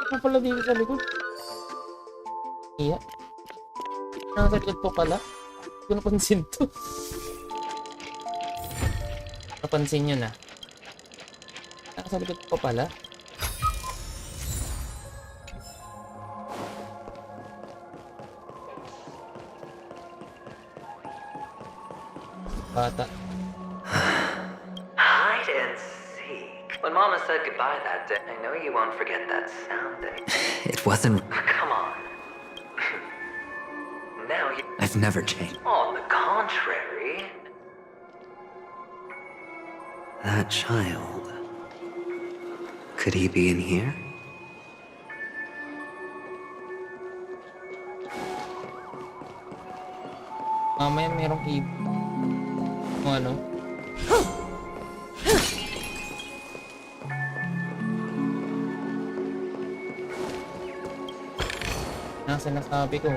Ano pala dito sa likod? Iya. Nasa likod po pala. Hindi ko napansin to. Napansin nyo na. Nasa likod po pala. Bata. Hide and seek. When Mama said goodbye that day, I know you won't forget that sound anymore. It wasn't... Come on. Now you... I've never changed. On the contrary. That child... Could he be in here? Mamaya merong ano? Ang sinasabi ko.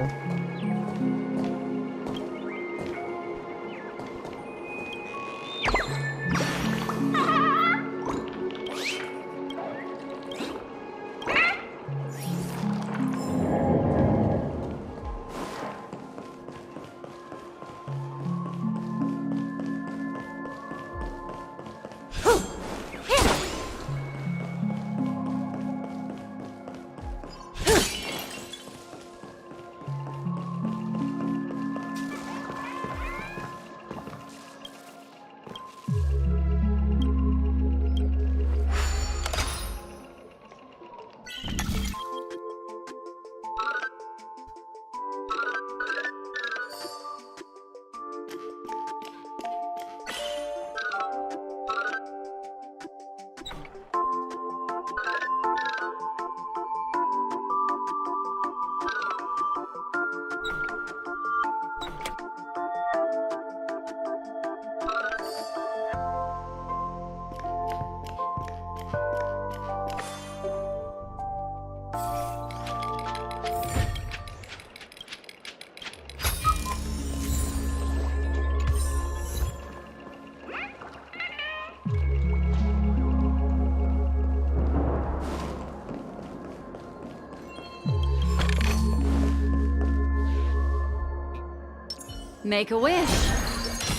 Make a wish.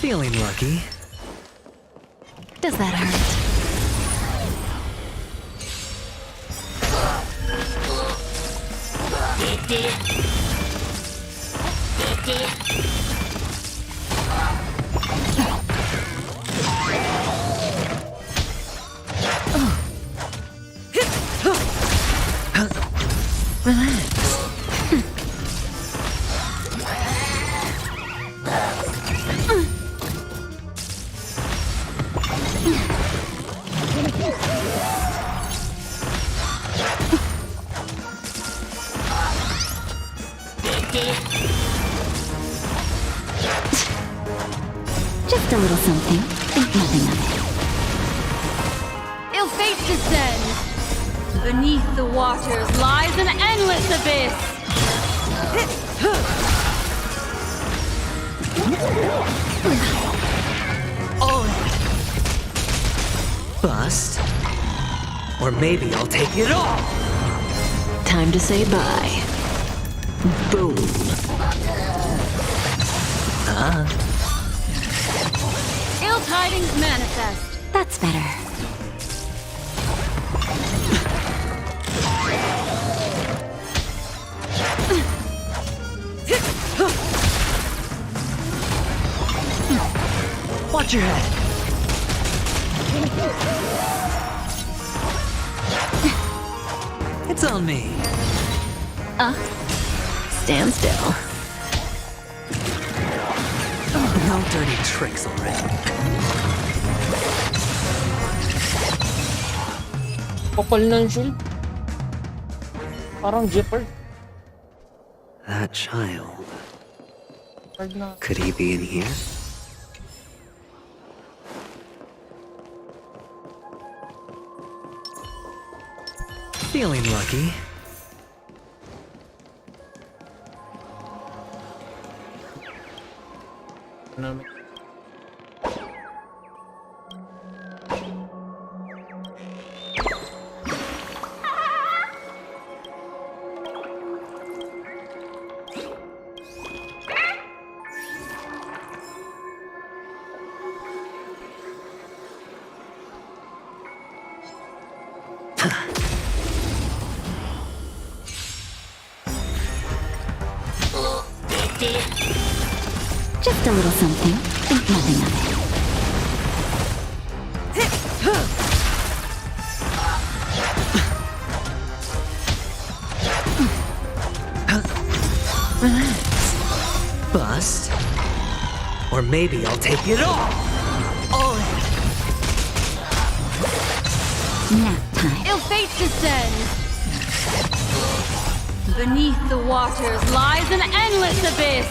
Feeling lucky. Does that hurt? Just a little something. Think nothing of it. Ill fate descends. Beneath the waters lies an endless abyss. Bust. Or maybe I'll take it all. Time to say bye. Boom. Ill tidings manifest. That's better. Watch your head. It's on me. Stand still. No dirty tricks already. Kapal ng shield. Parang Jeopardy. That child. Jeopardy na. Could he be in here? Feeling lucky. Just a little something. Think nothing of it. Relax. Bust. Or maybe I'll take it all. All in. Nap time. Ill fate descends. Beneath the waters lies an endless abyss.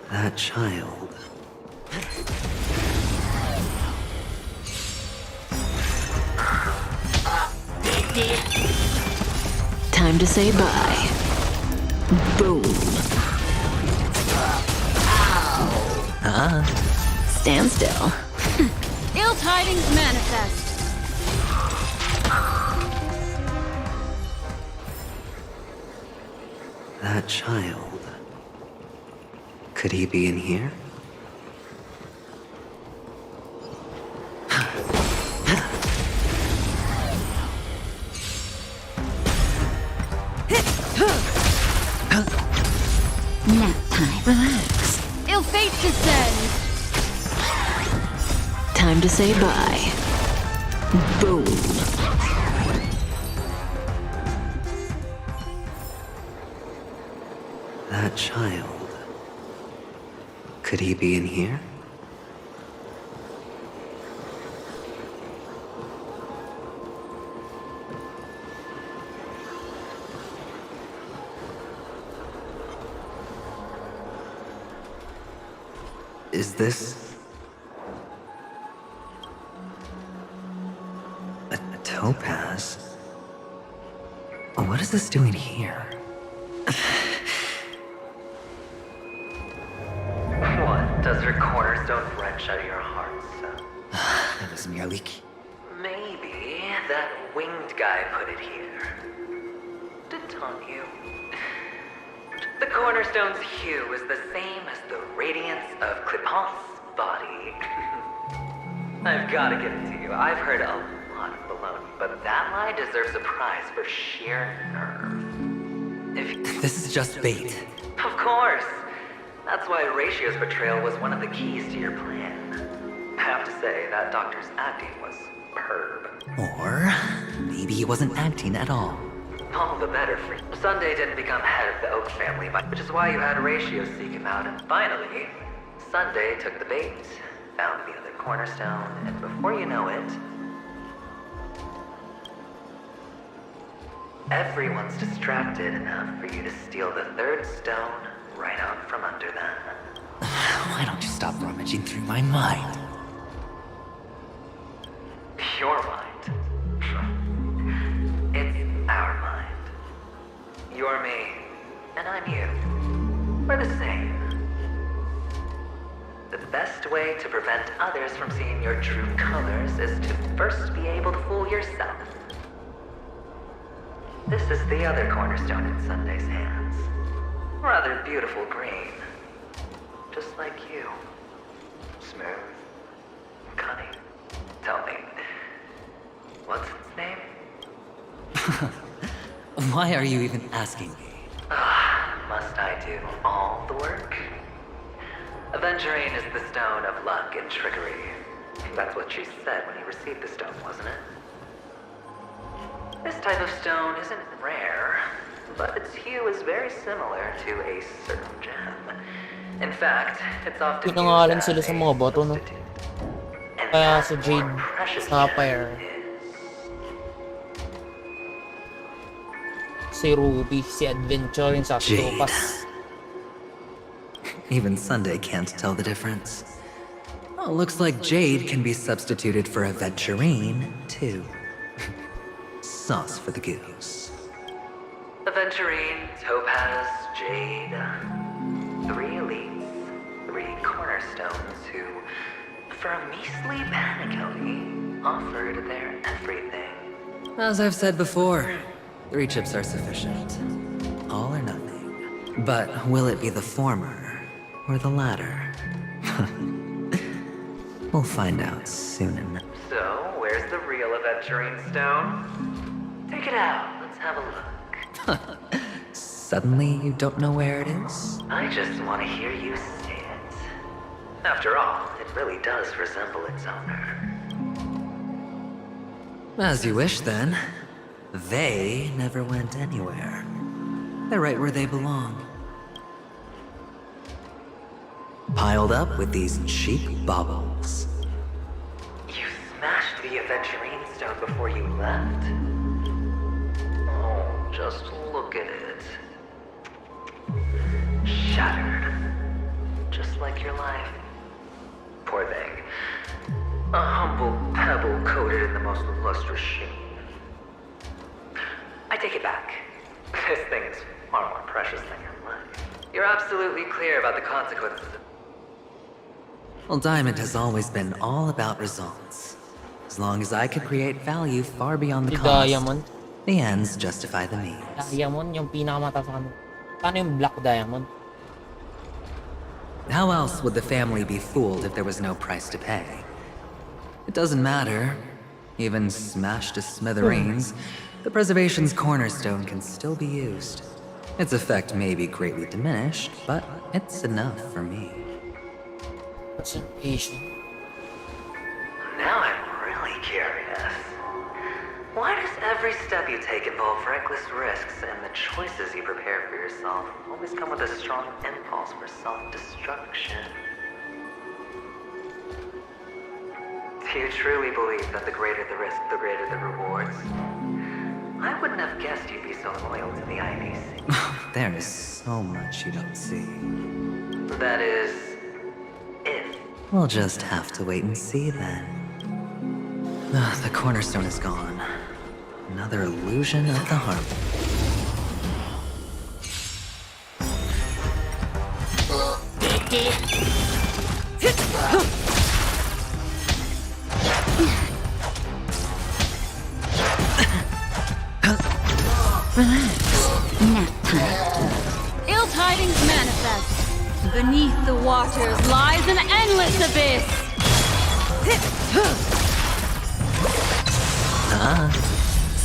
That child. Time to say bye. Boom. Stand still. Ill tidings manifest. That child. Could he be in here? Nap time. Relax. Ill fate descends. Time to say bye. Boom. That child. Could he be in here? Is this a topaz? What is this doing here? What? Does her cornerstone wrench at your heart, son? It was merely... Maybe that winged guy put it here. To taunt you. The cornerstone's hue is the same as the radiance of Clipant's body. I've got to give it to you. I've heard a lot of baloney, but that lie deserves a prize for sheer nerve. This is just bait. Of course. That's why Ratio's betrayal was one of the keys to your plan. I have to say, that doctor's acting was superb. Or maybe he wasn't acting at all. All the better for you. Sunday didn't become head of the Oak family, which is why you had Ratio seek him out, and finally, Sunday took the bait, found the other cornerstone, and before you know it, everyone's distracted enough for you to steal the third stone right out from under them. Why don't you stop rummaging through my mind? Your mind. It's our mind. You're me, and I'm you. We're the same. The best way to prevent others from seeing your true colors is to first be able to fool yourself. This is the other cornerstone in Sunday's hands. Rather beautiful green. Just like you. Smooth. Cunning. Tell me, what's its name? Why are you even asking me? Must I do all the work? Aventurine is the stone of luck and trickery. That's what she said when you received the stone, wasn't it? This type of stone isn't rare, but its hue is very similar to a certain gem. In fact, it's often Pinangalan used sila as sa a mga bato, no? Kaya si Jade, Sapphire. Si Ruby, si Adventure, sa Jade. Topaz. Even Sunday can't tell the difference. Oh, looks like Jade can be substituted for Aventurine, too. Sauce for the goose. Aventurine, Topaz, Jade. 3 elites, 3 cornerstones who, for a measly panacony, offered their everything. As I've said before, 3 chips are sufficient. All or nothing. But will it be the former or the latter? We'll find out soon enough. So, where's the real Aventurine stone? Take it out, let's have a look. Suddenly you don't know where it is? I just want to hear you say it. After all, it really does resemble its owner. As you wish, then. They never went anywhere. They're right where they belong. piled up with these cheap baubles. You smashed the aventurine stone before you left? Oh, just look at it. Shattered. Just like your life. Poor thing. A humble pebble coated in the most lustrous sheen. I take it back. This thing is far more precious than your life. You're absolutely clear about the consequences. Well, Diamond has always been all about results. As long as I could create value far beyond the cost, Diamond. the ends justify the means. Diamond, yung pinakamataas sa kanila. Paano yung Black Diamond? How else would the family be fooled if there was no price to pay? It doesn't matter. Even smashed to smithereens, the preservation's cornerstone can still be used. Its effect may be greatly diminished, but it's enough for me. Preservation. Now I'm really curious. Why does every step you take involve reckless risks, and the choices you prepare for yourself always come with a strong impulse for self-destruction? Do you truly believe that the greater the risk, the greater the rewards? I wouldn't have guessed you'd be so loyal to the IBC. There is so much you don't see. That is, if. We'll just have to wait and see then. The cornerstone is gone. Another illusion of the harmony. Relax. Nap time. Ill tidings manifest. Beneath the waters lies an endless abyss.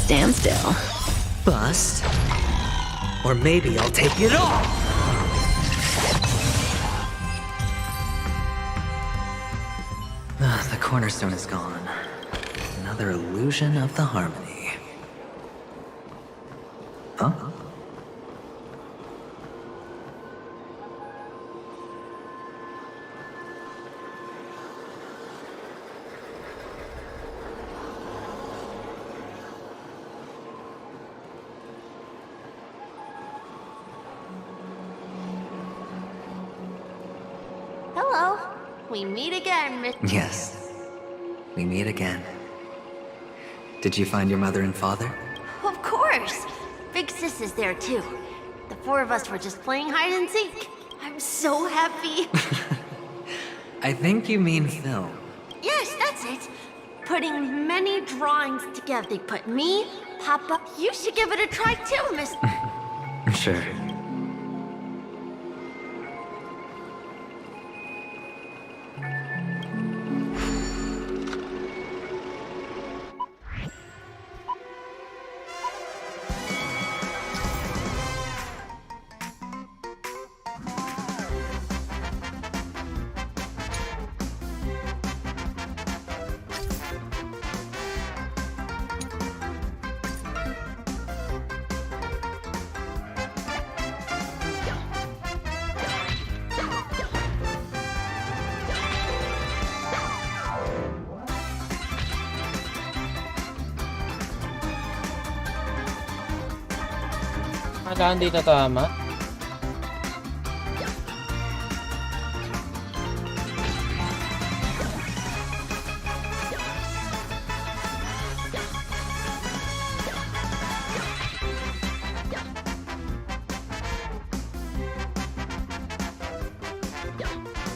Stand still. Bust. Or maybe I'll take it all! The cornerstone is gone. Another illusion of the harmony. Huh? Hello. We meet again, Miss... Yes. We meet again. Did you find your mother and father? Of course. Big Sis is there too. The four of us were just playing hide and seek. I'm so happy. I think you mean film. Yes, that's it. Putting many drawings together. They put me, Papa. You should give it a try too, Miss... Sure. Kailangan di na tama.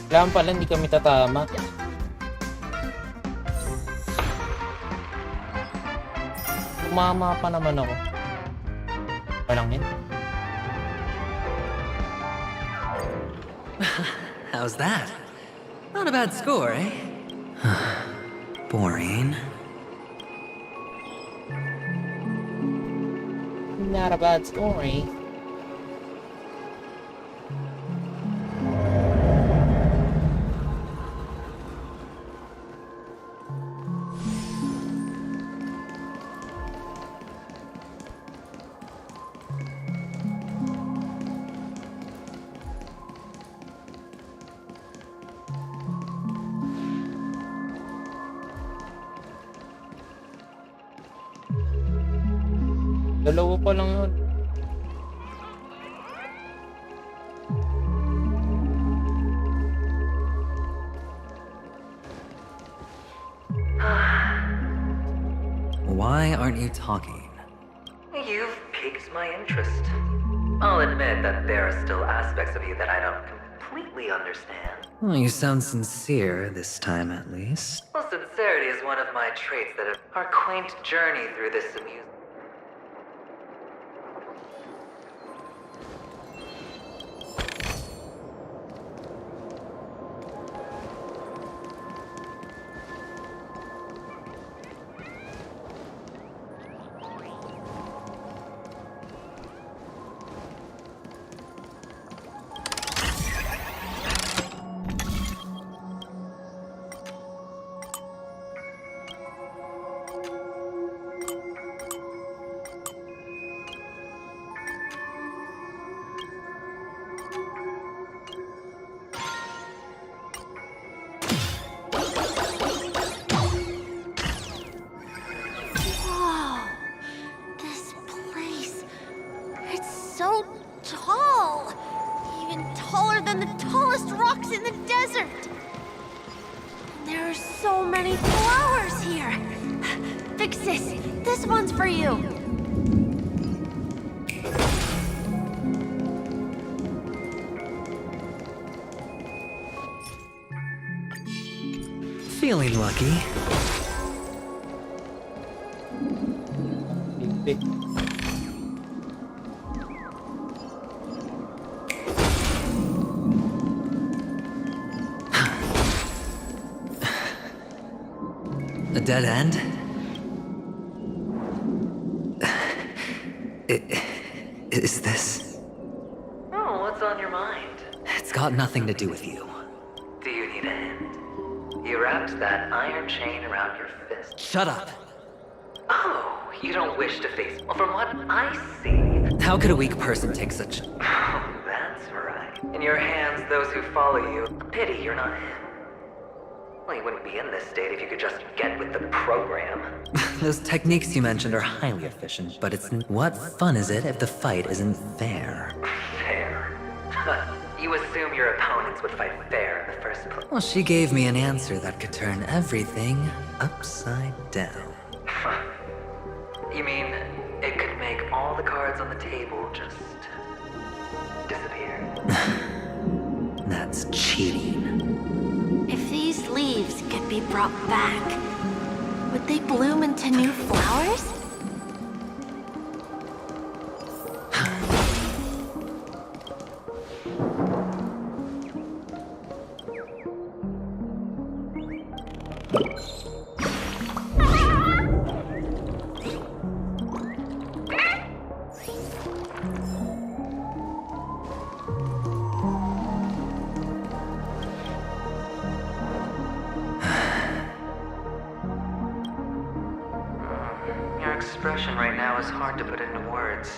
Kailangan pala hindi kami tatama. Tumama pa naman ako. Walang yun. How's that? Not a bad score, eh? Boring. Not a bad story. Dalawa pa lang yun. Why aren't you talking? You've piqued my interest. I'll admit that there are still aspects of you that I don't completely understand. Well, you sound sincere this time, at least. Well, sincerity is one of my traits that our quaint journey through this amusement. Whoa! This place. It's so tall! Even taller than the tallest rocks in the desert! And there are so many flowers here! Vixis, this one's for you! Feeling lucky. A dead end? Is this? Oh, what's on your mind? It's got nothing to do with you. Do you need a hand? You wrapped that iron chain around your fist. Shut up! Oh, you don't wish to face... Well, from what I see... How could a weak person take such... Oh, that's right. In your hands, those who follow you. Pity you're not him. Well, you wouldn't be in this state if you could just get with the program. Those techniques you mentioned are highly efficient, but it's... What fun is it if the fight isn't fair? Fair. You assume your opponents would fight fair in the first place. Well, she gave me an answer that could turn everything upside down. You mean it could make all the cards on the table just disappear? That's cheating. If these leaves could be brought back, would they bloom into new flowers? Your expression right now is hard to put into words.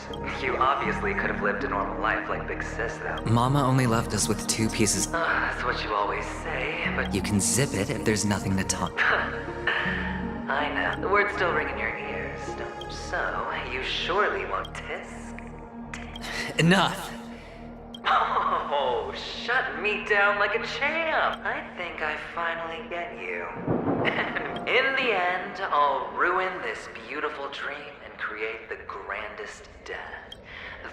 You obviously could have lived a normal life like Big Sis, though. Mama only left us with 2 pieces. That's what you always say, but... You can zip it if there's nothing to talk. I know. The words still ring in your ears. So, you surely won't tisk? Enough! Oh, shut me down like a champ! I think I finally get you. And in the end, I'll ruin this beautiful dream and create the grandest death.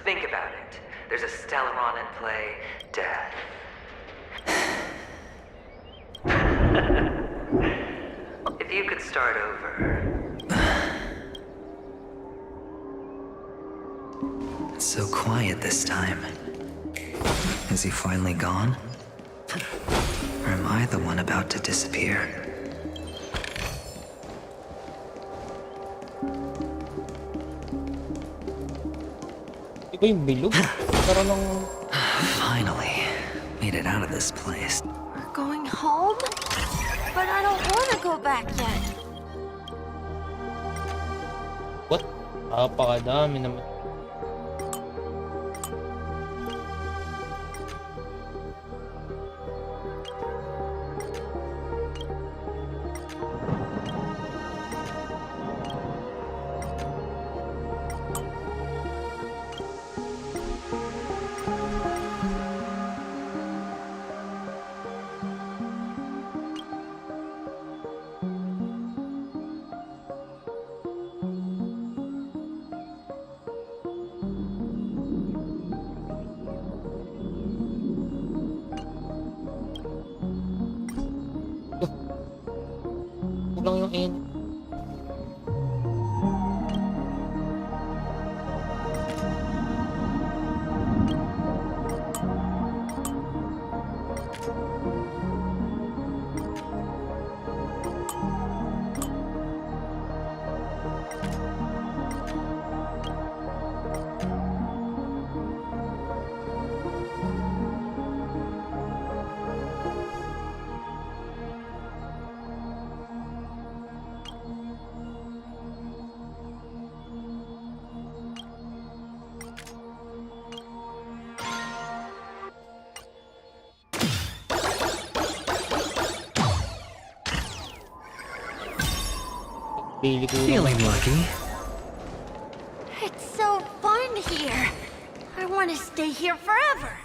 Think about it. There's a Stellaron in play. Death. If you could start over. It's so quiet this time. Is he finally gone? Or am I the one about to disappear? Di ba yung bilog? Karoon ng... Finally, made it out of this place. We're going home? But I don't want to go back yet. What? Napakadami naman. in. Feeling lucky. It's so fun here. I want to stay here forever.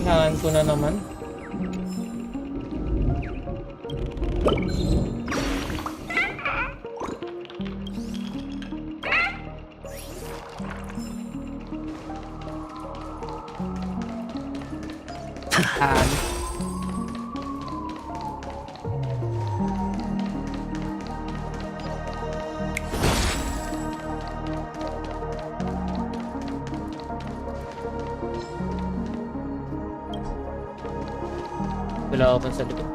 Kailangan ko na naman. Wala ako sa likod.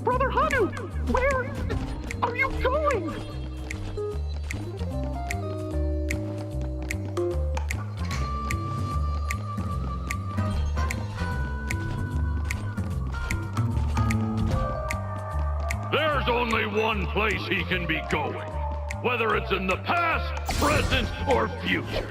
Brother Hanu, where are you going? There's only one place he can be going, whether it's in the past, present, or future.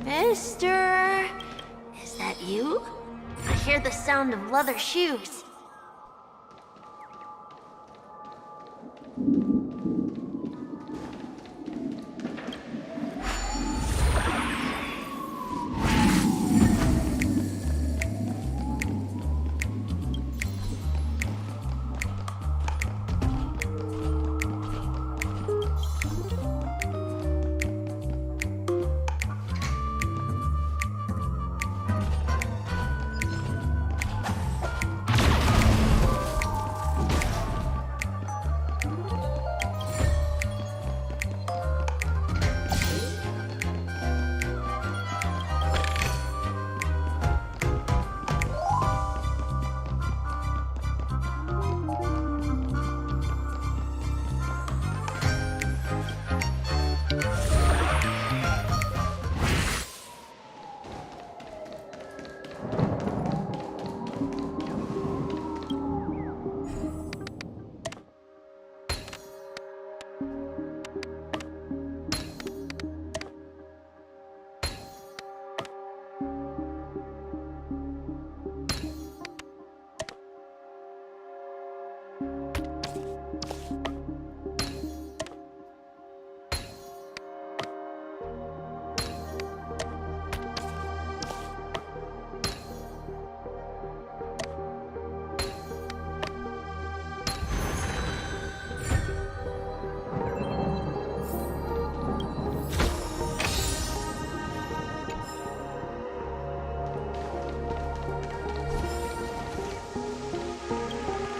Mister, is that you? I hear the sound of leather shoes.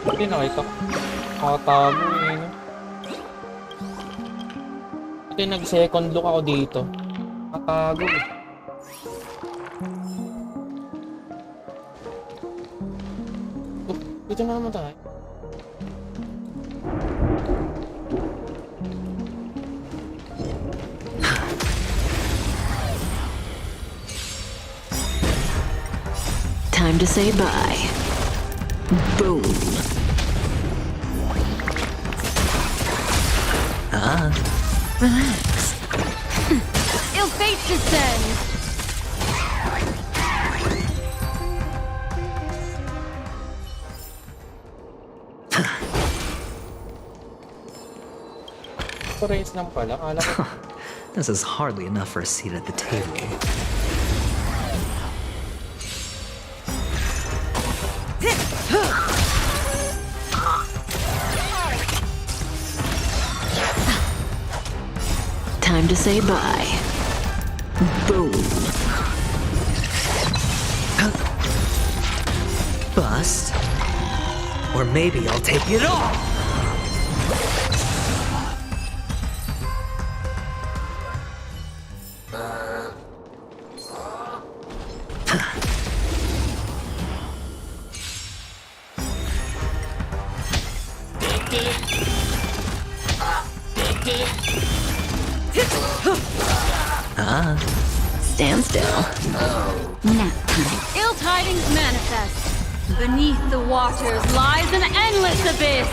Hindi nakita ko. Nakatago eh, no? Ito yung nag-second look ako dito. Nakatago eh. Dito na naman tayo. Time to say bye. Boom. Relax. Ill fate descends. Race lang pala. Kala ko. This is hardly enough for a seat at the table. Time to say bye. Boom. Bust. Or maybe I'll take it all! Stand still. Nap time. Ill tidings manifest. Beneath the waters lies an endless abyss.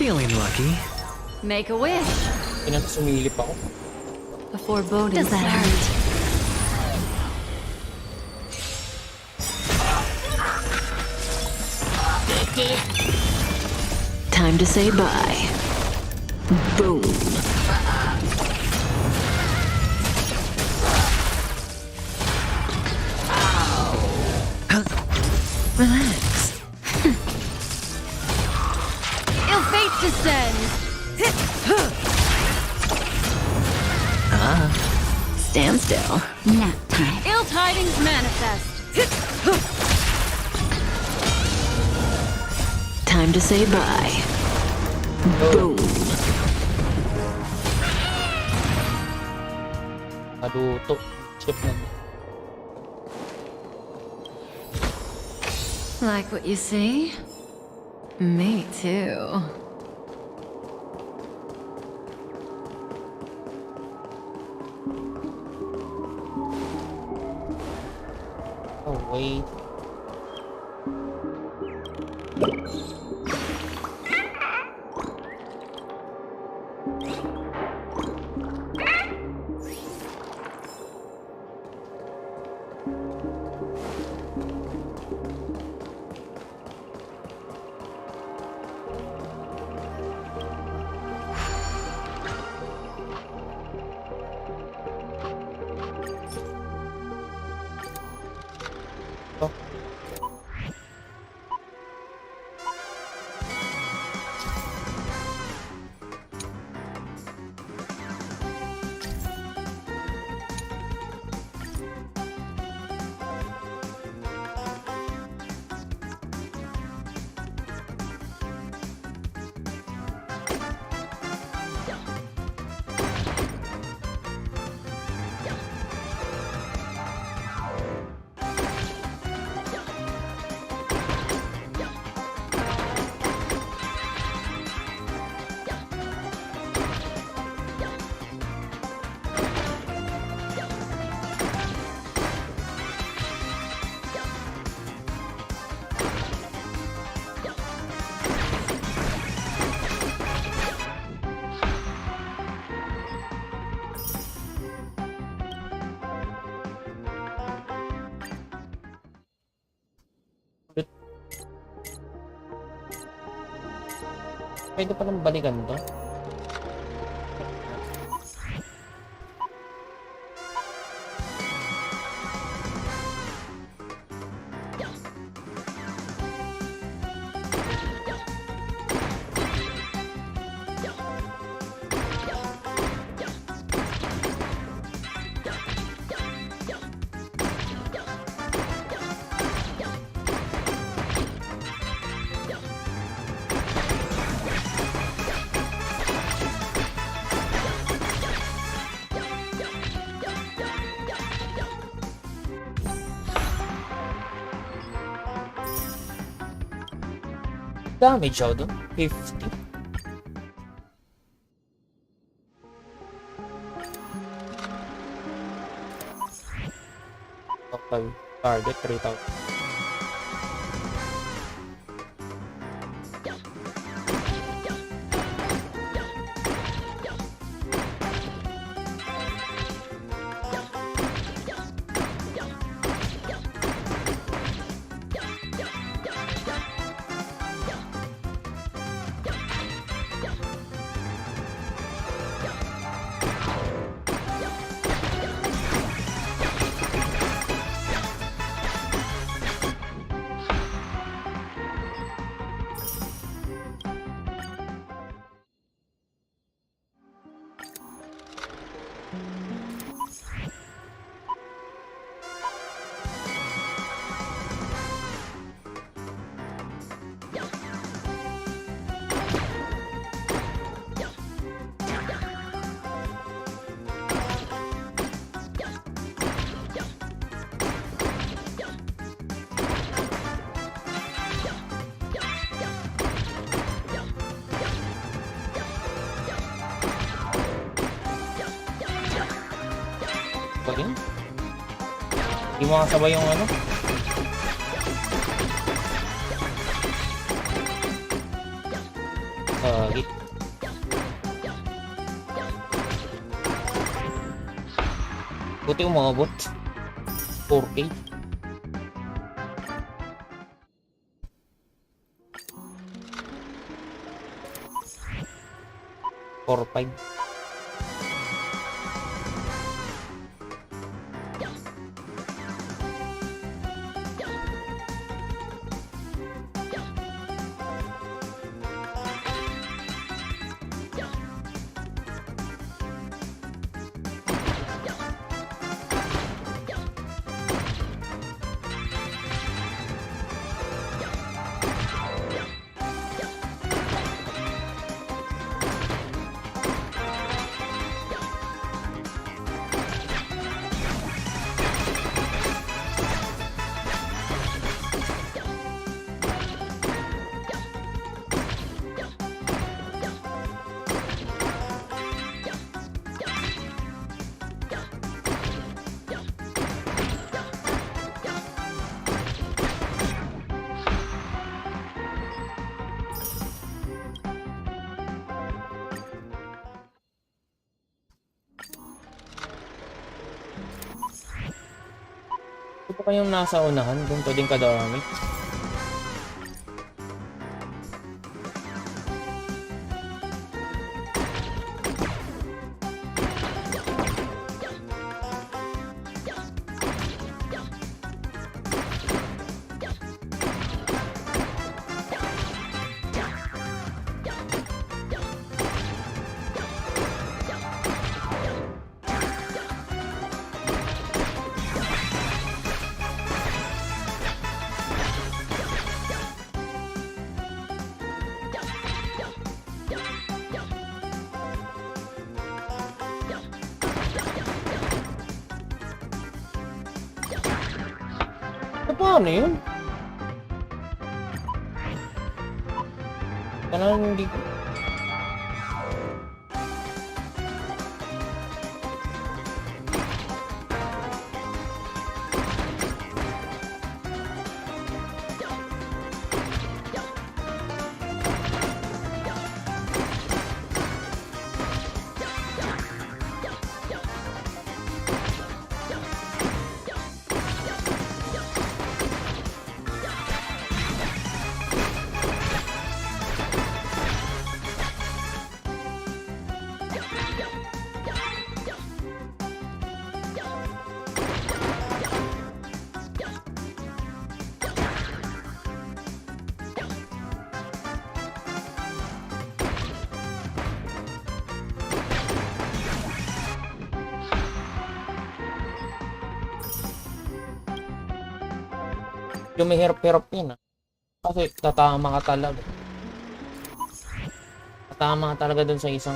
Feeling lucky. Make a wish. Sumilip ako. A foreboding Does that hurt? Time to say bye. Boom. Relax. Ill fate descends. Stand still. Nap time. Ill tidings manifest. Time to say bye. Boom. Naruto. Chip na. Like what you see? Me too. Oh, wait. Pwede pa nang balikan to? Damage ako doon. 50. Okay. Target 3,000. Galing. Hindi mo kasabay yung ano. Sagi. Buti umabot. 4K. Or 5. Ito pa yung nasa unahan, doon pwedeng kadami. Paano yun? Parang hindi ko... Yung may hirap-hirap yun kasi tatama ka talaga. Tatama ka talaga dun sa isang...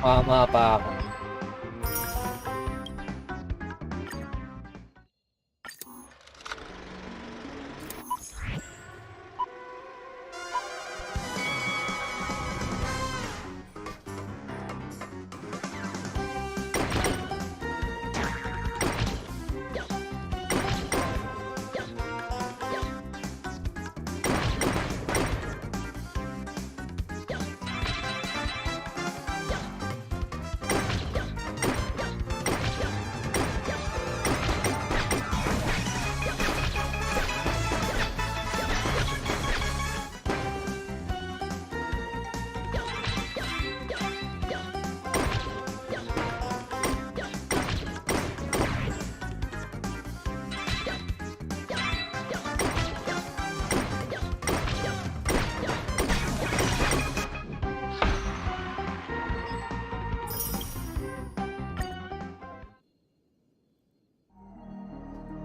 Tama pa ako.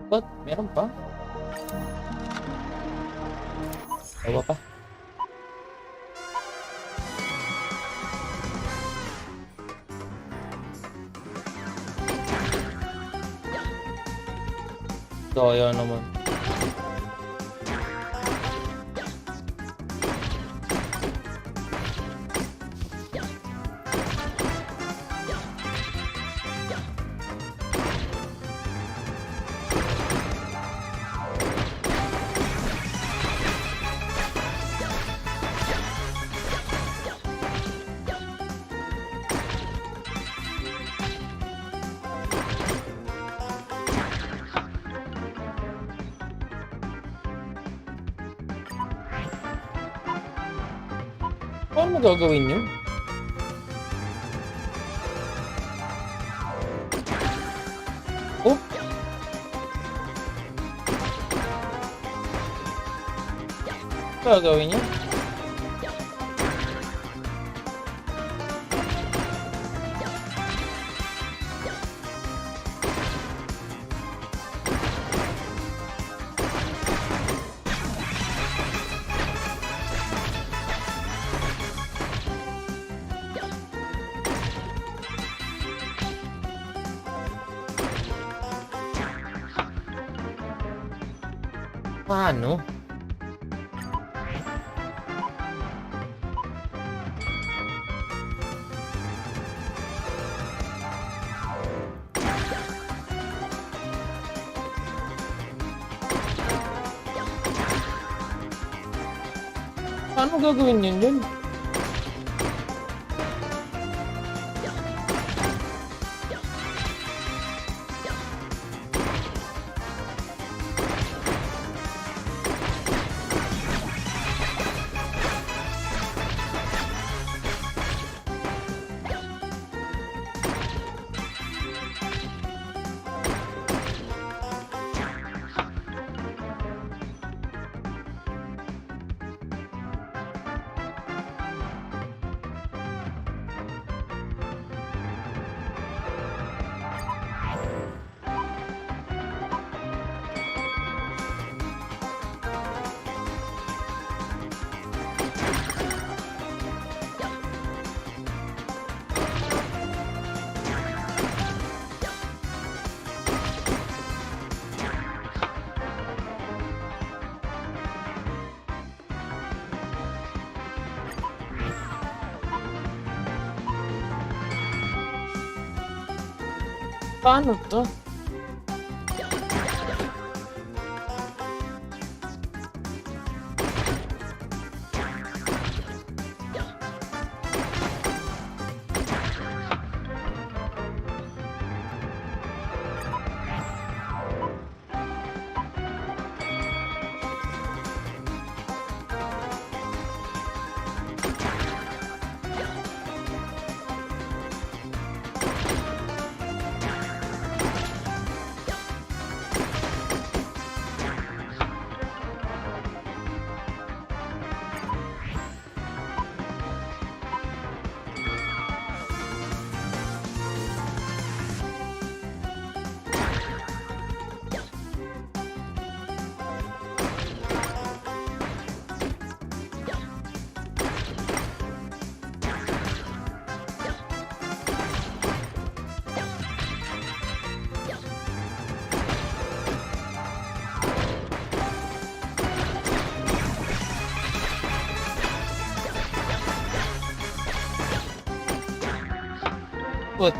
What? Meron pa? Tawa pa. So, ayan naman. Paano mo gagawin yun? Oh! Gagawin yun? Paano? Paano gagawin yun? Paano to? Put.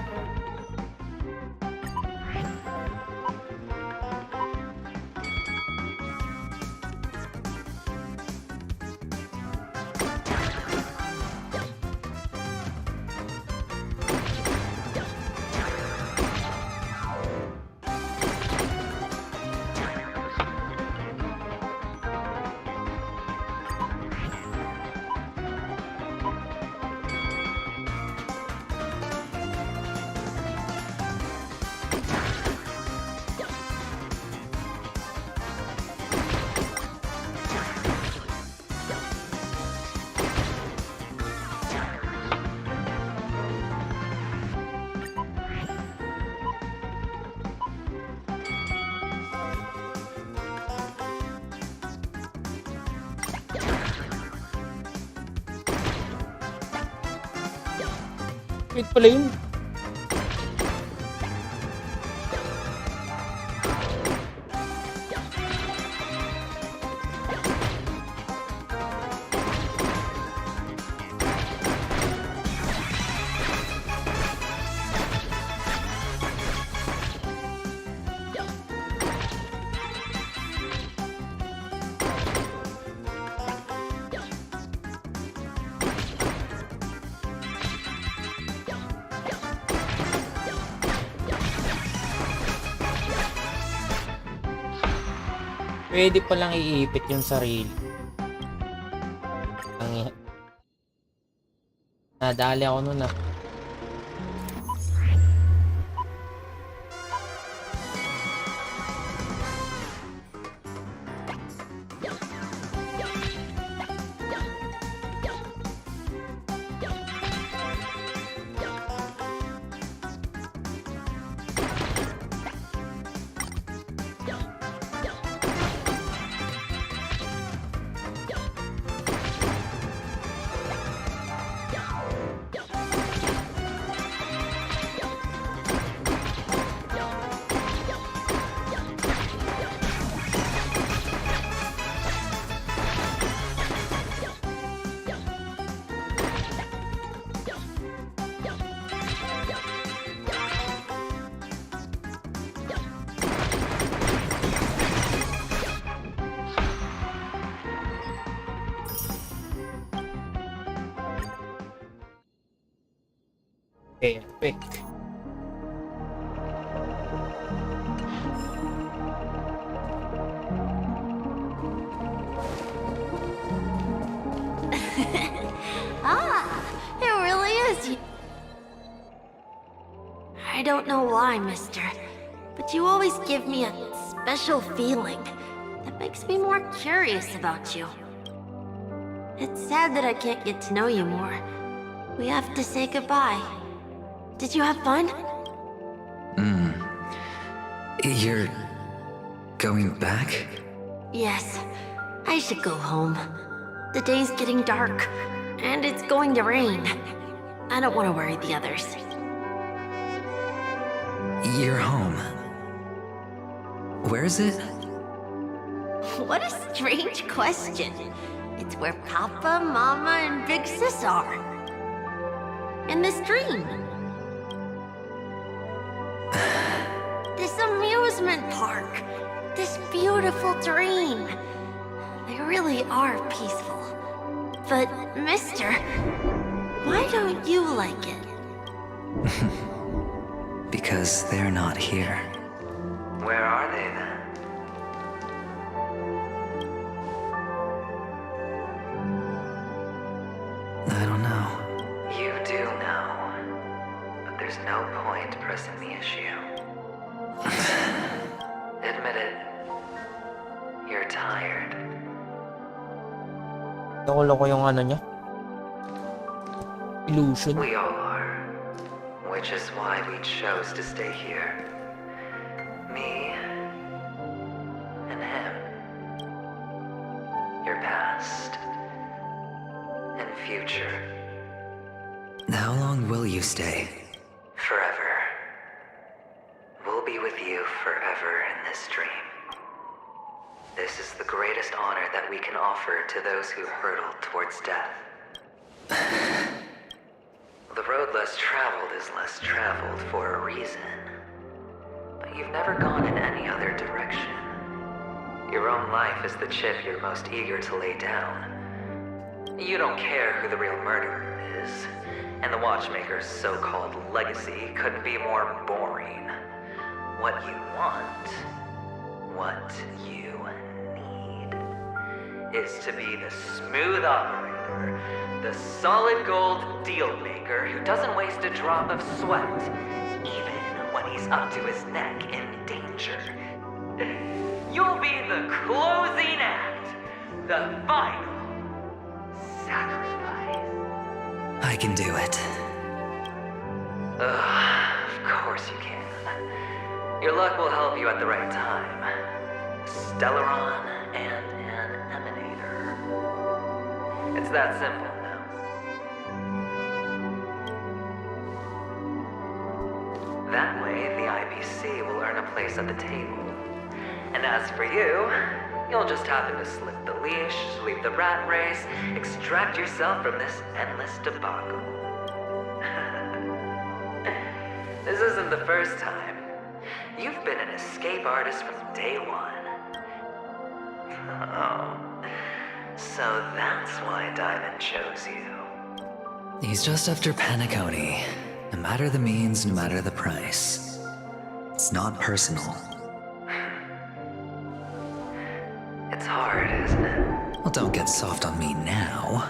Wait pala yun. Pwede palang iipit yung sarili. Nadali ako nun ah. Epic. It really is. I don't know why, mister, but you always give me a special feeling that makes me more curious about you. It's sad that I can't get to know you more. We have to say goodbye. Did you have fun? You're going back? Yes. I should go home. The day's getting dark, and it's going to rain. I don't want to worry the others. You're home. Where is it? What a strange question. It's where Papa, Mama, and Big Sis are. In this dream. This amusement park. This beautiful dream. They really are peaceful. But, mister, why don't you like it? Because they're not here. Where are they then? I don't know. You do know. But there's no point pressing the issue. Admit it. You're tired. Nakulo ko yung ano niya. Illusion. We all are. Which is why we chose to stay here. Me and him. Your past and future. How long will you stay? Forever. We'll be with you forever in this dream. This is the greatest honor that we can offer to those who hurtle towards death. The road less traveled is less traveled for a reason. But you've never gone in any other direction. Your own life is the chip you're most eager to lay down. You don't care who the real murderer is, and the watchmaker's so-called legacy couldn't be more boring. What you want, what you need, is to be the smooth operator, the solid gold deal maker who doesn't waste a drop of sweat, even when he's up to his neck in danger. You'll be the closing act, the final sacrifice. I can do it. Of course you can. Your luck will help you at the right time. Stellaron and an emanator. It's that simple now. That way, the IBC will earn a place at the table. And as for you, you'll just happen to slip the leash, sweep the rat race, extract yourself from this endless debacle. This isn't the first time. You've been an escape artist from day one. Oh, so that's why Diamond chose you. He's just after Penacony. No matter the means, no matter the price. It's not personal. It's hard, isn't it? Well, don't get soft on me now.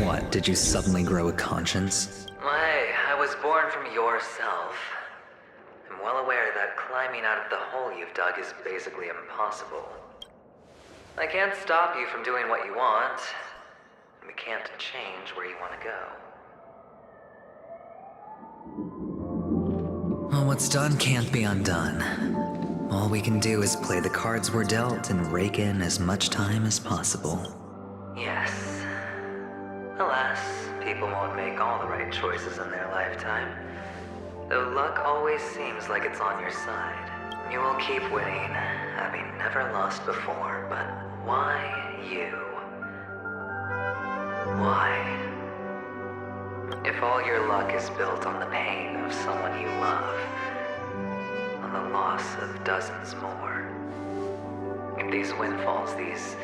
What, did you suddenly grow a conscience? Hey, I was born from yourself. I'm well aware that climbing out of the hole you've dug is basically impossible. I can't stop you from doing what you want. We can't change where you want to go. Well, what's done can't be undone. All we can do is play the cards we're dealt and rake in as much time as possible. Yes. Alas, people won't make all the right choices in their lifetime. Though luck always seems like it's on your side. You will keep winning, having never lost before, but why you? Why? If all your luck is built on the pain of someone you love, on the loss of dozens more, if these windfalls, these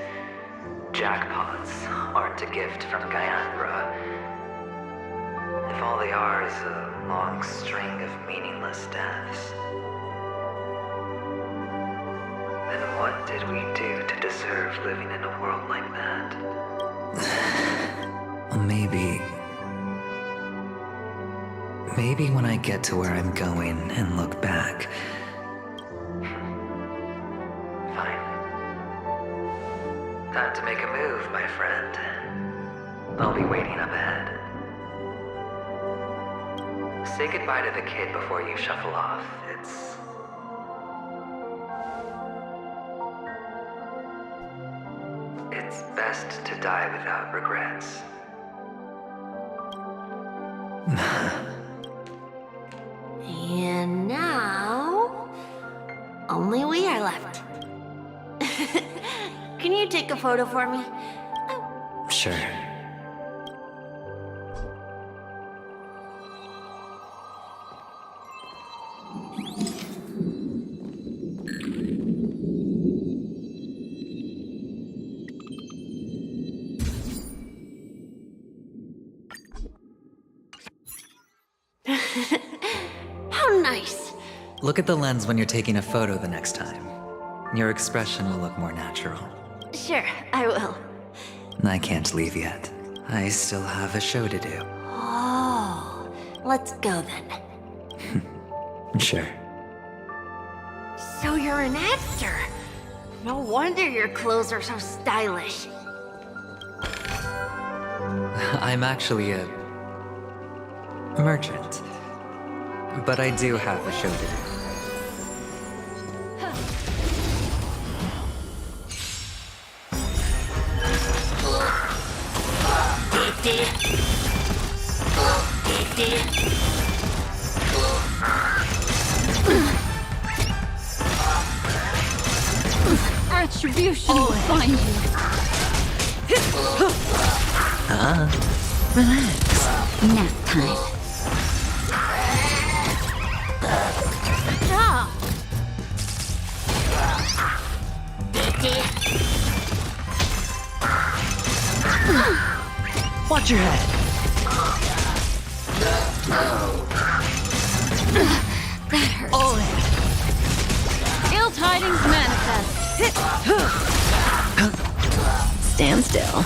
jackpots, aren't a gift from Gaiandra, if all they are is a long string of meaningless deaths, then what did we do to deserve living in a world like that? Well, maybe when I get to where I'm going and look back. Fine. Time to make a move, my friend. I'll be waiting up ahead. Say goodbye to the kid before you shuffle off. It's best to die without regrets. And now, only we are left. Can you take a photo for me? Sure. How nice. Look at the lens when you're taking a photo the next time. Your expression will look more natural. Sure, I will. I can't leave yet. I still have a show to do. Oh, let's go then. Sure. So you're an actor. No wonder your clothes are so stylish. I'm actually a merchant. But I do have a show to do. Attribution will find you. Relax. Nap time. Watch your head. That hurts. All in. Ill tidings manifest. Stand still.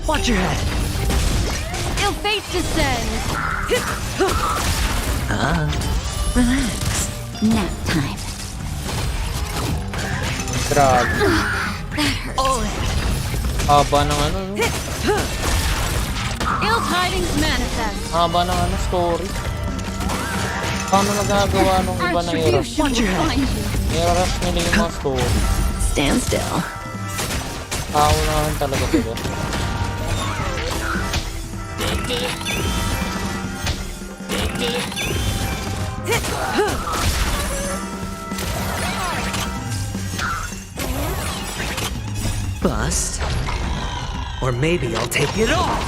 Watch your head. Ill fate descends. Relax. Nap time. Grabe. That hurts. All in. Haba ng ano, no? Ill tidings manifest. Haba ng ano, story. Paano nagagawa nung iba na i-rush? Retribution will find you. I-rush nila yung mga story. Stand still. Kaunahan talaga sila. Bust. Or maybe I'll take it off.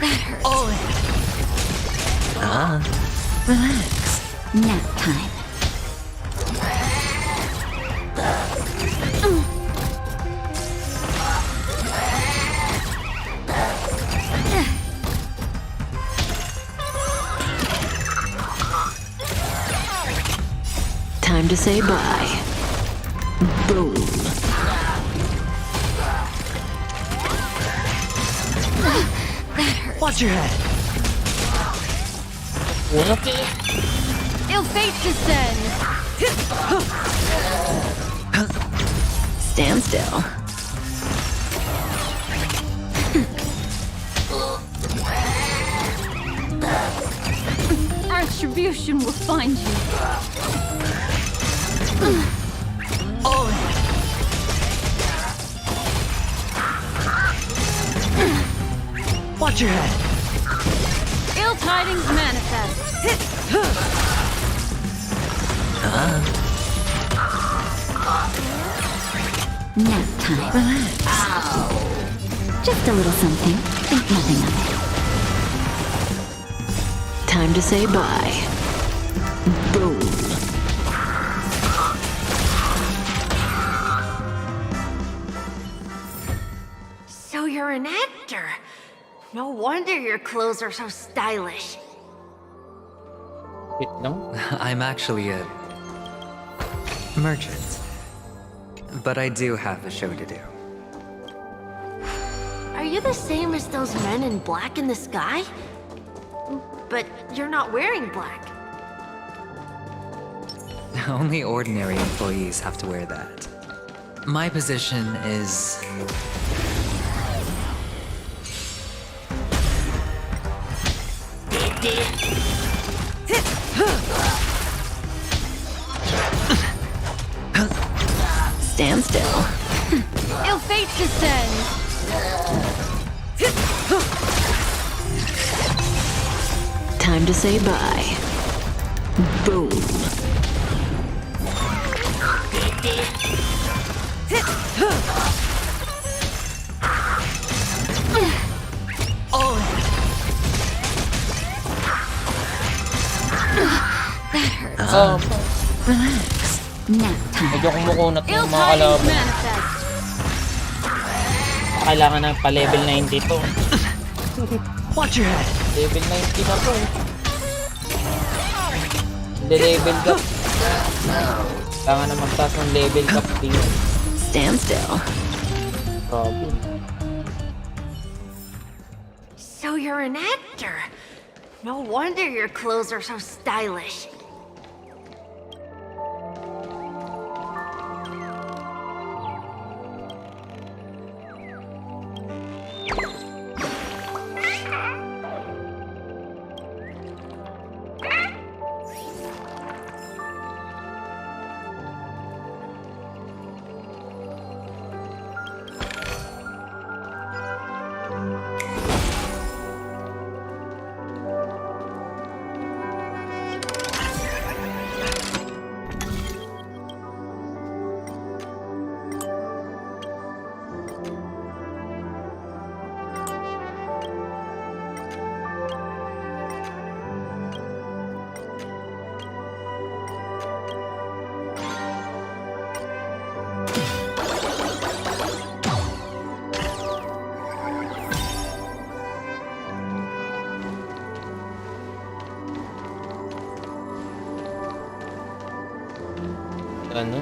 That hurts. All in. Relax. Nap time. Time to say bye. Boom. Watch your head. Ill fate descends. Stand still. Retribution will find you. All in. Watch your head. Ill tidings manifest. Nap time. Relax. Just a little something. Think nothing of it. Time to say bye. Boom. So you're an actor. No wonder your clothes are so stylish. No? I'm actually a merchant. But I do have a show to do. Are you the same as those men in black in the sky? But you're not wearing black. Only ordinary employees have to wear that. My position is... Stand still. Ill fate descends. Time to say bye. Boom. All in. That hurts. Relax. Nap time. Medyo kumukunat Ill yung mga tidings kalaban. manifest. Kailangan ng pa-level 90 to. Watch your head. Level 90 na to. Level cap. Kailangan na magtaas ng level cap dito. Stand still. Grabe. So you're an actor. No wonder your clothes are so stylish. Ano?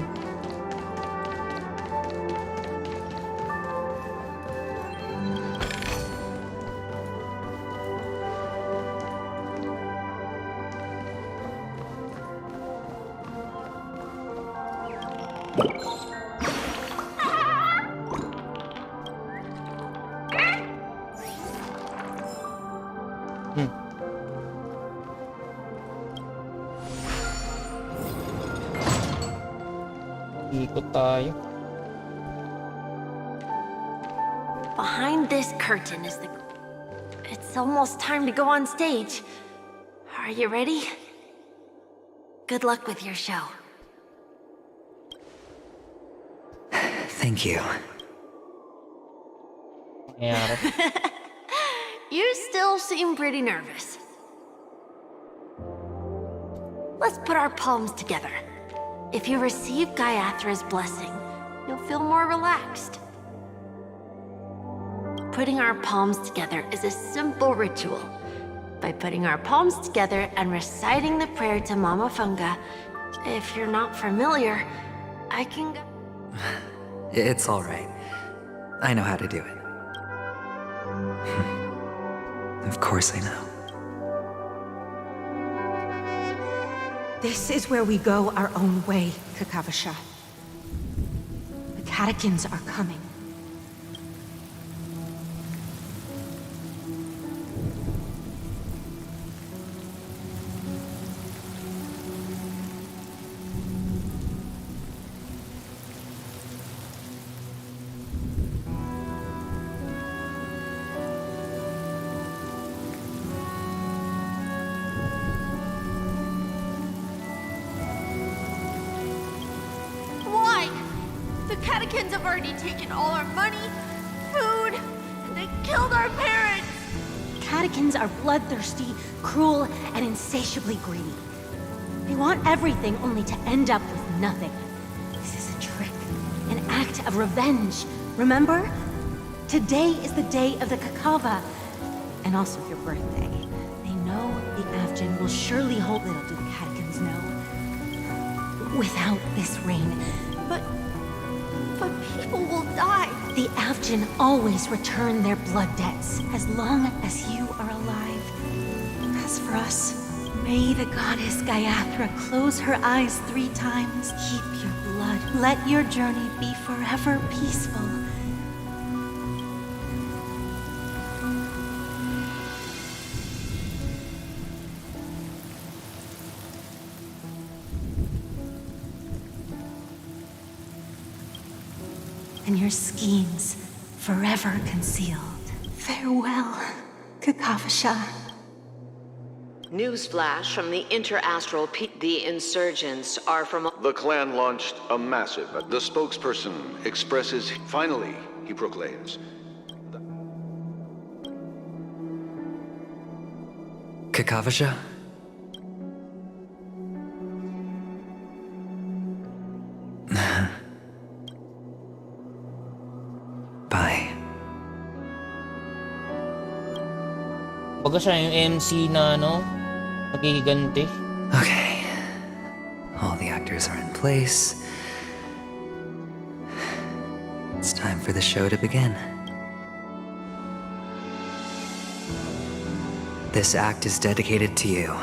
Ikot tayo. Behind this curtain is the... It's almost time to go on stage. Are you ready? Good luck with your show. Thank you. Pangarap. You still seem pretty nervous. Let's put our palms together. If you receive Gaiathra's blessing, you'll feel more relaxed. Putting our palms together is a simple ritual. By putting our palms together and reciting the prayer to Mama Funga, if you're not familiar, I can go... It's all right. I know how to do it. Of course I know. This is where we go our own way, Kakavasha. The catechins are coming. The catechins have already taken all our money, food, and they killed our parents! Catechins are bloodthirsty, cruel, and insatiably greedy. They want everything only to end up with nothing. This is a trick, an act of revenge. Remember? Today is the day of the Kakava, and also your birthday. They know the Avgin will surely hold little do the catechins know. Without this rain. But people will die. The Avgin always return their blood debts, as long as you are alive. As for us, may the goddess Gaiathra close her eyes 3 times. Keep your blood. Let your journey be forever peaceful. And your schemes forever concealed. Farewell, Kakavasha. Newsflash from the interastral the insurgents are from... The clan launched a massive... The spokesperson expresses... Finally, he proclaims... Kakavasha? Bye. Baga siya yung MC na nagiganti. Okay. All the actors are in place. It's time for the show to begin. This act is dedicated to you.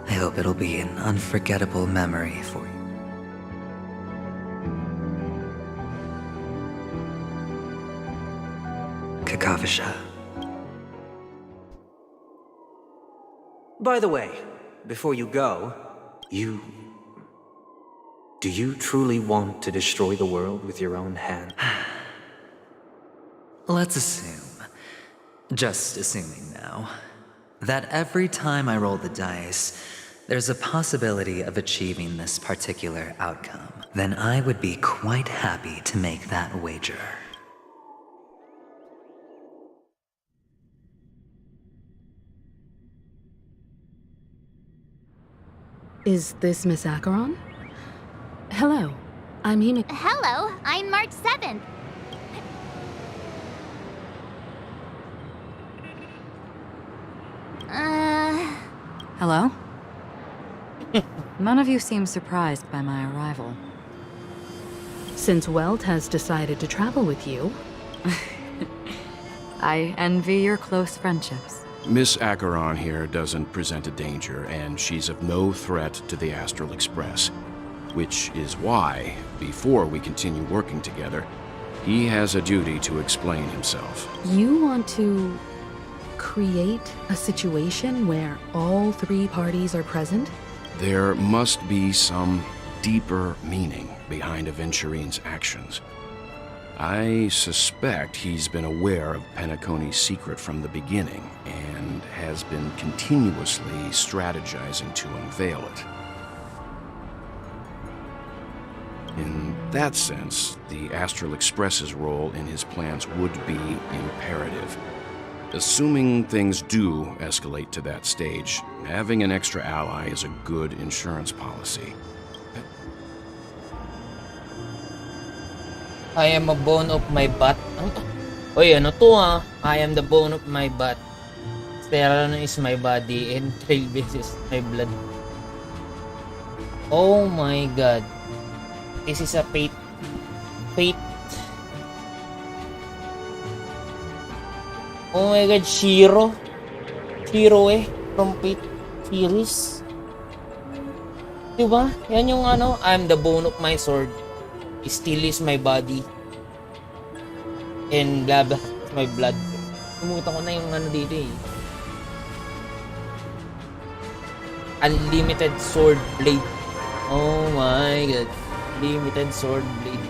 I hope it'll be an unforgettable memory for you. Kakavasha. By the way, before you go, do you truly want to destroy the world with your own hand? Let's assume, just assuming now, that every time I roll the dice, there's a possibility of achieving this particular outcome. Then I would be quite happy to make that wager. Is this Miss Acheron? Hello, I'm Hime. Hello, I'm March 7th. Hello? None of you seem surprised by my arrival. Since Welt has decided to travel with you, I envy your close friendships. Miss Acheron here doesn't present a danger, and she's of no threat to the Astral Express. Which is why, before we continue working together, he has a duty to explain himself. you want to create a situation where all three parties are present? There must be some deeper meaning behind Aventurine's actions. I suspect he's been aware of Penacony's secret from the beginning, and has been continuously strategizing to unveil it. In that sense, the Astral Express's role in his plans would be imperative. Assuming things do escalate to that stage, having an extra ally is a good insurance policy. I am a bone of my butt. Ano to? Uy, ano to ah? I am the bone of my butt. Sterano is my body and Trailblaze is my blood. Oh my god. This is a fate. Oh my god, Shiro from Fate series. Diba? Yan yung ano, I'm the bone of my sword. Still is my body. And blah blah, my blood. Kumutan ko na yung ano dito eh. Unlimited sword blade. Oh my god. Limited sword blade.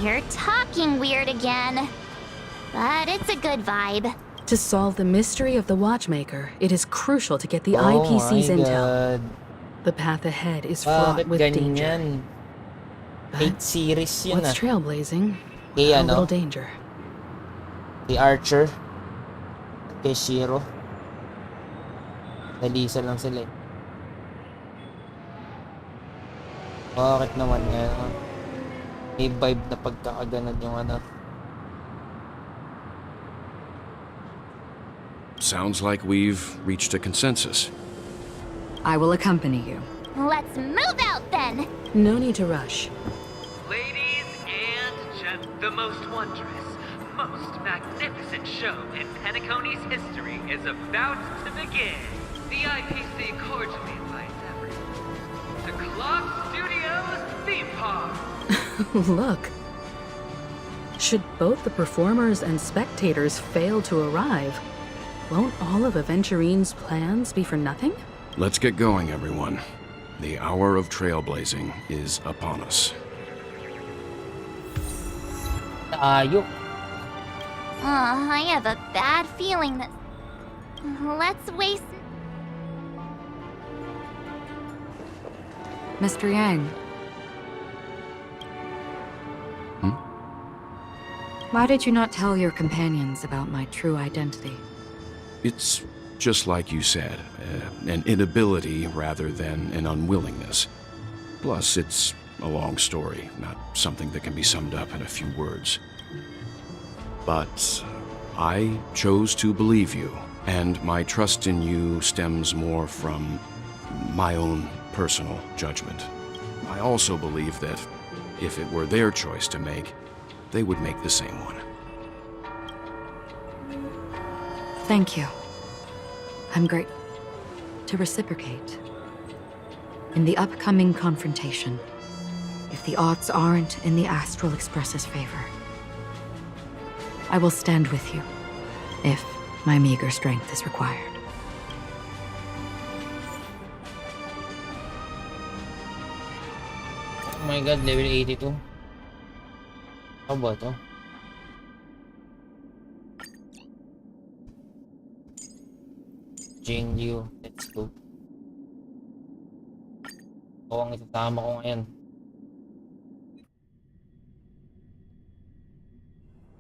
You're talking weird again. But it's a good vibe. To solve the mystery of the Watchmaker, it is crucial to get the Oh IPC's my intel. god. The path ahead is fraught Bakit with danger. ganyan? 8 series yun What's ah. trailblazing? Kay A ano? little danger. Kay Archer. Kay Shiro. Nalisa lang sila eh. Bakit naman yan? May vibe na pagkakaganad yung ano. Sounds like we've reached a consensus. I will accompany you. Let's move out then! No need to rush. Ladies and gents, the most wondrous, most magnificent show in Penacony's history is about to begin. The IPC cordially invites everyone to Clock Studios theme park. Look. Should both the performers and spectators fail to arrive, won't all of Aventurine's plans be for nothing? Let's get going, everyone. The hour of trailblazing is upon us. Tayo. I have a bad feeling that... Let's waste... Mr. Yang. Why did you not tell your companions about my true identity? It's just like you said, an inability rather than an unwillingness. Plus, it's a long story, not something that can be summed up in a few words. But I chose to believe you, and my trust in you stems more from my own personal judgment. I also believe that if it were their choice to make, they would make the same one. Thank you. I'm great to reciprocate. In the upcoming confrontation, if the odds aren't in the Astral Express's favor, I will stand with you, if my meager strength is required. Oh my god, level 82. Ano ba to? Jingyu, let's go. Ito ang itatama ko ngayon.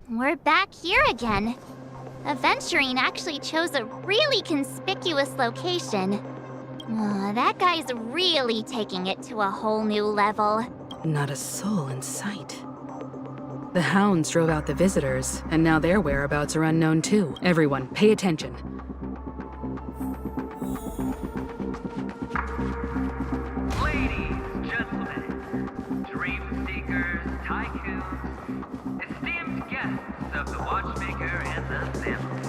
We're back here again. Aventurine actually chose a really conspicuous location. That guy's really taking it to a whole new level. Not a soul in sight. The hounds drove out the visitors, and now their whereabouts are unknown too. Everyone, pay attention. Ladies, gentlemen, dream seekers, tycoons, esteemed guests of the watchmaker and the family.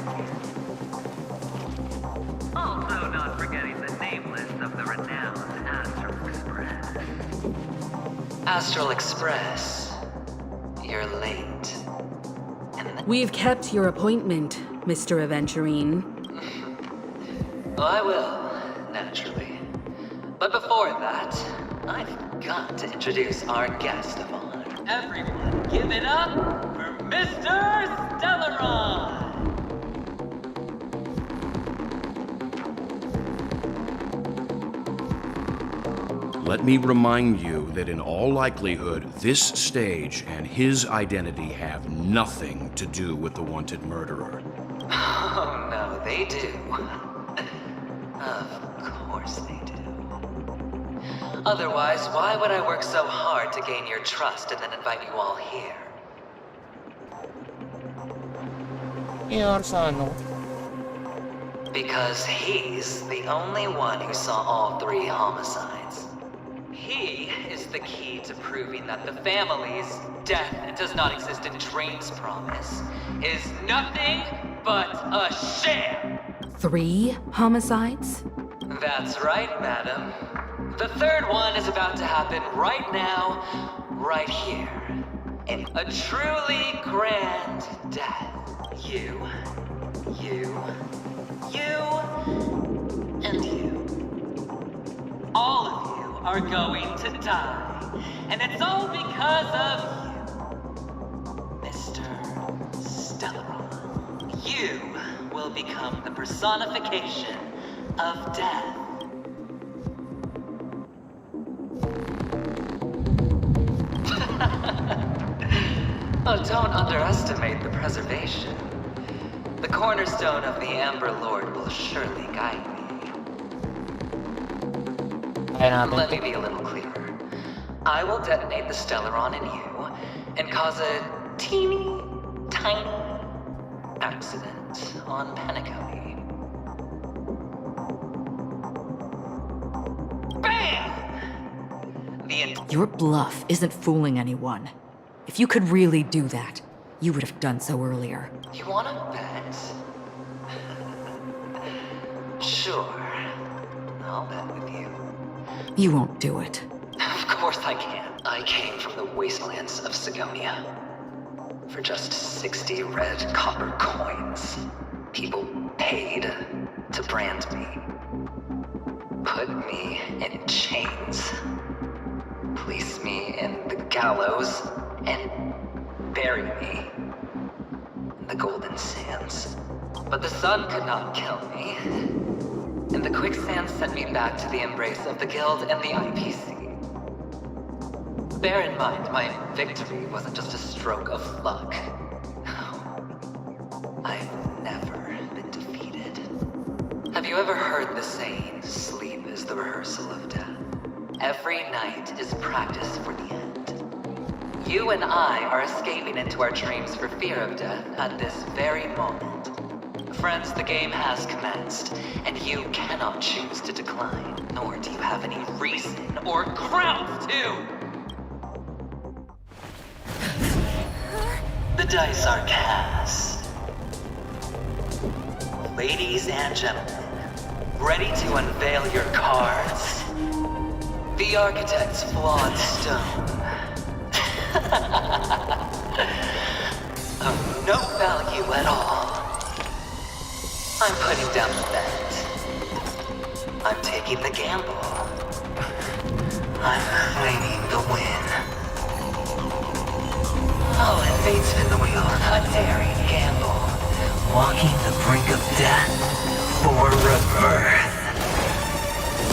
Also not forgetting the nameless of the renowned Astral Express. Astral Express, you're late. We've kept your appointment, Mr. Aventurine. I will, naturally. But before that, I've got to introduce our guest of honor. Everyone, give it up for Mr. Stellaron! Let me remind you that in all likelihood, this stage and his identity have nothing to do with the wanted murderer. Oh, no, they do. Of course they do. Otherwise, why would I work so hard to gain your trust and then invite you all here? Because he's the only one who saw all 3 homicides. He is the key to proving that the family's death does not exist in Dream's promise is nothing but a sham! 3 homicides? That's right, madam. The 3rd one is about to happen right now, right here. In a truly grand death. You, and you. All of you are going to die. And it's all because of you, Mr. Stellaron. You will become the personification of death. Oh, don't underestimate the preservation. The cornerstone of the Amber Lord will surely guide me. Let me be a little clearer. I will detonate the Stellaron in you and cause a teeny, tiny accident on Penacony. BAM! Your bluff isn't fooling anyone. If you could really do that, you would have done so earlier. You wanna bet? Sure. I'll bet with you. You won't do it. Of course I can. I came from the wastelands of Sigonia. For just 60 red copper coins, people paid to brand me. Put me in chains. Place me in the gallows and bury me in the golden sands. But the sun could not kill me. And the quicksand sent me back to the embrace of the Guild and the IPC. Bear in mind, my victory wasn't just a stroke of luck. I've never been defeated. Have you ever heard the saying, sleep is the rehearsal of death? Every night is practice for the end. You and I are escaping into our dreams for fear of death at this very moment. Friends, the game has commenced, and you cannot choose to decline, nor do you have any reason or grounds to! The dice are cast. Ladies and gentlemen, ready to unveil your cards? The Architect's flawed stone. Of no value at all. I'm putting down the bet. I'm taking the gamble. I'm claiming the win. I'll invade spin the wheel, a daring gamble. Walking the brink of death for rebirth.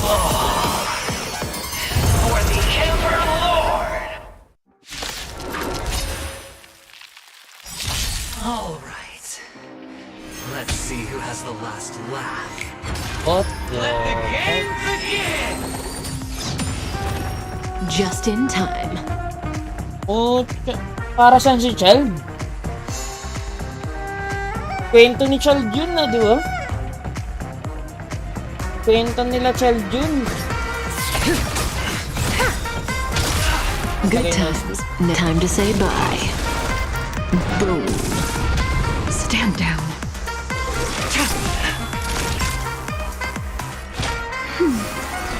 Oh. For the Ember Lord! All right. Let's see who has the last laugh. What Let the game begin! Just in time. Oh, para saan si Child? Kwento ni Child yun na, di ba? Kwento nila Child yun. Good times. Time to say bye. Boom. Stand down.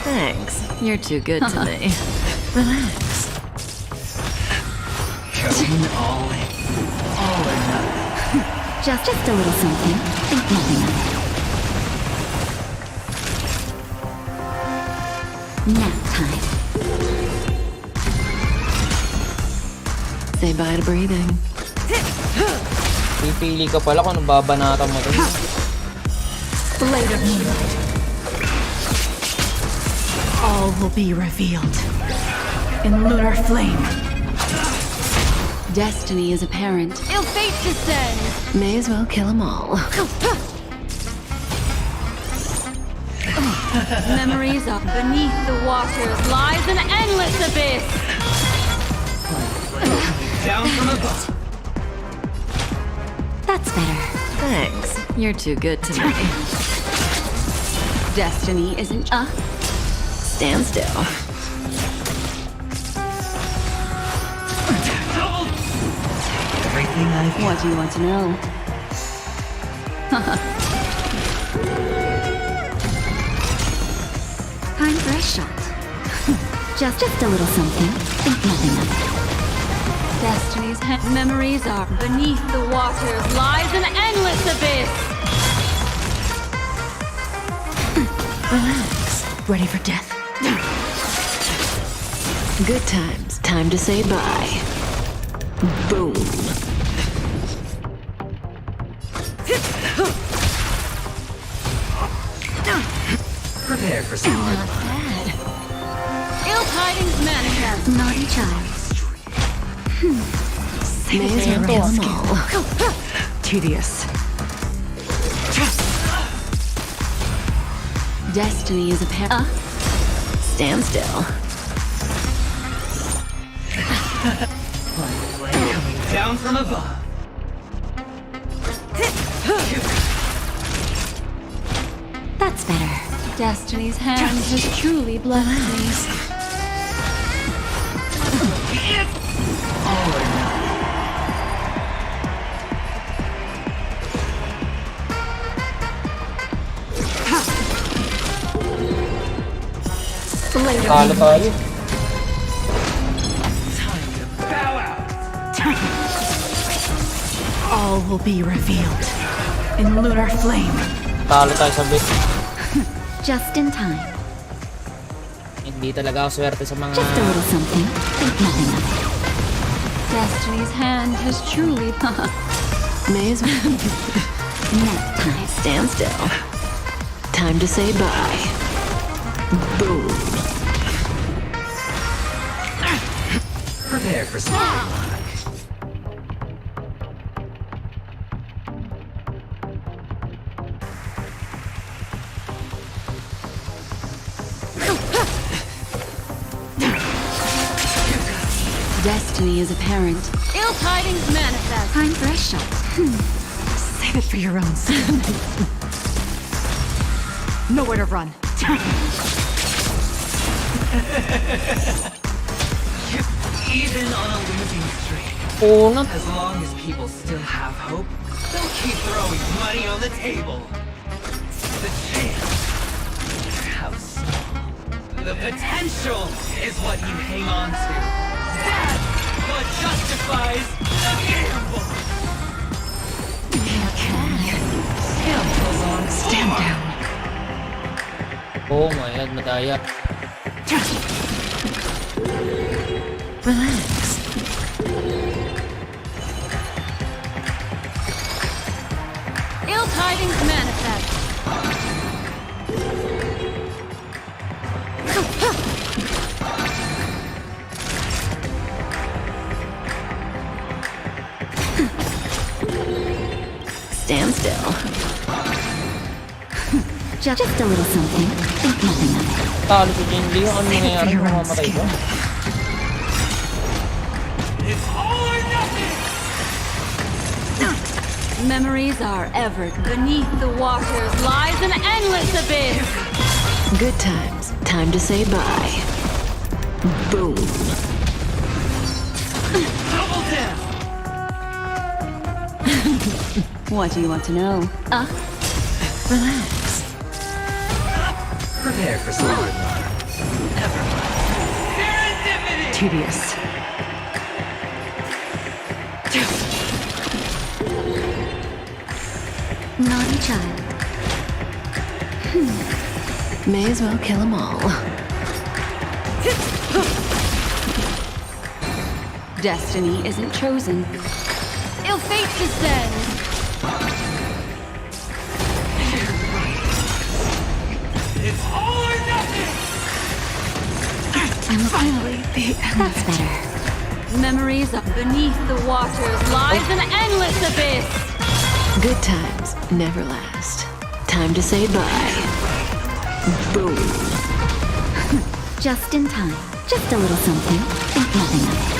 Thanks. You're too good to me. Relax. Going all in. All or nothing. Just a little something. Think nothing of it. Nap time. Say bye to breathing. Pipili ka pala kung anong babanatan mo rin. Blade of moonlight. All will be revealed in lunar flame. Destiny is apparent. Ill fate descends. May as well kill them all. Memories of beneath the waters lies an endless abyss. Down from above. That's better. Thanks. You're too good to me. Destiny isn't Stand still. Everything I've What do you want to know? Time for a shot. Just a little something. Think nothing of it. Destiny's memories are beneath the waters lies an endless abyss. Relax. Ready for death. Good times. Time to say bye. Boom. Prepare for some hard Not bad. Ill tidings manifest. Naughty child. May as well kill them all. Tedious. Destiny is apparent. Stand still. coming down from above. That's better. Destiny's hand has truly blessed me. All or nothing. Talo tayo. Time to bow out. All will be revealed in lunar flame. Talo tayo sa bit. Just in time. Hindi talaga ako swerte sa mga... Just a little something. Think nothing of it. Destiny's hand has truly May as well. Nap time. Stand still. Time to say bye. Boom. Prepare for some hard luck. Destiny is apparent. Ill tidings manifest. Time for a shot. Save it for your own son. Nowhere to run. Even on a losing streak, Unat. as long as people still have hope, they'll keep throwing money on the table. The chance, how small. The potential is what you hang on to. That's what justifies the gamble. Gamble on Stand down. Oh my god, madaya. Relax. Ill tidings manifest. Stand still. Just a little something. Think nothing of it. Talo si Jinli. Ano nangyayari kung mamatay ko? It's all or nothing! Memories are ever. Beneath the waters lies an endless abyss. Good times. Time to say bye. Boom. Double down! What do you want to know? Relax. Prepare for some hard luck. Serendipity! Tedious. Naughty child. May as well kill them all. Destiny isn't chosen. Ill fate descends. It's all or nothing! I'm finally That's better. Memories of beneath the waters lies an endless abyss. Good times never last. Time to say bye. Boom. Just in time. Just a little something. Think nothing of it.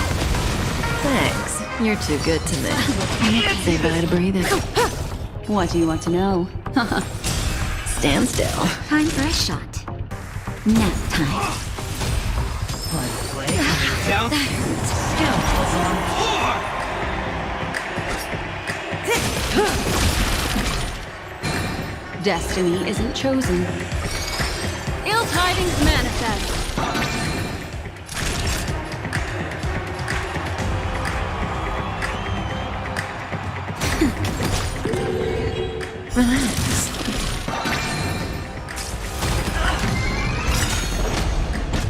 Thanks. You're too good to me. Say bye to breathing. What do you want to know? Stand still. Time for a shot. Nap time. Down. Skeletons on floor! Destiny isn't chosen. Ill tidings manifest. Relax.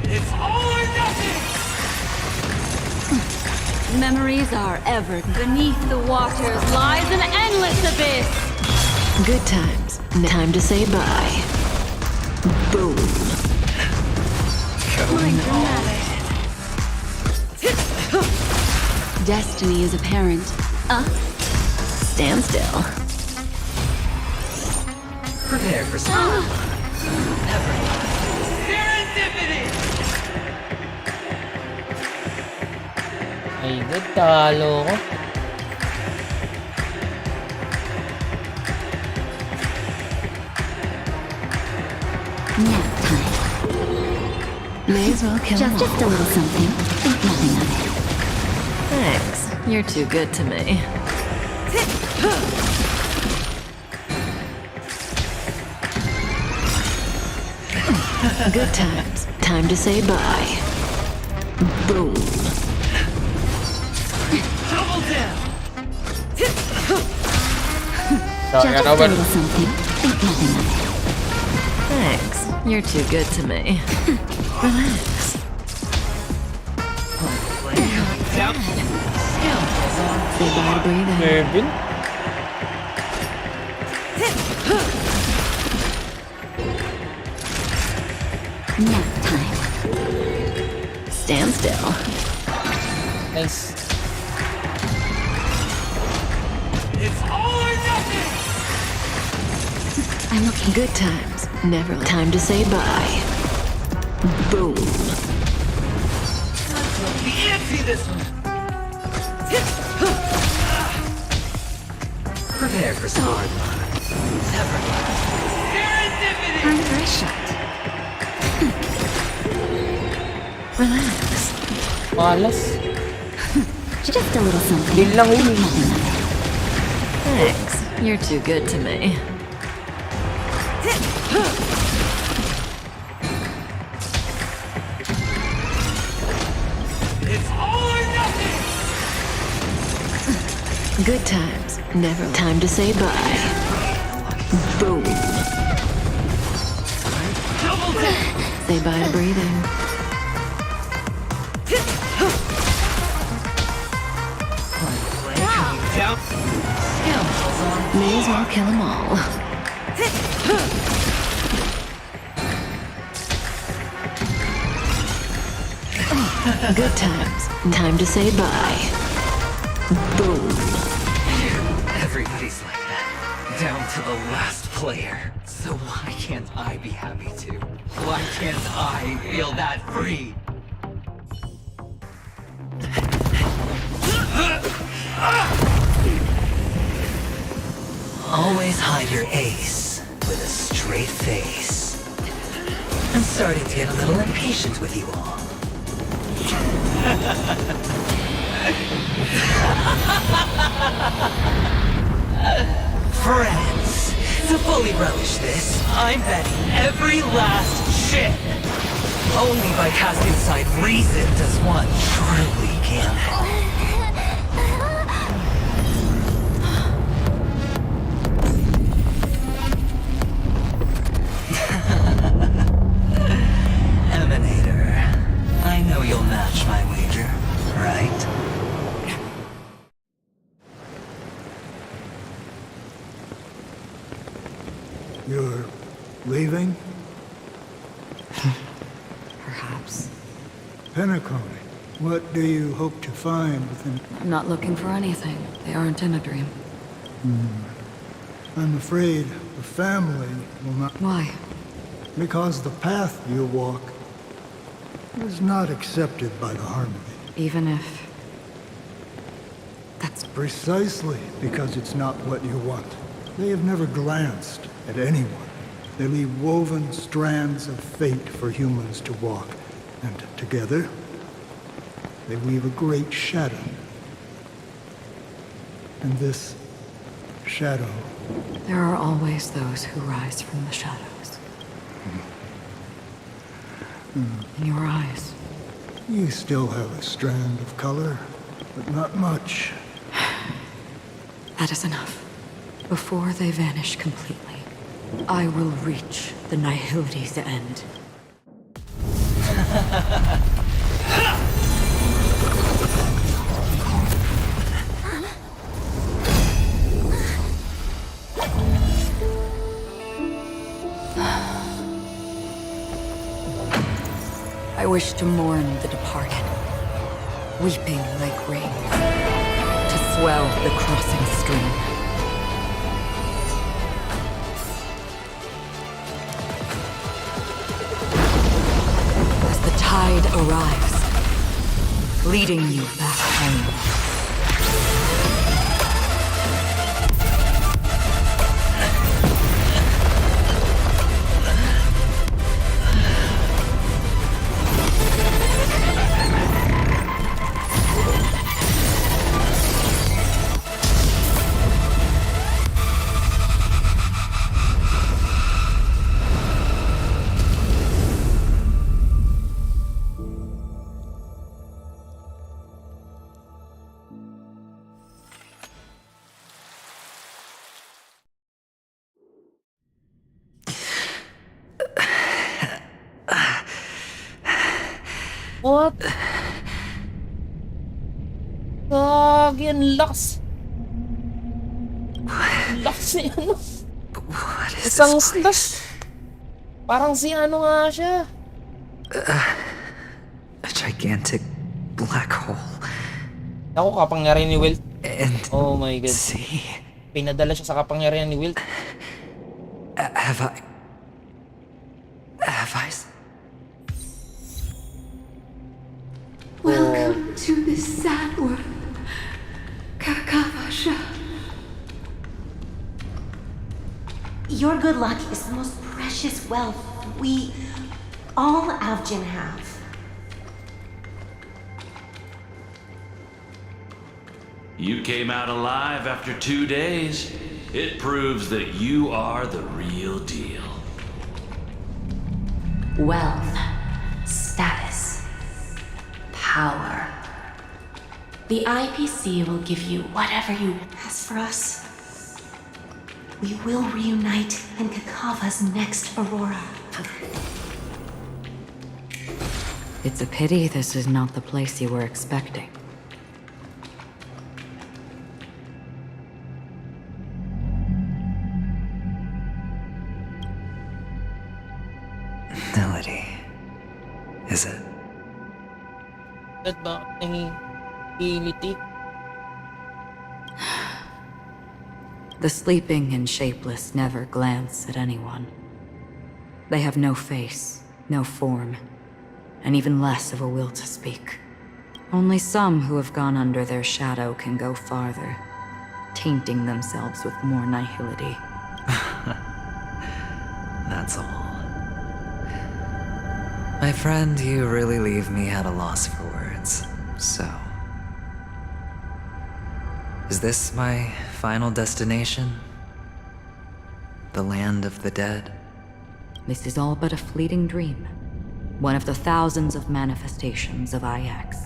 It's all or nothing! Memories are ever. Beneath the waters lies an endless abyss. Good times. Time to say bye. Boom. Destiny is apparent. Stand still. Prepare for some. Serendipity! Ay, good, talo ko. Nap time. May as well kill them all. Just a little something. Think nothing of it. Thanks. You're too good to me. Good times. Time to say bye. Boom. Double down! Just a little something. Think nothing of it. Thanks. You're too good to me. Relax. Down. Skeletons on Say bye to breathing. Kevin? Nap time. Stand still. Nice. It's all or nothing! I'm okay. Good times. Never time to say bye. Boom. You can't see this one! Prepare for some hard luck. Serendipity! Time for a shot. Relax. Malas. Just a little something. Yun lang yun. Nothing of it. Thanks. You're too good to me. It's all or nothing! Good times. Never time to say bye. Boom. Double down! Say bye to breathing. Down. Skeletons on May as well kill them all. Good times. Time to say bye. Boom. Everybody's like that. Down to the last player. So why can't I be happy too? Why can't I feel that free? always hide your ace with a straight face. I'm starting to get a little impatient with you all. Friends, to fully relish this, I'm betting every last chip. Only by casting aside reason does one truly gamble. Emanator, I know you'll match my wager, right? You're leaving? Perhaps. Penacony, what do you hope to find within... I'm not looking for anything. They aren't in a dream. I'm afraid the family will not... Why? Because the path you walk is not accepted by the Harmony. Even if... That's... Precisely because it's not what you want. They have never glanced at anyone. They leave woven strands of fate for humans to walk, and together, they weave a great shadow. And this shadow... There are always those who rise from the shadows. In your eyes. You still have a strand of color, but not much. That is enough. Before they vanish completely, I will reach the nihility's end. I wish to mourn the departed, weeping like rain, to swell the crossing stream. As the tide arrives, leading you back home. What? Gagi, ang lakas. Ang lakas ni ano. Isang slash. Parang si ano nga siya. A gigantic black hole. Ako, kapangyarihan ni Wilt. And oh my god. See? Pinadala siya sa kapangyarihan ni Wilt. Have I... Welcome to this sad world, Kakavasha. Your good luck is the most precious wealth we, all Avgin, have. You came out alive after 2 days. It proves that you are the real deal. Wealth, status, power. The IPC will give you whatever you... As for us, we will reunite in Kakava's next Aurora. It's a pity this is not the place you were expecting. Melody. Is it? Ba't ba nangingiliti? The sleeping and shapeless never glance at anyone. They have no face, no form, and even less of a will to speak. Only some who have gone under their shadow can go farther. tainting themselves with more nihility. That's all. My friend, you really leave me at a loss for words. So, is this my final destination? The land of the dead? This is all but a fleeting dream. One of the thousands of manifestations of IX.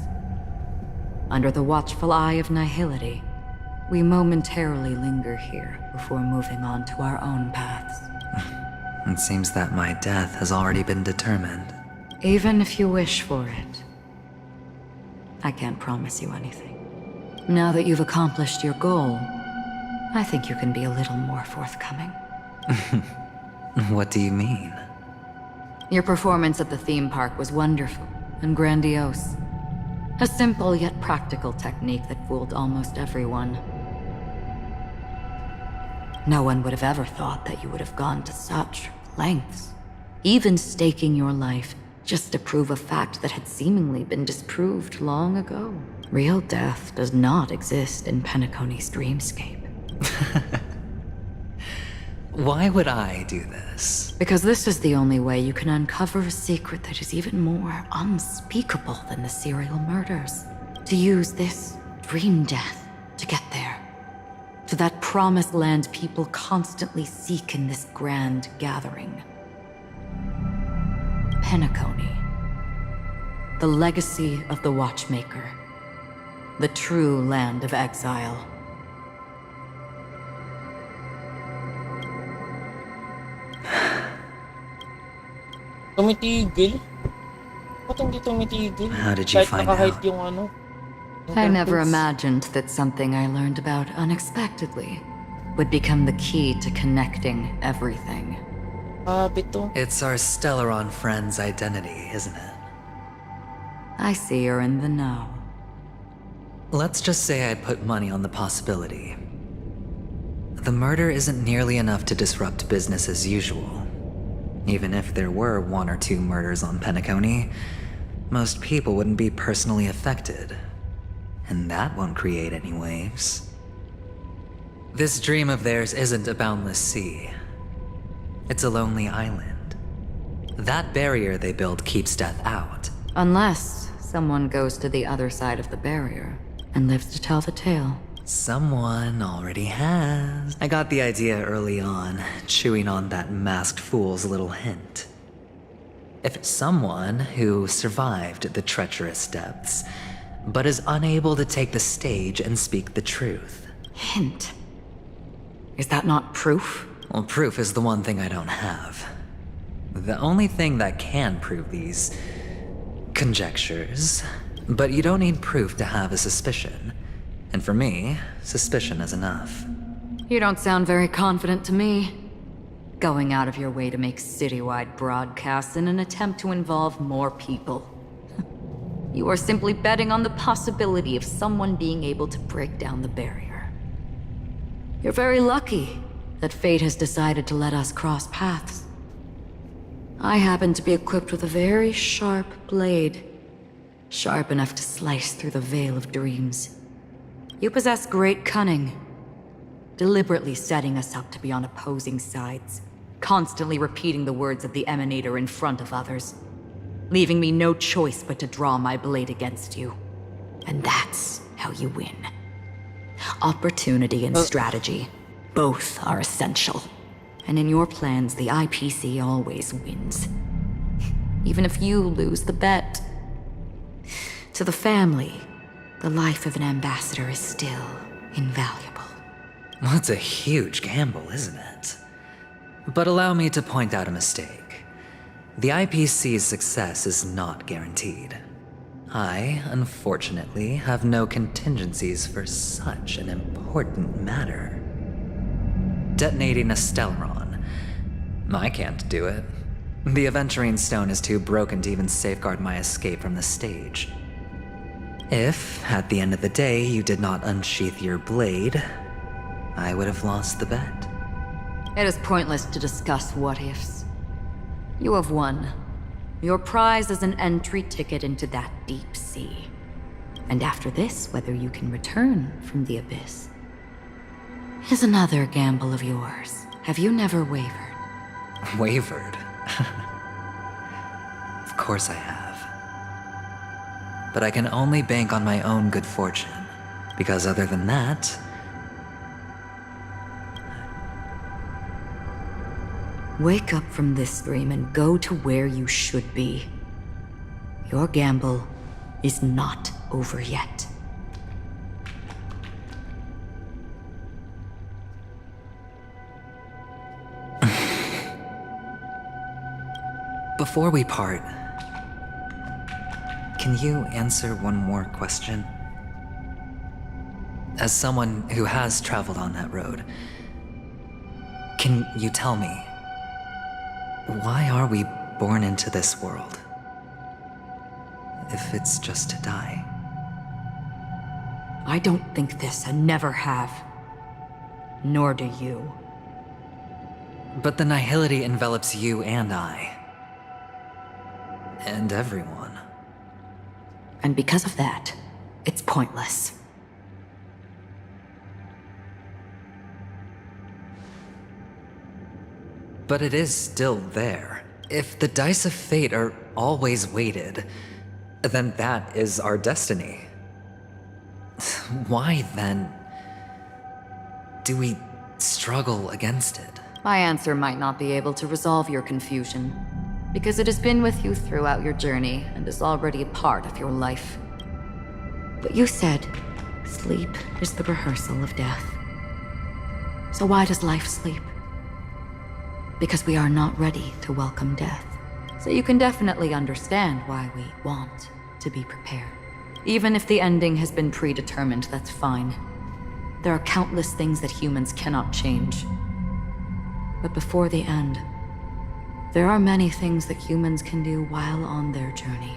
Under the watchful eye of nihility, we momentarily linger here before moving on to our own paths. It seems that my death has already been determined. Even if you wish for it, I can't promise you anything. Now that you've accomplished your goal, I think you can be a little more forthcoming. What do you mean? Your performance at the theme park was wonderful and grandiose. A simple yet practical technique that fooled almost everyone. No one would have ever thought that you would have gone to such lengths, even staking your life just to prove a fact that had seemingly been disproved long ago. Real death does not exist in Penacony's dreamscape. Why would I do this? Because this is the only way you can uncover a secret that is even more unspeakable than the serial murders. To use this dream death to get there. To that promised land people constantly seek in this grand gathering. Penacony. The legacy of the Watchmaker. The true land of exile. Tumitigil? Ba't hindi tumitigil? How did you Kahit find nakahide out? yung ano. yung I never temples. imagined that something I learned about unexpectedly would become the key to connecting everything. It's our Stellaron friend's identity, isn't it? I see you're in the know. Let's just say I put money on the possibility. The murder isn't nearly enough to disrupt business as usual. Even if there were 1 or 2 murders on Penacony, most people wouldn't be personally affected. And that won't create any waves. This dream of theirs isn't a boundless sea. It's a lonely island. That barrier they build keeps death out. Unless someone goes to the other side of the barrier and lives to tell the tale. Someone already has. I got the idea early on, chewing on that masked fool's little hint. If it's someone who survived the treacherous depths, but is unable to take the stage and speak the truth. Hint? Is that not proof? Well, proof is the one thing I don't have. The only thing that can prove these conjectures, but you don't need proof to have a suspicion. And for me, suspicion is enough. You don't sound very confident to me. Going out of your way to make citywide broadcasts in an attempt to involve more people. You are simply betting on the possibility of someone being able to break down the barrier. You're very lucky that fate has decided to let us cross paths. I happen to be equipped with a very sharp blade. Sharp enough to slice through the veil of dreams. You possess great cunning, deliberately setting us up to be on opposing sides, constantly repeating the words of the Emanator in front of others, leaving me no choice but to draw my blade against you. And that's how you win. Opportunity and strategy, both are essential. And in your plans, the IPC always wins. Even if you lose the bet. To the family, the life of an ambassador is still invaluable. Well, it's a huge gamble, isn't it? But allow me to point out a mistake. The IPC's success is not guaranteed. I, unfortunately, have no contingencies for such an important matter. Detonating a Stellaron. I can't do it. The Aventurine Stone is too broken to even safeguard my escape from the stage. If, at the end of the day, you did not unsheath your blade, I would have lost the bet. It is pointless to discuss what-ifs. You have won. Your prize is an entry ticket into that deep sea. And after this, whether you can return from the abyss is another gamble of yours. Have you never wavered? Wavered? Of course I have. But I can only bank on my own good fortune. Because other than that... Wake up from this dream and go to where you should be. Your gamble is not over yet. Before we part, can you answer one more question? As someone who has traveled on that road, can you tell me, why are we born into this world? If it's just to die. I don't think this and never have. Nor do you. But the nihility envelops you and I. And everyone. And because of that, it's pointless. But it is still there. If the dice of fate are always weighted, then that is our destiny. Why, then, do we struggle against it? My answer might not be able to resolve your confusion, because it has been with you throughout your journey and is already a part of your life. But you said, sleep is the rehearsal of death. So why does life sleep? Because we are not ready to welcome death. So you can definitely understand why we want to be prepared. Even if the ending has been predetermined, that's fine. There are countless things that humans cannot change. But before the end, there are many things that humans can do while on their journey.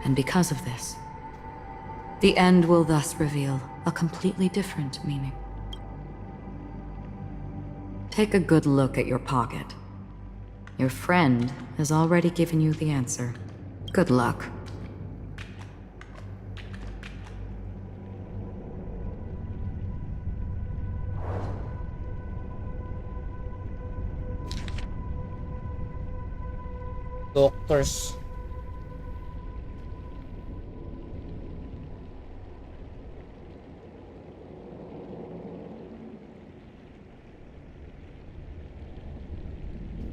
And because of this, the end will thus reveal a completely different meaning. Take a good look at your pocket. Your friend has already given you the answer. Good luck. Doctors.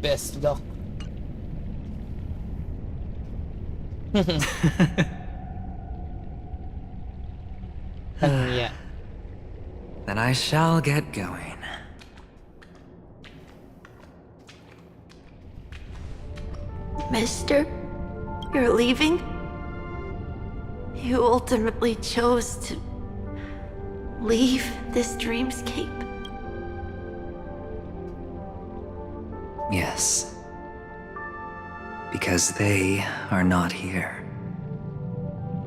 Best luck. Yeah. Then I shall get going. Mister, you're leaving? You ultimately chose to leave this dreamscape? Yes. Because they are not here.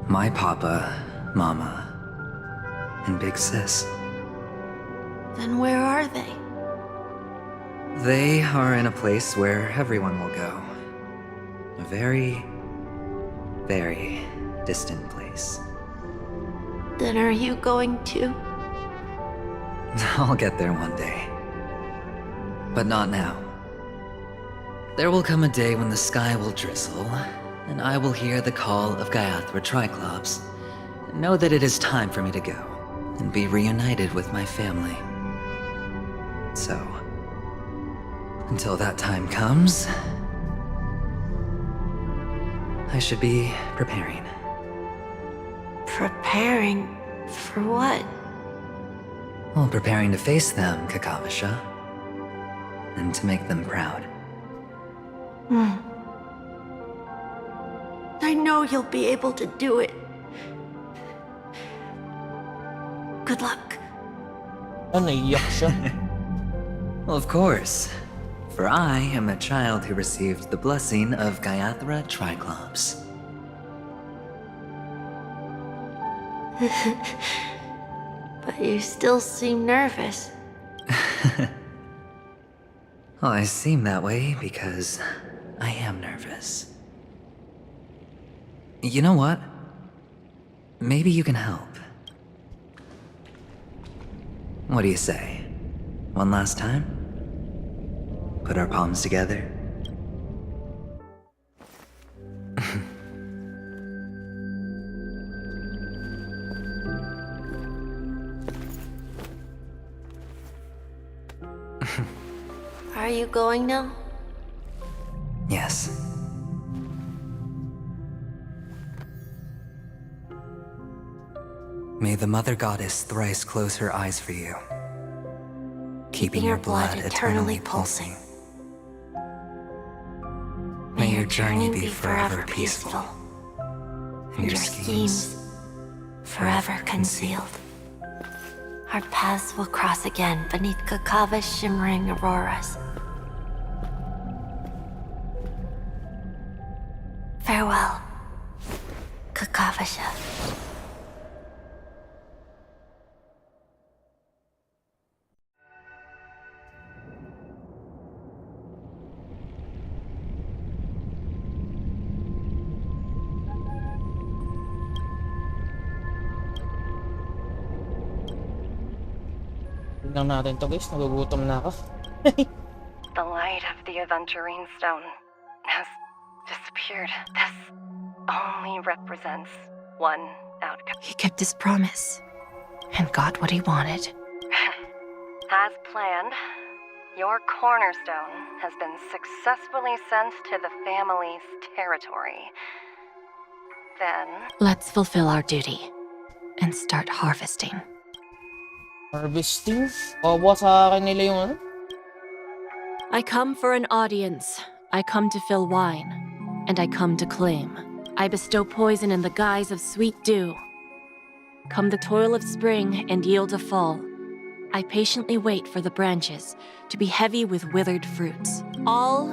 My papa, mama, and big sis. Then where are they? They are in a place where everyone will go. A very, very distant place. Then are you going to? I'll get there one day. But not now. There will come a day when the sky will drizzle, and I will hear the call of Gaiathra Triclops, and know that it is time for me to go, and be reunited with my family. So, until that time comes, I should be preparing. Preparing for what? Well, preparing to face them, Kakavasha, and to make them proud. I know you'll be able to do it. Good luck. Well, of course. For I am a child who received the blessing of Gaiathra Triclops. But you still seem nervous. Well, I seem that way because I am nervous. You know what? Maybe you can help. What do you say? One last time? Put our palms together? Are you going now? Yes. May the Mother Goddess thrice close her eyes for you, keeping your blood eternally pulsing. May your journey be forever peaceful, and your schemes forever concealed. Our paths will cross again beneath Kakava's shimmering auroras. Farewell, Kakavasha. Tignan natin to guys, nagugutom na ako. The light of the aventurine stone has disappeared. This only represents one outcome. He kept his promise and got what he wanted. As planned, your cornerstone has been successfully sent to the family's territory. Then, Let's fulfill our duty and start harvesting. Harvesting? Kawa sa akin nila yung ano? I come for an audience. I come to fill wine. And I come to claim. I bestow poison in the guise of sweet dew. Come the toil of spring and yield a fall. I patiently wait for the branches to be heavy with withered fruits. All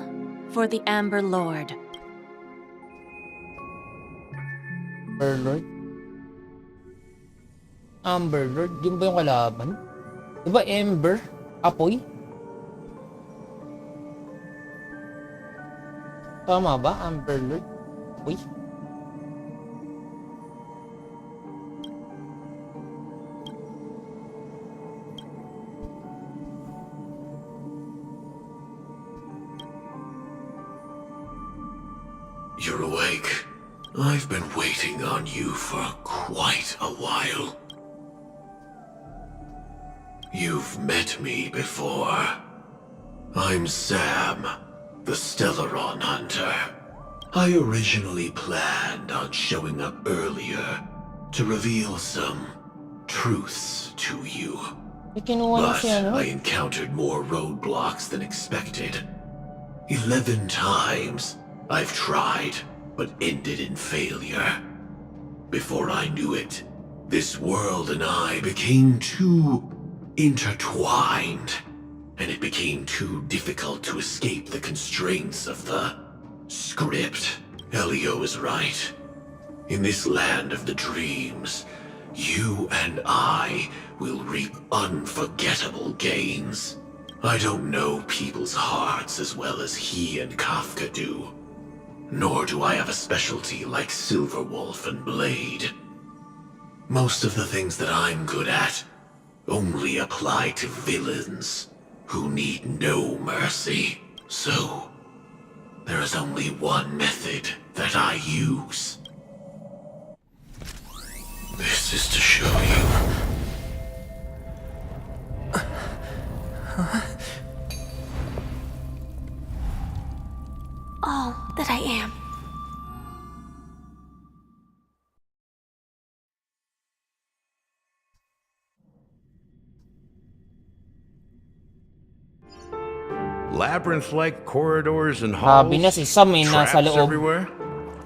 for the Amber Lord. Amber Lord? Amber Lord? Yun ba yung kalaban? Diba Ember? Apoy? Tama ba? Amber Lord? Apoy? You're awake. I've been waiting on you for quite a while. You've met me before. I'm Sam, the Stellaron Hunter. I originally planned on showing up earlier to reveal some truths to you. But I encountered more roadblocks than expected. 11 times I've tried, but ended in failure. Before I knew it, this world and I became too intertwined, and it became too difficult to escape the constraints of the script. Elio is right. In this land of the dreams, you and I will reap unforgettable gains. I don't know people's hearts as well as he and Kafka do. Nor do I have a specialty like Silverwolf and Blade. Most of the things that I'm good at only apply to villains who need no mercy. So, there is only one method that I use. This is to show you. All that I am. Labyrinth-like corridors and halls, traps everywhere.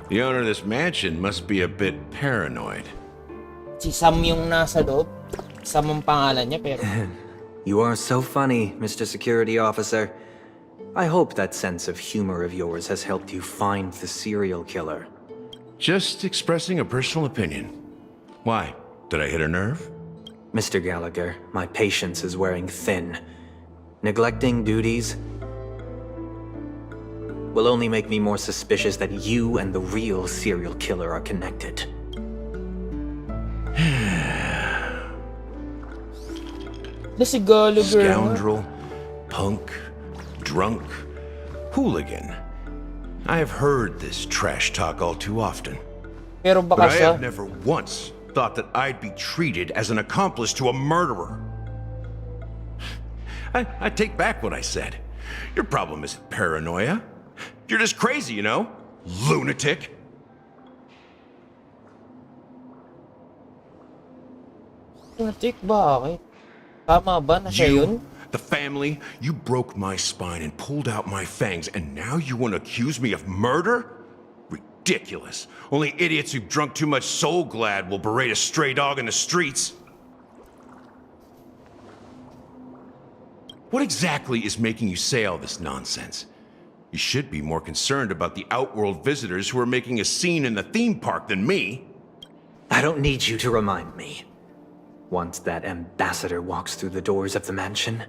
The owner of this mansion must be a bit paranoid. Si Sam yung nasa loob. Sam ang pangalan niya pero... You are so funny, Mr. Security Officer. I hope that sense of humor of yours has helped you find the serial killer. Just expressing a personal opinion. Why? Did I hit a nerve? Mr. Gallagher, my patience is wearing thin. Neglecting duties will only make me more suspicious that you and the real serial killer are connected. Si Gallagher. Scoundrel, punk, drunk, hooligan. I have heard this trash talk all too often. Pero But baka I sa... have never once thought that I'd be treated as an accomplice to a murderer. I take back what I said. Your problem isn't paranoia. You're just crazy, you know? Lunatic. Lunatic? Bakit? Tama ba na siya yun? The family, you broke my spine and pulled out my fangs, and now you want to accuse me of murder? Ridiculous. Only idiots who've drunk too much Soul Glad will berate a stray dog in the streets. What exactly is making you say all this nonsense? You should be more concerned about the outworld visitors who are making a scene in the theme park than me. I don't need you to remind me. Once that ambassador walks through the doors of the mansion,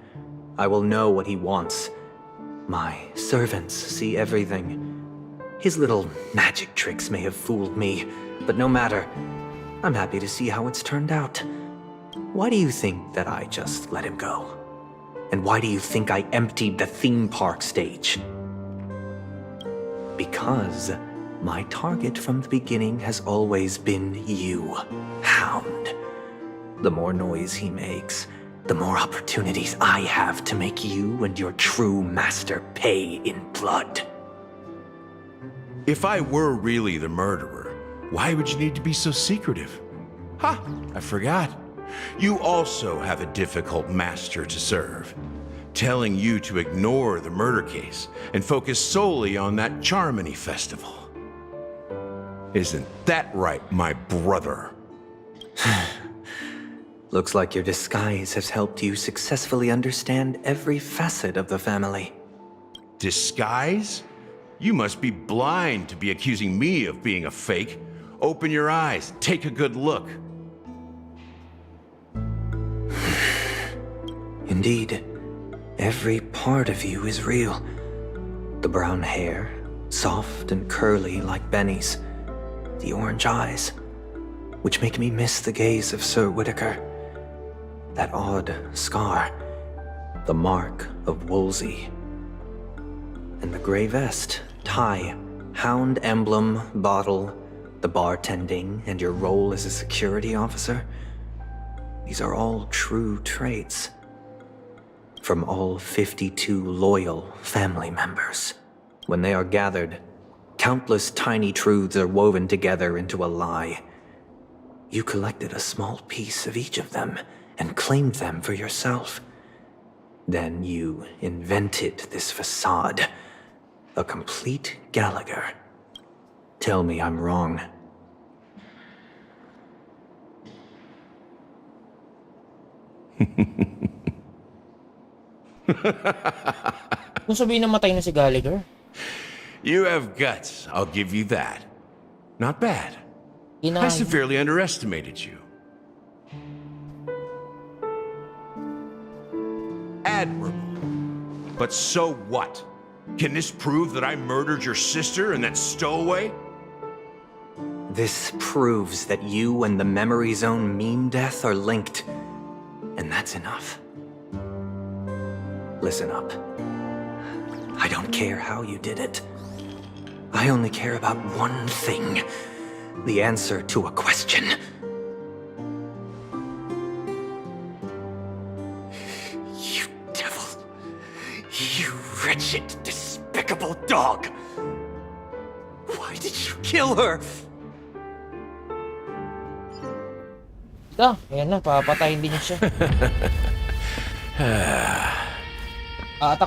I will know what he wants. My servants see everything. His little magic tricks may have fooled me, but no matter. I'm happy to see how it's turned out. Why do you think that I just let him go? And why do you think I emptied the theme park stage? Because my target from the beginning has always been you, Hound. The more noise he makes, the more opportunities I have to make you and your true master pay in blood. If I were really the murderer, why would you need to be so secretive? Ha! I forgot. You also have a difficult master to serve, telling you to ignore the murder case and focus solely on that Charmony festival. Isn't that right, my brother? Looks like your disguise has helped you successfully understand every facet of the family. Disguise? You must be blind to be accusing me of being a fake. Open your eyes, take a good look. Indeed, every part of you is real. The brown hair, soft and curly like Benny's. The orange eyes, which make me miss the gaze of Sir Whitaker. That odd scar, the mark of Wolsey. And the gray vest, tie, hound emblem, bottle, the bartending, and your role as a security officer. These are all true traits. From all 52 loyal family members. When they are gathered, countless tiny truths are woven together into a lie. You collected a small piece of each of them and claimed them for yourself. Then you invented this facade. A complete Gallagher. Tell me I'm wrong. Kung sabihin namatay na si Gallagher. You have guts, I'll give you that. Not bad. I severely underestimated you. Admirable. But so what? Can this prove that I murdered your sister and that stowaway? This proves that you and the Memory Zone meme death are linked. And that's enough. Listen up. I don't care how you did it. I only care about one thing. The answer to a question. You devil. You wretched, despicable dog. Why did you kill her? Ayan na, papatayin din niya siya.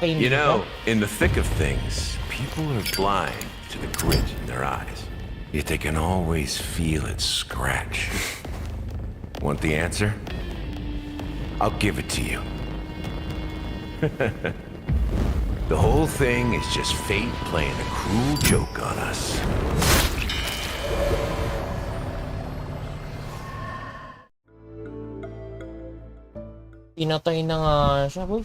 You know, in the thick of things, people are blind to the grit in their eyes. Yet they can always feel it scratch. Want the answer? I'll give it to you. The whole thing is just fate playing a cruel joke on us. Pinatay na nga siya, boy.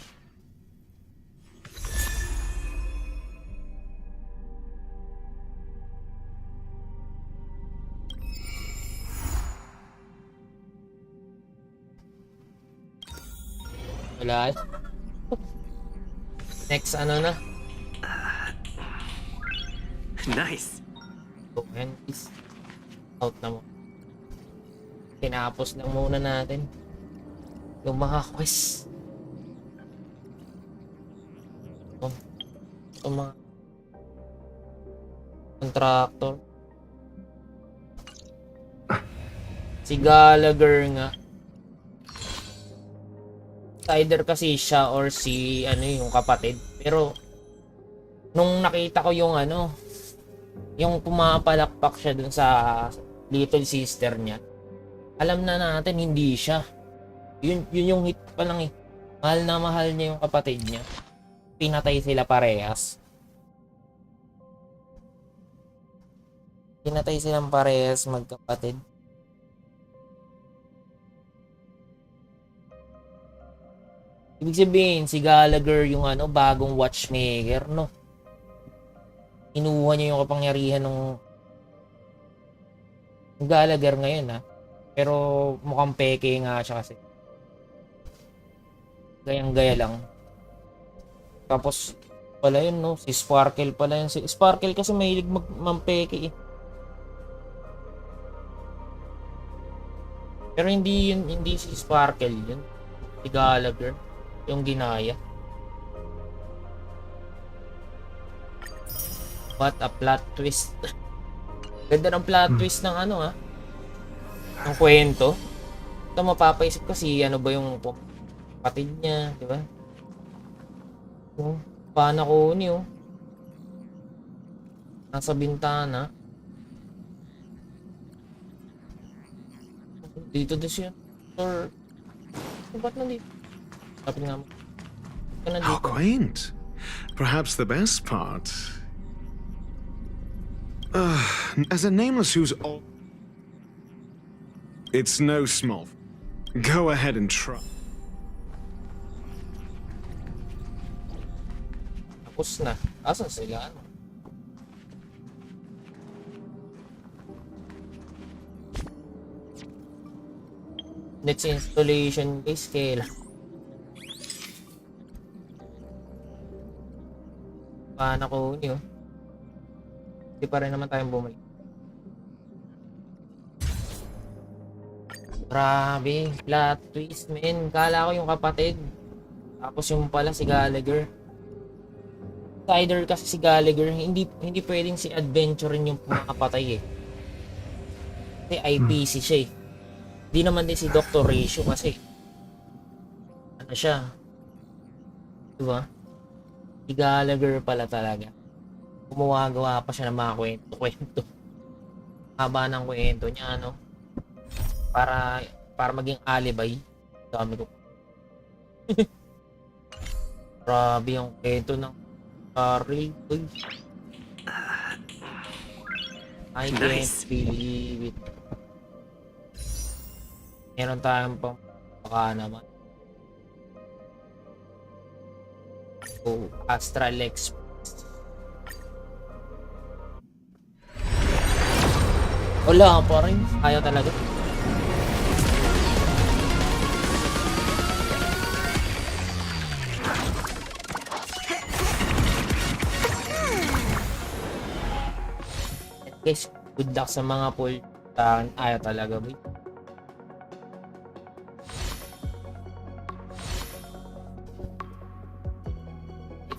Wala. Next, ano na? Nice. So, and is out na mo. Tinapos na muna natin yung mga quest. Yung mga contractor. Si Gallagher nga. Either kasi siya or si ano yung kapatid. Pero nung nakita ko yung ano, yung pumapalakpak siya dun sa little sister niya, alam na natin hindi siya. Yun yung hit pa lang eh. Mahal na mahal niya yung kapatid niya. Pinatay sila parehas. Pinatay silang parehas magkapatid. Ibig sabihin, si Gallagher yung ano, bagong watchmaker, no? Inuha niya yung kapangyarihan ng Gallagher ngayon, ha? Pero mukhang peke nga siya kasi. Gayang-gaya lang. Tapos, pala yun, no? Si Sparkle pala yun. Si Sparkle kasi mahilig mampeke, eh. Pero hindi si Sparkle yun. Si Gallagher. Yung ginaya. What a plot twist. Ganda ng plot twist ng ano, ha? Ng kwento. Ito mapapaisip ko si ano ba yung kapatid niya, di ba? Paano ko niyo? Nasa bintana. Dito din siya. Or ba't nandito? Kapit nga mo. How quaint. Perhaps the best part. As a nameless who's all... It's no small... Go ahead and try. Tapos na. Asan sila? Ano? Next installation is kailan? Paano ko niyo? Hindi pa rin naman tayong bumalik. Grabe, plot twist, men. Kala ko yung kapatid. Tapos yung pala si Gallagher. Either kasi si Gallagher, hindi pwedeng si Adventurin yung pumapatay eh. Kasi IPC siya eh. Hindi naman din si Dr. Ratio kasi ano siya? Diba? Si Gallagher pala talaga. Gumawa-gawa pa siya ng mga kwento. Haba ng kwento niya, ano? Para maging alibay. Dami ko. Grabe yung kwento ng Carly. I can't believe it. Meron tayong baka naman. Oh, Astral Express. Wala pa rin. Ayaw talaga. Guys, good luck sa mga pull. Ayaw talaga, boy.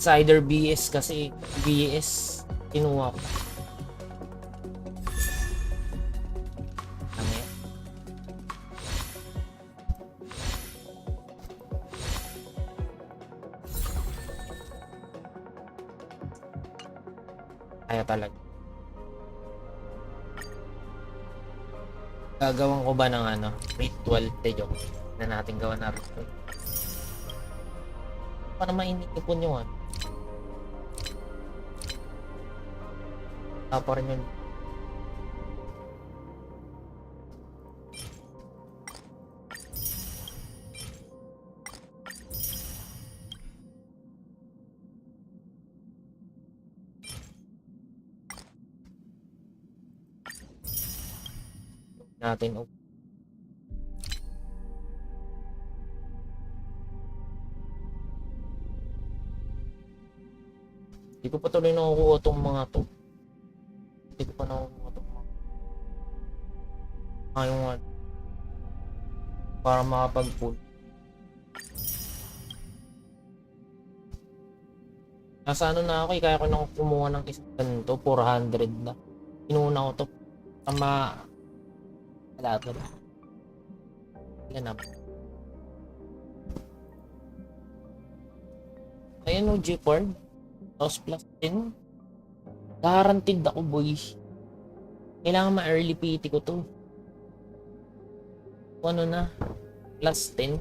It's either BS kasi BS kinuha ko. Ano yan? Ayaw talaga. Gagawan ko ba ng ano? Ritual? Joke. Na natin gawa na ritual. Para mainipon yung ano. Pa rin yun. Natin ko pa tuloy nakukuha tong mga to. Hindi ko pa nakukuha tong mga yung para makapag-pull. Nasa ano na ako eh, kaya ko nang kumuha ng isang ganito, 400 na. Inuna ko to para wala ba? Yan na. Ayan o, G-Card. Tapos plus 10. Guaranteed ako, boys. Kailangan ma-early PT ko to. Ano na? Plus 10.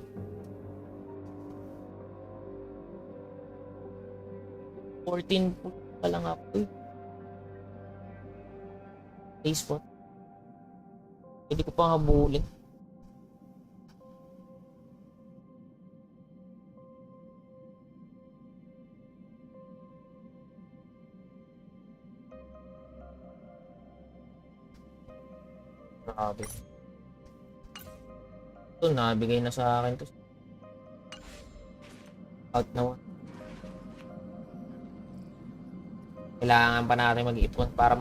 $14 pa lang ako eh. Base spot. Pwede ko pang habulin. Grabe. Ito, nabigay na sa akin to. Out na 1. Kailangan pa natin mag-ipon para